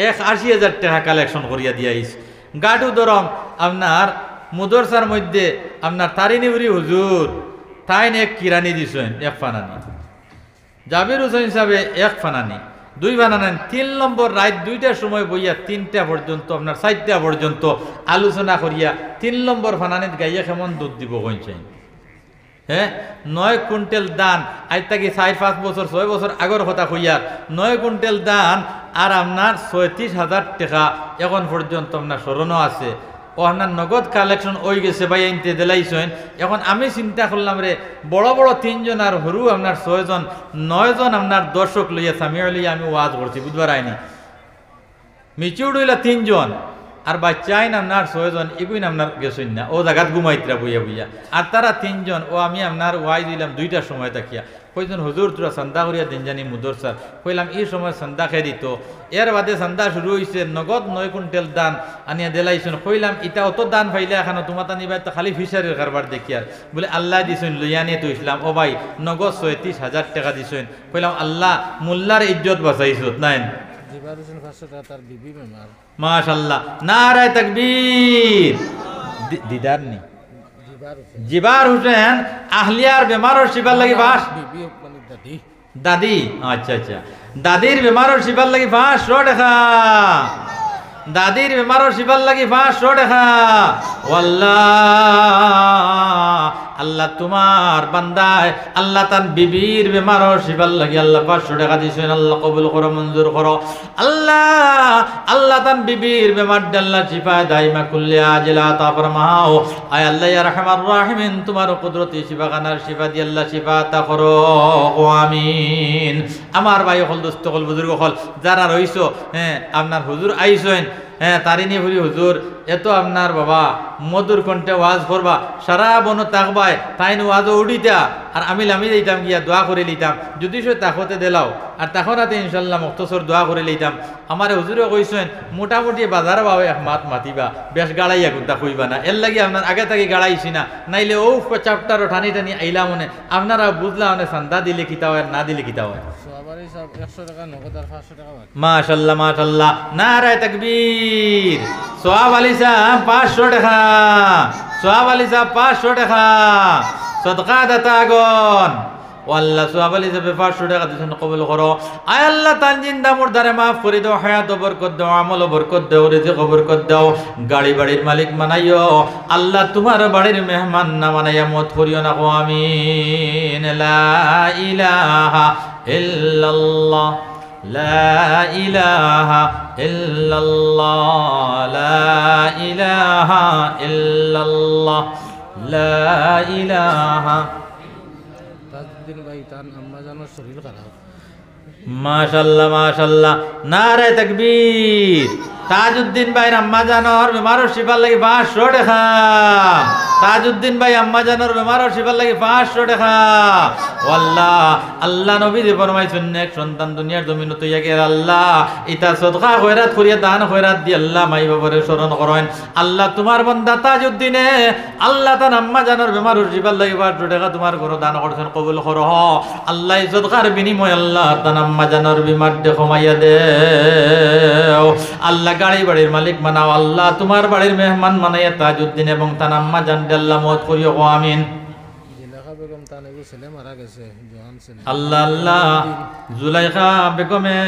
80,000 টাকা কালেকশন করিয়া দিয়াইস। গাডু দরম আপনার মুদরসার মধ্যে আপনার তারিনিউরি হুজুর তাইন এক কিরানি দিছেন, 1 ফানানি। জাবির হোসেন সাহেবে 1 ফানানি, 2 ফানানি। 3 নম্বর রাত 2টার সময় বইয়া 3টা পর্যন্ত আপনার 4টা পর্যন্ত আলোচনা করিয়া 3 নম্বর ফানানিত গাইয়া কেমন দুধ দিব কইছেন। হ্যাঁ, 9 কুইন্টাল দান, আজ থেকে 4-5 বছর 6 বছর আগর কথা কইয়ার, 9 কুইন্টাল দান আর আপনার 36,000 টাকা এখন পর্যন্ত আপনার স্মরণও আছে। ও আপনার নগদ কালেকশন ওই গেছে ভাই আনতে দিলাইছেন। এখন আমি চিন্তা করলাম রে বড় বড় 3 জন আর হরু আপনার 6 জন 9 জন আপনার দর্শক লইয়া সামিয়া লইয়া আমি ওয়াজ করছি বুধবার আইনি মিচিউড হইলা 3 জন আর বাচ্চা আইন আপনার 6 জন এগুই আপনার গেছেন না ও জায়গাত ঘুমাইতরা বইয়া বইয়া আর তারা 3 জন ও আমি আপনার ওয়াই দিলাম 2টার সময় তাকিয়া কইজন হুজুর তোরা চান্দা করিয়া দিন জানি মুদর স্যার কইলাম এই সময় চান্দা খেয়ে দিত এর বাদে চান্দা শুরু হয়েছে নগদ 9 কুইন্টাল দান আনিয়া দিলাইছেন কইলাম এটা অত দান পাইলে এখানে তোমার নিবা তো খালি ফিশারির কারবার দেখি আর বলে আল্লাহ দিছেন লইয়া নিয়ে তো ইসলাম ও ভাই নগদ 37,000 টাকা দিছেন কইলাম আল্লাহ মোল্লার ইজ্জত বাঁচাইছত নাই জিবার হোসেন 500 টাকা তার বিবি মেমার মাশাআল্লাহ নারায়ে তাকবীর দিদার নি জিবার হোসেন জিবার হোসেন আহলিয়ার বেমারর শিবার লাগি বাস বিবি মানে দাদি দাদি আচ্ছা আচ্ছা দাদির বেমারর শিবার লাগি 500 টাকা দাদির বেমারর শিবার লাগি 500 টাকা ওয়াল্লাহ আল্লাহ তোমার বান্দায় আল্লাহ তান বিবির বেমারর শিবার লাগি আল্লাহ 500 টাকা দিছেন আল্লাহ কবুল করো মঞ্জুর করো আল্লাহ আল্লাহ তান বিবির বেমার আল্লাহ শিফা দাইমা কুল্লি আজলা তা ফরমাও আয় আল্লাহ ইয়া রহমান রাহিমিন তোমার কুদরতি শিফা খানার শিফা দি আল্লাহ শিফা তা করো ও আমিন আমার ভাই হল দোস্ত হল বুজুর্গ হল যারা রইছো হ্যাঁ আপনার হুজুর আইছেন হ্যাঁ তারিনি ভুরি হুজুর এত আপনার বাবা মধুর কণ্ঠে ওয়াজ করবা সারা বন তাকবায় তাইন ওয়াজও উঠিতা আর আমি লামি দিতাম গিয়া দোয়া করে লিতাম যদি সে তাকতে দিলাও আর তখন হাতে ইনশাল্লাহ মুক্তসর দোয়া করে লিতাম আমার হুজুরে কইছেন মোটামুটি বাজার বাবা এক মাত মাতিবা বেশ গাড়াইয়া গুন্তা কইবা না এর লাগি আপনার আগে থেকে গাড়াইছি না নাইলে ও চ্যাপ্টার টানি টানি আইলা মনে আপনারা বুঝলা মানে চান্দা দিলে কিতা হয় না দিলে কিতা হয় সবারই সব 100 টাকা নগদ আর 500 টাকা বাকি মাশাআল্লাহ মাশাআল্লাহ নারায়ে তাকবীর সোহাব আলী সাহেব 500 টাকা সোহাব আলী সাহেব 500 টাকা সদকা দাতা আগন ওয়াল্লাহ সোহাব আলী সাহেব 500 টাকা দিছেন কবুল করো আয় আল্লাহ তান জিন্দা মুর্দারে মাফ করে দাও হায়াত বরকত দাও আমল বরকত দাও রিজিক বরকত দাও গাড়ি বাড়ির মালিক বানাইও আল্লাহ তোমার বাড়ির মেহমান না বানাইয়া মত করিও না গো আমিন লা ইলাহা ইল্লাল্লাহ لا إله إلا الله لا إله إلا الله لا إله তাজউদ্দিন ভাই তার আম্মা জানার শরীর খারাপ মাশাআল্লাহ মাশাআল্লাহ নারে তাকবীর তাজউদ্দিন ভাই আম্মা জানার বেমারর শিফার লাগি 500 টাকা তাজউদ্দিন ভাই আম্মা জানার বেমারর শিফার লাগি 500 টাকা ওয়াল্লাহ আল্লাহ নবী যে ফরমাইছেন এক সন্তান দুনিয়ার জমিন তৈয়া কে আল্লাহ ইতা সদকা খয়রাত করিয়া দান খয়রাত দি আল্লাহ মাই বাবারে স্মরণ করেন আল্লাহ তোমার বান্দা তাজউদ্দিনে আল্লাহ তার আম্মা জানার বেমারর শিফার লাগি 500 টাকা তোমার ঘর দান করছেন কবুল করো আল্লাহ সদকার বিনিময় আল্লাহ তার আম্মা জানার বিমার দে কমাইয়া দেও আল্লাহ গাড়ি বাড়ির মালিক বানাও আল্লাহ তোমার বাড়ির মেহমান বানাইয়া তাজউদ্দিন এবং তার আম্মা জান আল্লাহ মত করিও আমিন জিলাখা বেগম তার এগো ছেলে মারা গেছে জওয়ান ছেলে আল্লাহ আল্লাহ জুলাইখা বেগমে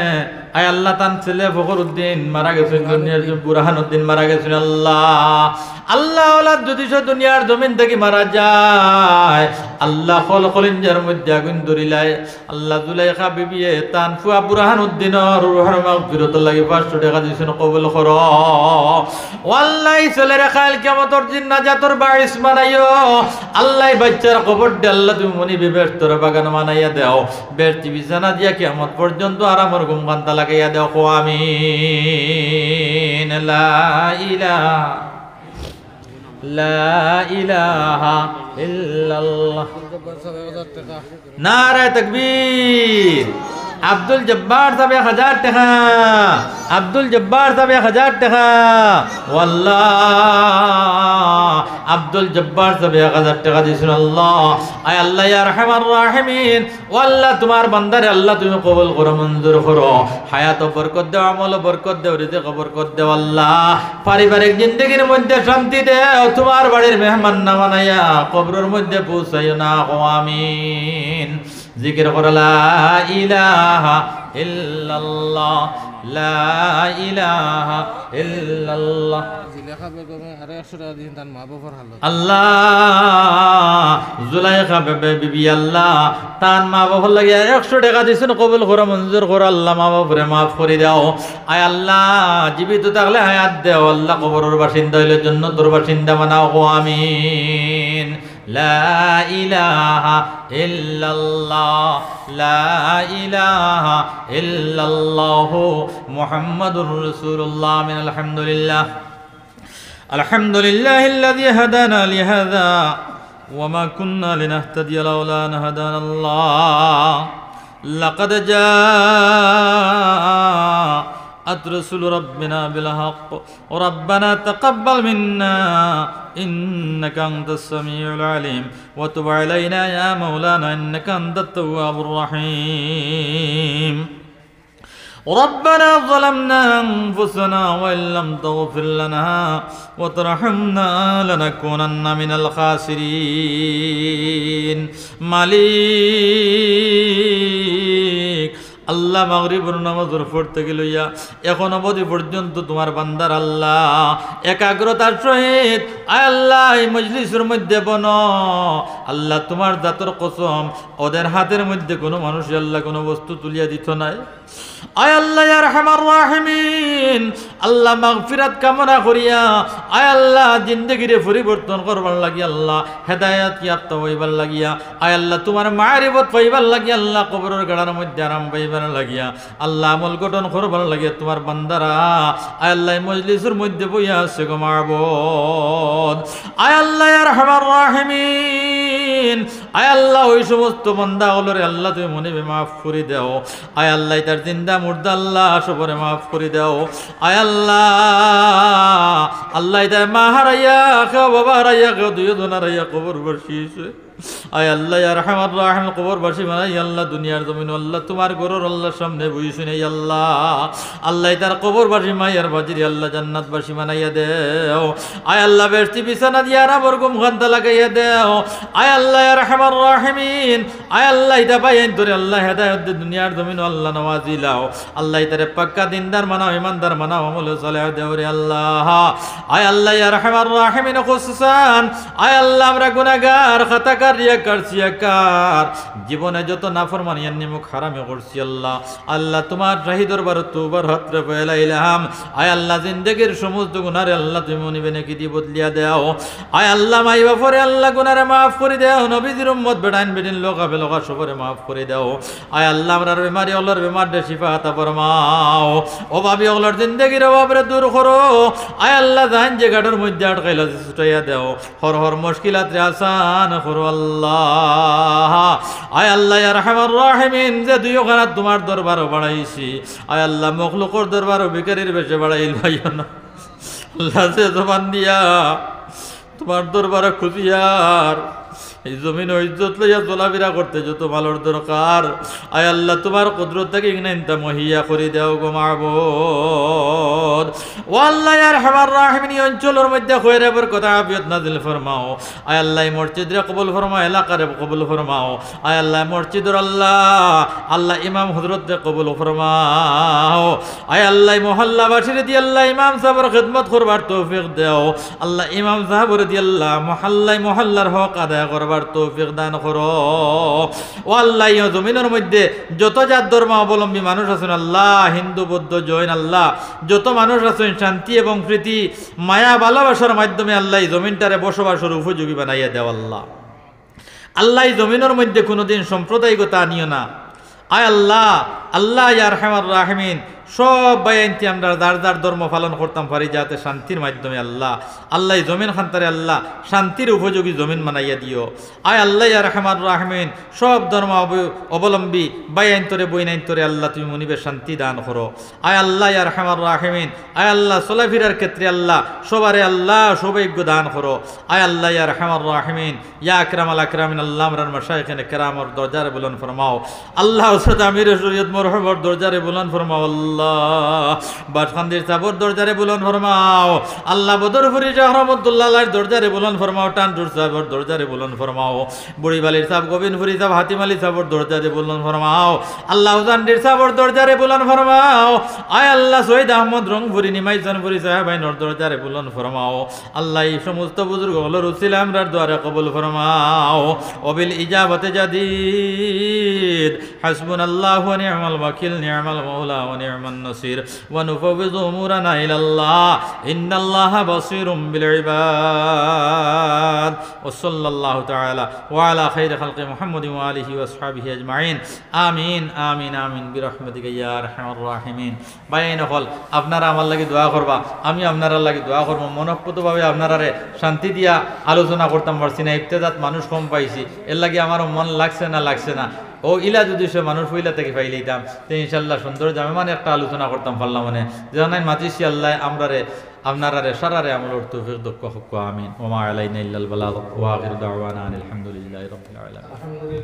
আয় আল্লাহ তান ছেলে ফখরউদ্দিন মারা গেছেন দুনিয়ার বুরহানুদ্দিন মারা গেছেন আল্লাহ আল্লাহ ওলাদ যদি সে দুনিয়ার জমিন থেকে মারা যায় আল্লাহ খল খলিঞ্জার মধ্যে আগুন ধরিলাই আল্লাহ জুলাইখা বিবিয়ে তান ফুয়া বুরহানুদ্দিনের রুহের মাগফিরাত লাগি 500 টাকা দিছেন কবুল করো ওয়াল্লাহি ছেলের খাইল কিয়ামতের দিন নাজাতের বাইস বানাইও আল্লাহ বাচ্চার কবর দে আল্লাহ তুমি মনি বিবেশ তোর বাগান বানাইয়া দাও বেরতি বিছানা দিয়া কিয়ামত পর্যন্ত আরামের ঘুম কান্তা লাগাইয়া দাও কো আমিন লা ইলাহা ইল্লাল্লাহ জব্বার সাহেব 1000 টাকা নারায়ে তাকবীর আব্দুল জব্বার সাহেব 1000 টাকা আব্দুল জব্বার সাহেব 1000 টাকা ওয়াল্লাহ আব্দুল জব্বার সাহেব 1000 টাকা দিছেন আল্লাহ আয় আল্লাহ ইয়া রহমান রাহিমিন ওয়াল্লাহ তোমার বান্দারে আল্লাহ তুমি কবুল করো মঞ্জুর করো হায়াত বরকত দাও আমল বরকত দাও রিজিক বরকত দাও আল্লাহ পারিবারিক জিন্দেগির মধ্যে শান্তি দাও তোমার বাড়ির মেহমান না বানাইয়া কবরের মধ্যে পৌঁছাইও না আমিন জিকির করো লা ইলাহা ইল্লাল্লাহ লা ইলাহা ইল্লাল্লাহ জুলেখা বেগমে আরো 100 টাকা দিয়েছেন তার মা বাবার হালত আল্লাহ জুলাইখা বিবি আল্লাহ তার মা বাবার লাগে 100 টাকা দিছেন কবুল করো মঞ্জুর করো আল্লাহ মা বাবারে মাফ করে দাও আয় আল্লাহ জীবিত থাকলে হায়াত দাও আল্লাহ কবরের বাসিন্দা হইলে জান্নাতের বাসিন্দা বানাও গো আমিন লা ইলাহা ইল্লাল্লাহ লা ইলাহা ইল্লাল্লাহ মুহাম্মাদুর রাসূলুল্লাহ আমিন আলহামদুলিল্লাহ الحمد لله الذي هدانا لهذا وما كنا لنهتدي لولا أن هدانا الله لقد جاءت رسل ربنا بالحق ربنا تقبل منا إنك أنت السميع العليم وتب علينا يا مولانا إنك أنت التواب الرحيم ربنا ظلمنا أنفسنا وإن لم تغفر لنا وترحمنا لنكونن من الخاسرين মালিক আল্লাহ মাগরিবের নামাজের পড়তে গেলইয়া এখন অবধি পর্যন্ত তোমার বান্দার আল্লাহ একাগ্রতার সহিত আয় আল্লাহ এই মজলিসের মধ্যে বন আল্লাহ তোমার জাতর কসম ওদের হাতের মধ্যে কোনো মানুষ আল্লাহ কোনো বস্তু তুলিয়া দিত নাই আয় আল্লাহ ইয়া রহমান রাহিমিন আল্লাহ মাগফিরাত কামনা করিয়া আয় আল্লাহ জিন্দেগিরে পরিবর্তন করবার লাগি আল্লাহ হেদায়েত ইয়াপ্ত হইবার লাগিয়া আয় আল্লাহ তোমার মারিফত পাইবার লাগি আল্লাহ কবরের গাড়ার মধ্যে আরাম পাইবার লাগিয়া আল্লাহ আমল গঠন করবার লাগিয়া তোমার বান্দারা আয় আল্লাহ মজলিসের মধ্যে বইয়া আছে গো মাবুদ আয় আল্লাহ ইয়া রহমান রাহিমিন আয় আল্লাহ ওই সমস্ত বান্দা হলরে আল্লাহ তুমি মনে মাফ করে দাও আয় আল্লাহ তার জিন্দা মুর্দা আল্লাহ সবরে মাফ করে দাও আয় আল্লাহ আল্লাহ তার মা হারাইয়া কেউ বাবা হারাইয়া কেউ দুজন হারাইয়া কবর বসিয়েছে আয় আল্লাহ ইয়া রহমান রাহিম কবরবাসী বানাই আল্লাহ দুনিয়ার জমিন আল্লাহ তোমার গরুর আল্লাহ সামনে বইছি নাই আল্লাহ আল্লাহ তার কবরবাসী মাইয়ার বাজির আল্লাহ জান্নাতবাসী বানাইয়া দেও আয় আল্লাহ বেশি বিছানা দিয়া রাবর গুম খান্তা লাগাইয়া দেও আয় আল্লাহ ইয়া রহমান রাহিমিন আয় আল্লাহ ইতা পাইন তোরে আল্লাহ হেদায়েত দে দুনিয়ার জমিন আল্লাহ নওয়াজি লাও আল্লাহ তারে পাক্কা দিনদার মানাও ইমানদার মানাও আমল সালেহ দেও রে আল্লাহ আয় আল্লাহ ইয়া রহমান রাহিমিন খুসুসান আয় আল্লাহ আমরা গুনাহগার খাতাকার রিয়াকার সিয়াকার জীবনে যত নাফরমানি নিমুখ হারামে করছি আল্লাহ আল্লাহ তোমার রাহি দরবার তওবার হাতরে ফেলাইলাম আয় আল্লাহ জিন্দেগির সমস্ত গুনাহরে আল্লাহ তুমি মনিবে নাকি দি বদলিয়া দাও আয় আল্লাহ মাই বাপরে আল্লাহ গুনাহরে maaf করে দাও নবীজির উম্মত বেটাইন বেটিন লোকা বেলোকা সবরে maaf করে দাও আয় আল্লাহ আমরার বেমারি আল্লাহর বেমার দে শিফা আতা ফরমাও ও ভাবি আল্লাহর জিন্দেগির অভাবরে দূর করো আয় আল্লাহ জান যে গাড়ির মধ্যে আটকাইলা ছুটাইয়া দাও হর হর মুশকিলাত রে আসান করো আল্লাহ আয় আল্লাহ ইয়া রহমান রাহিমিন যে দুই ওখানে তোমার দরবারও বাড়াইছি আয় আল্লাহ মখলুকর দরবারও ভিখারির বেশে বাড়াইল ভাইও না আল্লাহ যে জবান দিয়া তোমার দরবারে খুঁজিয়ার এই জমিন ইজ্জত লইয়া চলাফেরা করতে যত ভালোর দরকার আয় আল্লাহ তোমার কুদরত থেকে ইনতা মহিয়া করে দাও গো মাবুদ ও আল্লাহ ইয়া রহমান রাহিমিন এই অঞ্চলের মধ্যে খয়রের কথা আফিয়ত নাজিল ফরমাও আয় আল্লাহ মসজিদরে কবুল ফরমাও এলাকারে কবুল ফরমাও আয় আল্লাহ মসজিদের আল্লাহ ইমাম হযরতরে কবুল ফরমাও আয় আল্লাহ মহল্লাবাসীর দি আল্লাহ ইমাম সাহেবের খিদমত করবার তৌফিক দাও আল্লাহ ইমাম সাহেবের দি আল্লাহ মহল্লার হক আদায় করবার তৌফিক দান করো ও আল্লাহ এই জমিনের মধ্যে যত জাত ধর্ম অবলম্বী মানুষ আছেন আল্লাহ হিন্দু বৌদ্ধ জৈন আল্লাহ যত মানুষ আছেন শান্তি এবং প্রীতি মায়া ভালোবাসার মাধ্যমে আল্লাহ এই জমিনটারে বসবাসের উপযোগী বানাইয়া দেও আল্লাহ আল্লাহ এই জমিনের মধ্যে কোনোদিন সাম্প্রদায়িকতা আনিও না আয় আল্লাহ আল্লাহ ইয়া রহমান রাহিমিন সব বাইনতি আমরা যার যার ধর্ম পালন করতাম পারি যাতে শান্তির মাধ্যমে আল্লাহ আল্লাহ জমিন খান্তারে আল্লাহ শান্তির উপযোগী জমিন বানাইয়া দিও আয় আল্লাহ ইয়া রহমান রাহিমিন সব ধর্ম অবলম্বী বাইনতরে বইনাইনতরে আল্লাহ তুমি মনিবে শান্তি দান করো আয় আল্লাহ ইয়া রহমান রাহিমিন আয় আল্লাহ চলাফেরার ক্ষেত্রে আল্লাহ সবারে আল্লাহ সৌভাগ্য দান করো আয় আল্লাহ ইয়া রহমান রাহিমিন ইয়া আকরামাল আকরামিন আল্লাহ আমরার মাশায়েখিনে কেরামর দরজারে বুলন্দ ফরমাও আল্লাহ উস্তাদ আমির শরীয়ত মরহবর দরজারে বুলন্দ ফরমাও রাহমাহুল্লাহ বাসখান্দির সাবর দরজারে বুলন ফরমাও আল্লাহ বদরপুরি শাহ রহমতুল্লাহ দরজারে বুলন ফরমাও টানটুর সাবর দরজারে বুলন ফরমাও বুড়িবালির সাব গোবিন্দপুরি সাব হাতিম আলী সাবর দরজারে বুলন ফরমাও আল্লাহ হুসানডির সাবর দরজারে বুলন ফরমাও আয় আল্লাহ শহীদ আহমদ রংপুরি নিমাইজনপুরি সাহেবাইনর দরজারে বুলন ফরমাও আল্লাহ এই সমস্ত বুজুর্গ হলো রুসিল আমরার দ্বারা কবুল ফরমাও ওবিল ইজাবতে জাদিদ হাসবুনাল্লাহু ওয়া নি'মাল ওয়াকিল নি'মাল মাওলা ওয়া নি'মান নাসির ওয়া নুফাউযু উমুরানা ইলাল্লাহ ইন্নাল্লাহা বাসীরুম বিল ইবাদ ওয়া সাল্লাল্লাহু তাআলা ওয়া আলা খাইরি খালকি মুহাম্মাদিন ওয়া আলিহি ওয়া আসহাবিহি আজমাইন আমিন আমিন আমিন বিরহমাতিকা ইয়া আরহামার রাহিমিন। বাইন হল আপনারা আমার লাগি দোয়া করবা, আমি আপনারা লাগি দোয়া করব। মনঃপূতভাবে আপনারারে শান্তি দিয়া আলোচনা করতাম পারছি না, ইবতেদাত মানুষ কম পাইছি, এর লাগি আমারও মন লাগছে না ও ইলা যদি সে মানুষ হইলা থেকে পাইলেইতাম তো ইনশাল্লাহ সুন্দর জামে মানে একটা আলোচনা করতাম পারলাম মানে জানাই মাতিছি আল্লাহ আমরারে আপনারারে সারারে আমলের তৌফিক দক্ষ হক আমিন ওয়া মা আলাইনা ইল্লাল বালাগ ওয়া আখিরু দাওয়ানা আলহামদুলিল্লাহি রাব্বিল আলামিন।